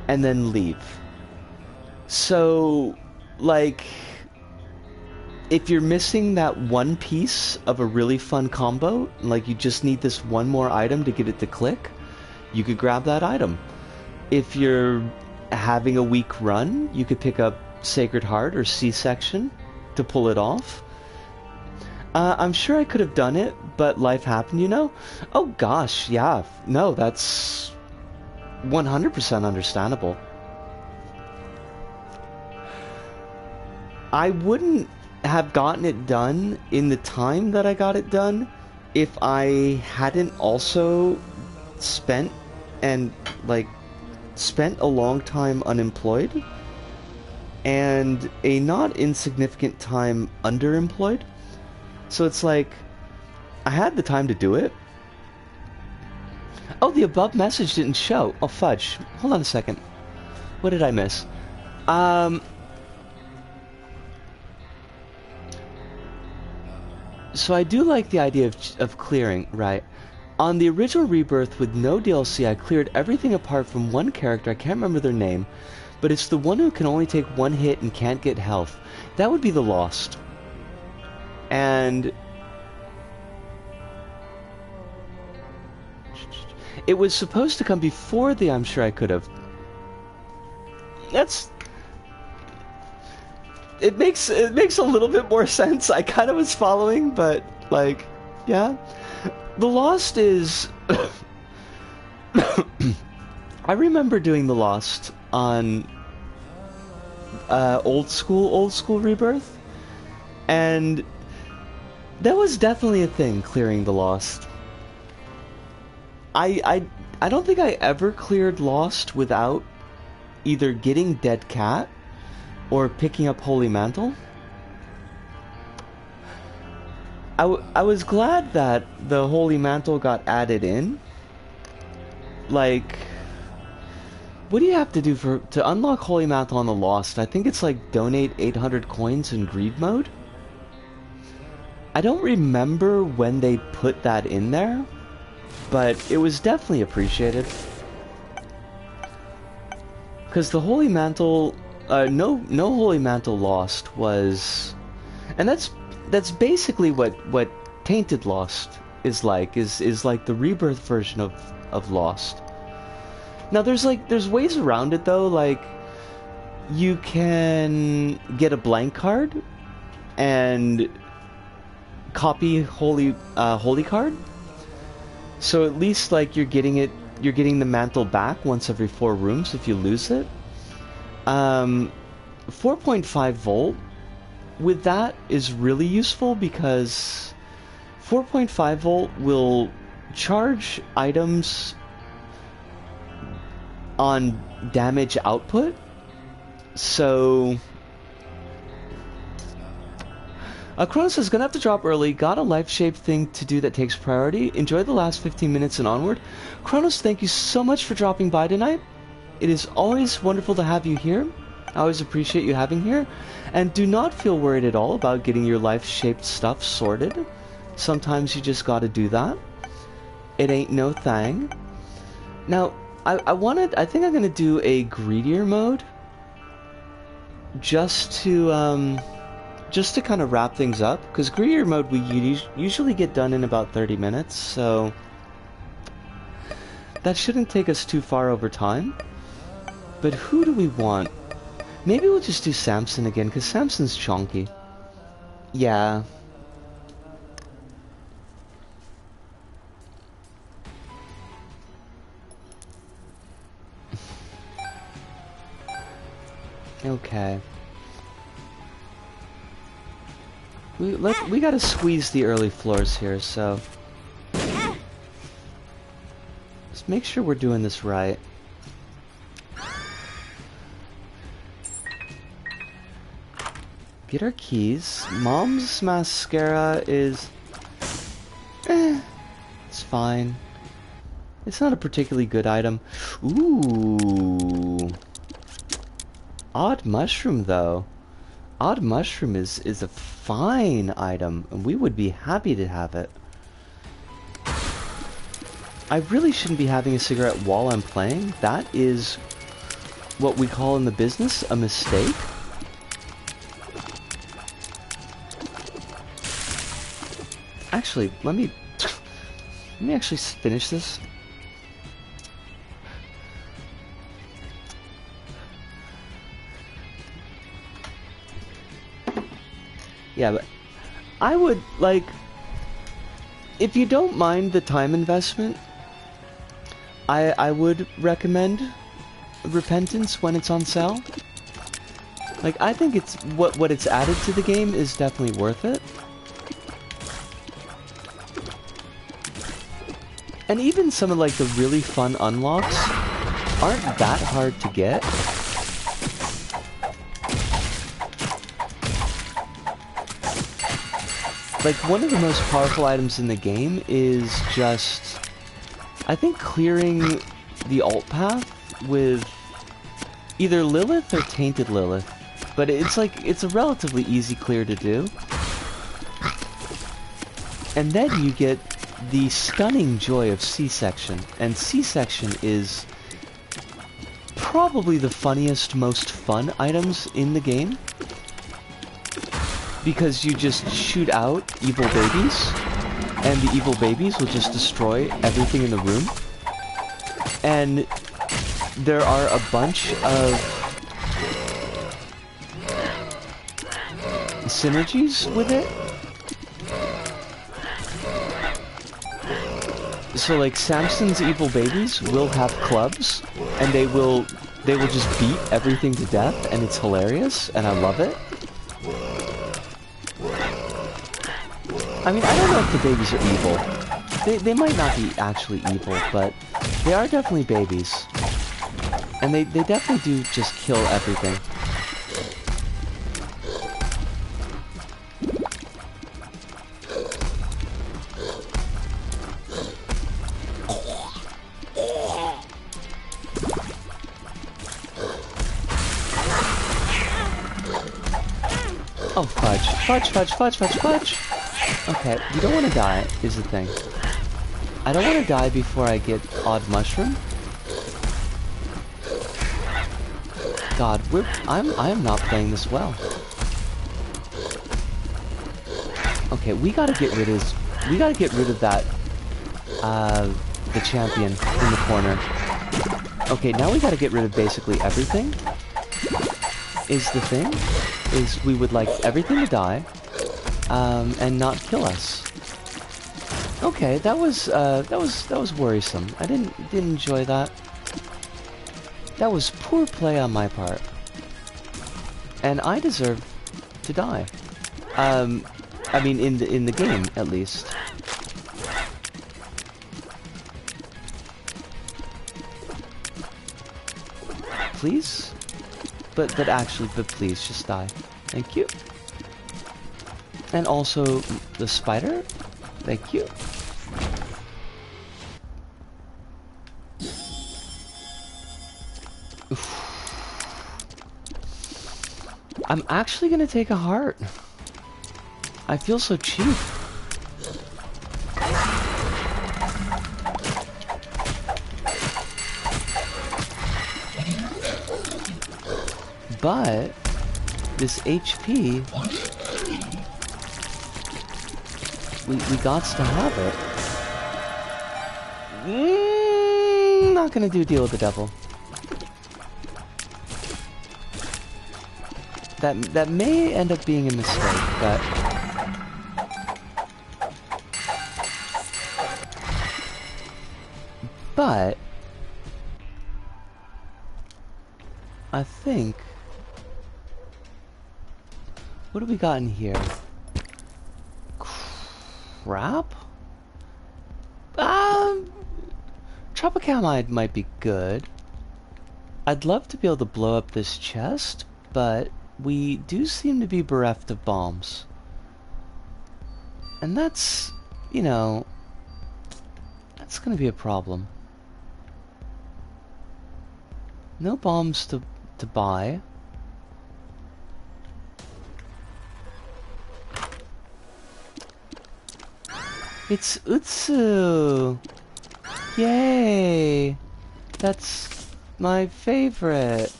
and then leave. So, like, if you're missing that one piece of a really fun combo, like you just need this one more item to get it to click, you could grab that item. If you're having a weak run, you could pick up Sacred Heart or C-Section to pull it off. I'm sure I could have done it, but life happened, you know? Oh gosh, yeah. No, that's 100% understandable. I wouldn't have gotten it done in the time that I got it done if I hadn't also spent a long time unemployed and a not insignificant time underemployed. So it's like, I had the time to do it. Oh, the above message didn't show. Oh, fudge. Hold on a second. What did I miss? So I do like the idea of clearing, right? On the original Rebirth with no DLC, I cleared everything apart from one character, I can't remember their name, but it's the one who can only take one hit and can't get health. That would be the Lost. And it was supposed to come before the I'm Sure I Could Have. It makes a little bit more sense. I kind of was following, but like, yeah. The Lost is I remember doing the Lost on old school Rebirth, and that was definitely a thing, clearing the Lost. I don't think I ever cleared Lost without either getting Dead Cat or picking up Holy Mantle. I was glad that the Holy Mantle got added in. Like, what do you have to do to unlock Holy Mantle on the Lost? I think it's like donate 800 coins in greed mode. I don't remember when they put that in there, but it was definitely appreciated. Because the Holy Mantle, no Holy Mantle Lost was, and that's basically what Tainted Lost is like. Is like the Rebirth version of Lost. Now there's ways around it though. Like, you can get a blank card and copy Holy card. So at least like you're getting the mantle back once every 4 rooms if you lose it. 4.5 volt with that is really useful because 4.5 volt will charge items on damage output. So Kronos says, gonna have to drop early. Got a life-shaped thing to do that takes priority. Enjoy the last 15 minutes and onward. Kronos, thank you so much for dropping by tonight. It is always wonderful to have you here. I always appreciate you having here. And do not feel worried at all about getting your life-shaped stuff sorted. Sometimes you just gotta do that. It ain't no thing. Now, I think I'm gonna do a greedier mode. Just to kind of wrap things up, because greedier mode we usually get done in about 30 minutes, so that shouldn't take us too far over time. But who do we want? Maybe we'll just do Samson again, because Samson's chonky. Yeah. Okay. We gotta squeeze the early floors here, so let's make sure we're doing this right. Get our keys. Mom's mascara is it's fine. It's not a particularly good item. Ooh. Odd mushroom though. Odd mushroom is a fine item, and we would be happy to have it. I really shouldn't be having a cigarette while I'm playing. That is what we call in the business a mistake. Actually, let me actually finish this. Yeah, but I would, like, if you don't mind the time investment, I would recommend Repentance when it's on sale. Like, I think it's, what it's added to the game is definitely worth it. And even some of, like, the really fun unlocks aren't that hard to get. Like, one of the most powerful items in the game is just, I think, clearing the alt path with either Lilith or Tainted Lilith. But it's like, it's a relatively easy clear to do. And then you get the stunning joy of C-Section. And C-Section is probably the funniest, most fun items in the game. Because you just shoot out evil babies, and the evil babies will just destroy everything in the room. And there are a bunch of synergies with it. So, like, Samson's evil babies will have clubs, and they will just beat everything to death, and it's hilarious, and I love it. I mean, I don't know if the babies are evil. They might not be actually evil, but they are definitely babies. And they definitely do just kill everything. Oh, fudge. Fudge, fudge, fudge, fudge, fudge! Okay, you don't want to die, is the thing. I don't want to die before I get Odd Mushroom. God, I am not playing this well. Okay, we gotta get rid of that, the champion in the corner. Okay, now we gotta get rid of basically everything. Is the thing. Is we would like everything to die, and not kill us. Okay, that was worrisome. I didn't enjoy that. That was poor play on my part. And I deserve to die. I mean, in the game, at least. please? But please, just die. Thank you. And also, the spider? Thank you. Oof. I'm actually gonna take a heart. I feel so cheap. But this HP, we gots to have it. Not gonna do a deal with the devil. That may end up being a mistake, but I think, what do we got in here? Crap? Tropicamide might be good. I'd love to be able to blow up this chest, but we do seem to be bereft of bombs. And that's, you know, that's gonna be a problem. No bombs to buy. It's Utsu! Yay! That's my favorite.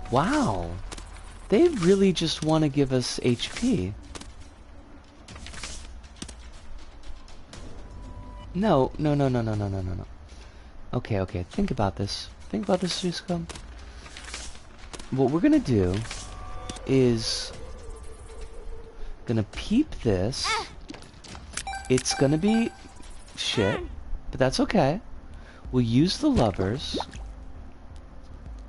Wow. They really just want to give us HP. No. Okay, think about this. Think about this, Suscom. What we're gonna do is gonna peep this. It's gonna be shit, but that's okay. We'll use the levers.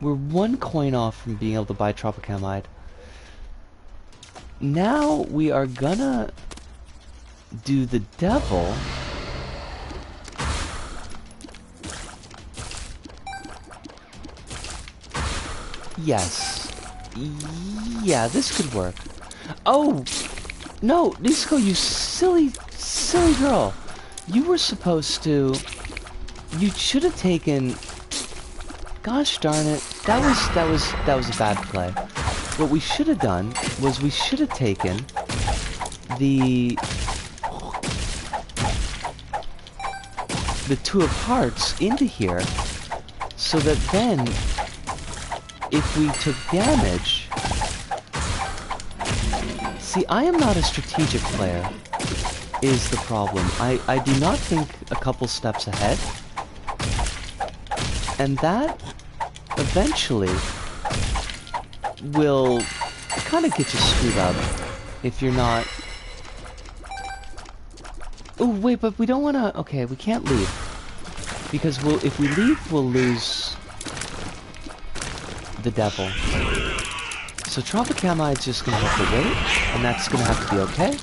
We're 1 coin off from being able to buy Tropicamide. Now we are gonna do the devil. Yes. Yeah, this could work. Oh! No, Nisco, you silly girl. You were supposed to... You should have taken... Gosh darn it. That was a bad play. What we should have done was we should have taken the 2 of hearts into here, so that then if we took damage... See, I am not a strategic player, is the problem. I do not think a couple steps ahead. And that eventually will kind of get you screwed up if you're not... Oh, wait, but we don't want to... Okay, we can't leave. Because if we leave, we'll lose the devil. So Tropicamide's just going to have to wait, and that's going to have to be okay.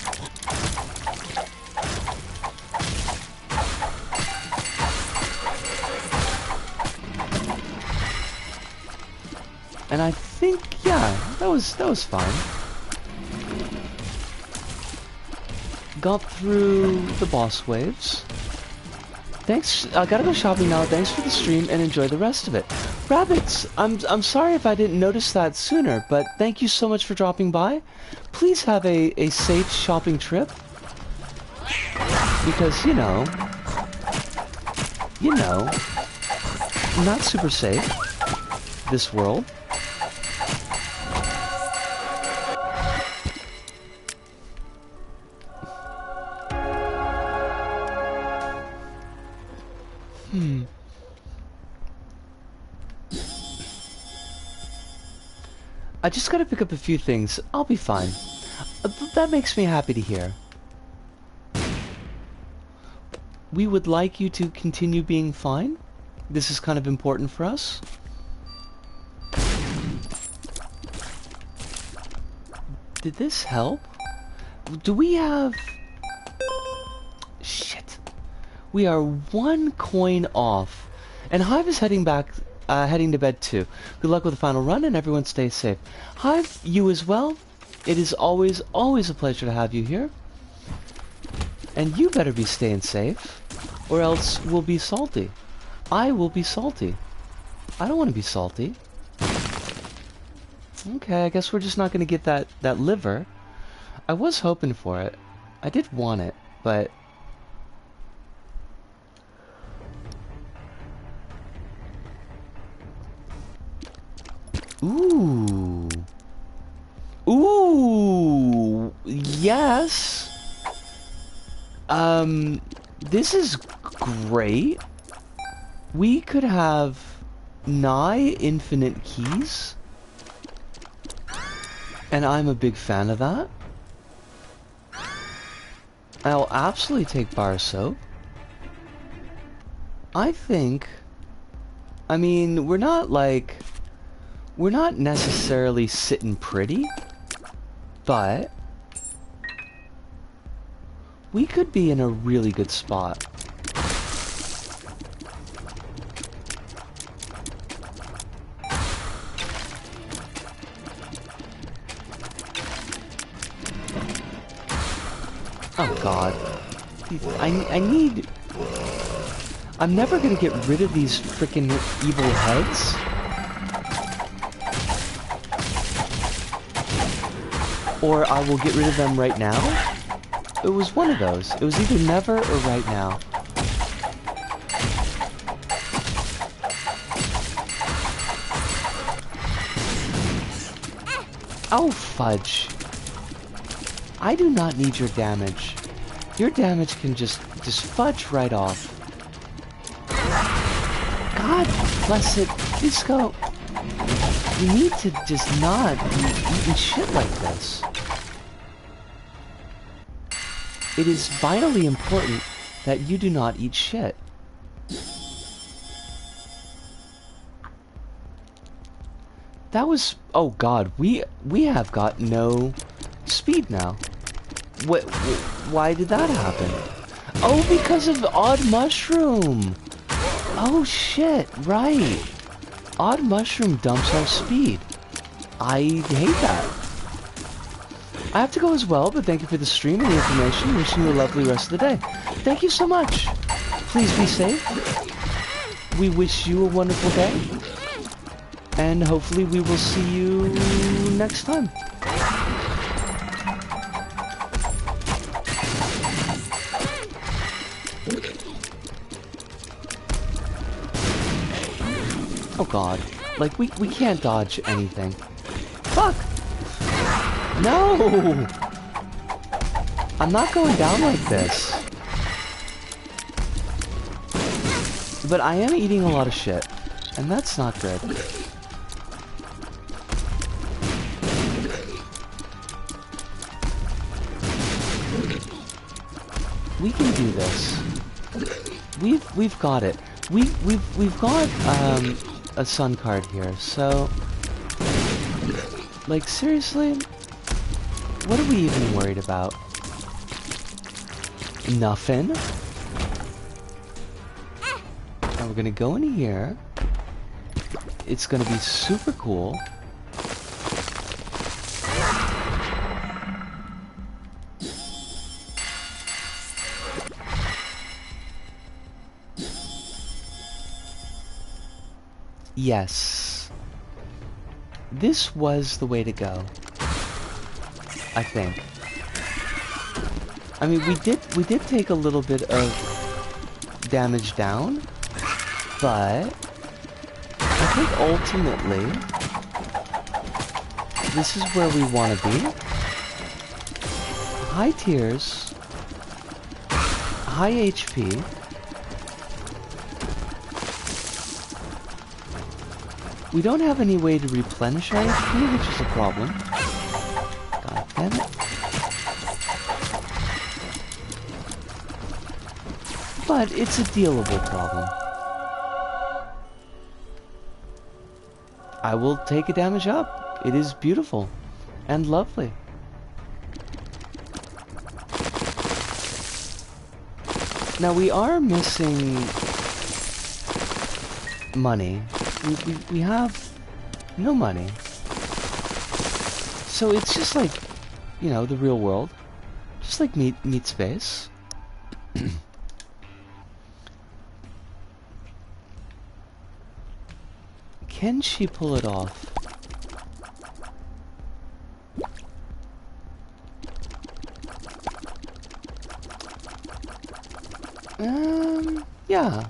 And I think, yeah, that was fine. Got through the boss waves. Thanks, I gotta go shopping now. Thanks for the stream and enjoy the rest of it. Rabbits, I'm sorry if I didn't notice that sooner, but thank you so much for dropping by. Please have a safe shopping trip. Because, you know, not super safe, this world. I just gotta pick up a few things. I'll be fine. That makes me happy to hear. We would like you to continue being fine. This is kind of important for us. Did this help? Do we have... Shit. We are 1 coin off. And Hive is heading to bed too. Good luck with the final run, and everyone stay safe. Hive, you as well. It is always a pleasure to have you here. And you better be staying safe, or else we'll be salty. I will be salty. I don't want to be salty. Okay, I guess we're just not going to get that liver. I was hoping for it. I did want it, but... Ooh. Ooh. Yes. This is great. We could have nigh infinite keys. And I'm a big fan of that. I'll absolutely take bar soap. I think... I mean, we're not necessarily sitting pretty, but we could be in a really good spot. Oh god. I need... I'm never gonna get rid of these frickin' evil heads. Or I will get rid of them right now. It was one of those. It was either never or right now. Oh, fudge. I do not need your damage. Your damage can just fudge right off. God bless it. Disco. You need to just not be eating shit like this. It is vitally important that you do not eat shit. That was... Oh god, we have got no speed now. Why did that happen? Oh, because of Odd Mushroom! Oh shit, right. Odd Mushroom dumps our speed. I hate that. I have to go as well, but thank you for the stream and the information. Wishing you a lovely rest of the day. Thank you so much. Please be safe. We wish you a wonderful day. And hopefully we will see you next time. Oh god. Like, we can't dodge anything. Fuck! No! I'm not going down like this. But I am eating a lot of shit. And that's not good. We can do this. We've got it. We've got a sun card here, so like seriously, what are we even worried about? Nothing. Now we're gonna go in here. It's gonna be super cool. Yes. This was the way to go. I think. I mean, we did take a little bit of damage down, but I think ultimately this is where we want to be. High tiers, high HP. We don't have any way to replenish our HP, which is a problem. God damn it. But it's a dealable problem. I will take a damage up. It is beautiful and lovely. Now we are missing money. We have no money. So it's just like, you know, the real world. Just like meat space. Can she pull it off? Yeah.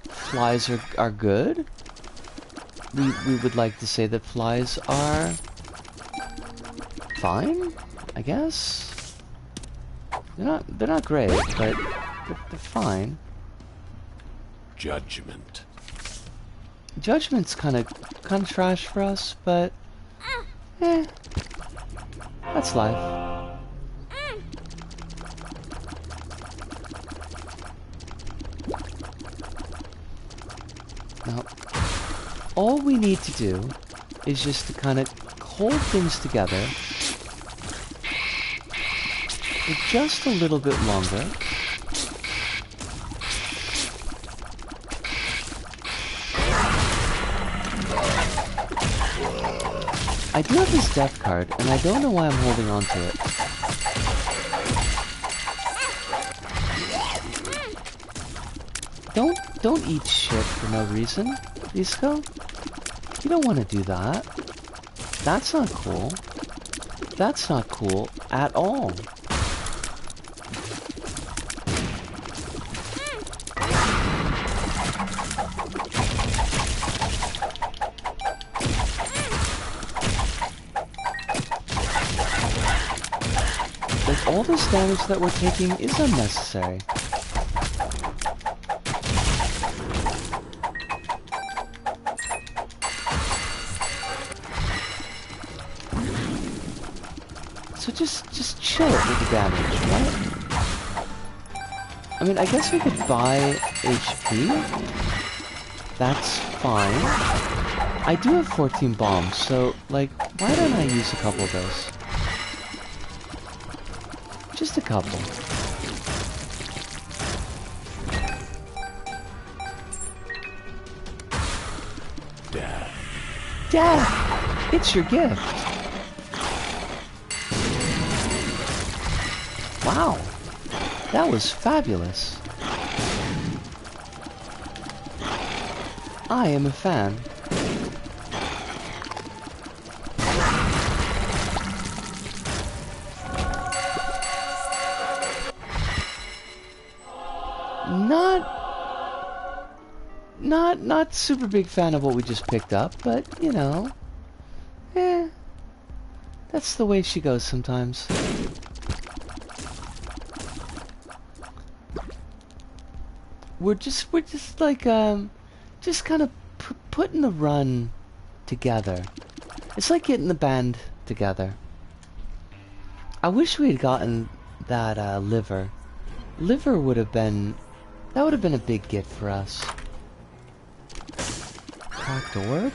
Flies are good. We would like to say that flies are fine, I guess. They're not great, but they're fine. Judgment. Judgment's kind of trash for us, but that's life. Now, all we need to do is just to kind of hold things together for just a little bit longer. I do have this death card, and I don't know why I'm holding on to it. Don't eat shit for no reason, Isco. You don't want to do that. That's not cool. That's not cool at all. Like, all this damage that we're taking is unnecessary. So just chill with the damage, right? I mean, I guess we could buy HP. That's fine. I do have 14 bombs, so, like, why don't I use a couple of those? Just a couple. Death. Death! It's your gift. Wow, that was fabulous. I am a fan. Not super big fan of what we just picked up, but you know, that's the way she goes sometimes. We're just like just kind of putting the run together. It's like getting the band together. I wish we had gotten that liver. Liver would have been a big get for us. Cracked orb?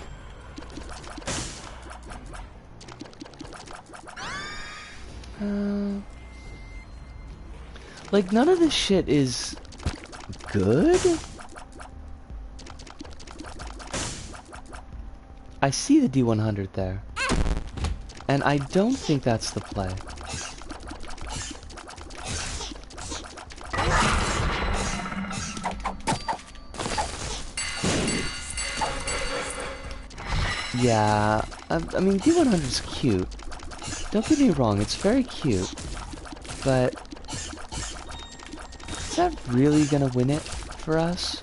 Like, none of this shit is good? I see the D100 there. And I don't think that's the play. Yeah, I mean, D100's cute. Don't get me wrong, it's very cute. But is that really gonna win it for us?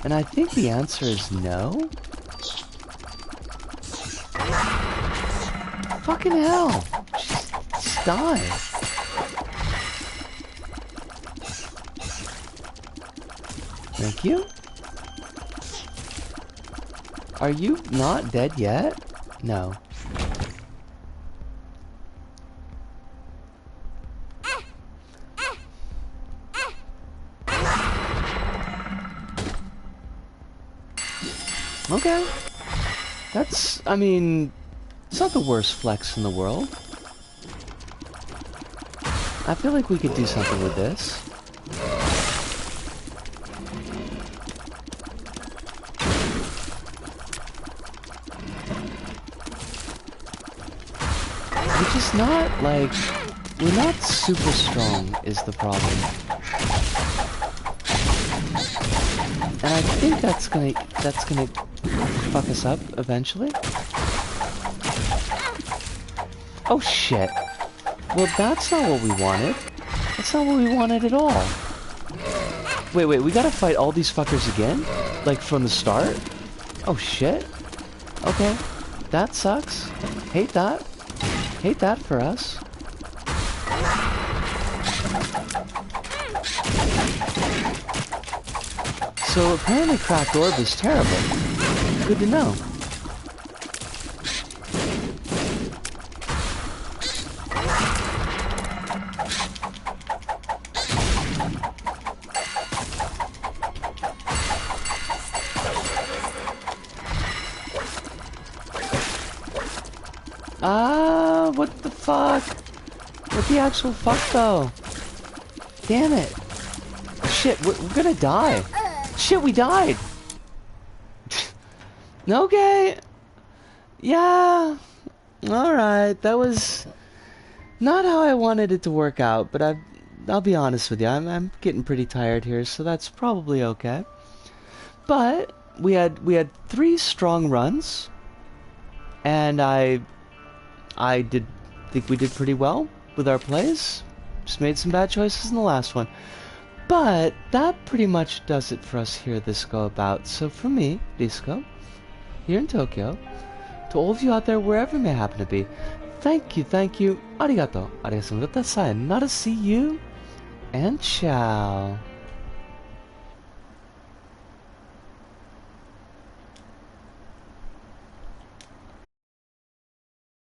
And I think the answer is no. Fucking hell! Just die. Thank you. Are you not dead yet? No. Okay. That's, I mean, it's not the worst flex in the world. I feel like we could do something with this. We're just not, like, we're not super strong is the problem. And I think that's gonna fuck us up eventually. Oh shit. Well, that's not what we wanted. That's not what we wanted at all. Wait, we gotta fight all these fuckers again? Like from the start? Oh shit. Okay. That sucks. Hate that. Hate that for us. So apparently cracked orb is terrible. Good to know. What the fuck? What the actual fuck though? Damn it. Shit, we're gonna die. Shit, we died! Okay. Yeah. Alright, that was not how I wanted it to work out, but I'll be honest with you, I'm getting pretty tired here, so that's probably okay. But we had 3 strong runs, and I think we did pretty well with our plays. Just made some bad choices in the last one. But that pretty much does it for us here this go about. So for me, Disco, here in Tokyo, to all of you out there wherever you may happen to be, thank you, arigato, arigatou gozaimasu, see you, and ciao.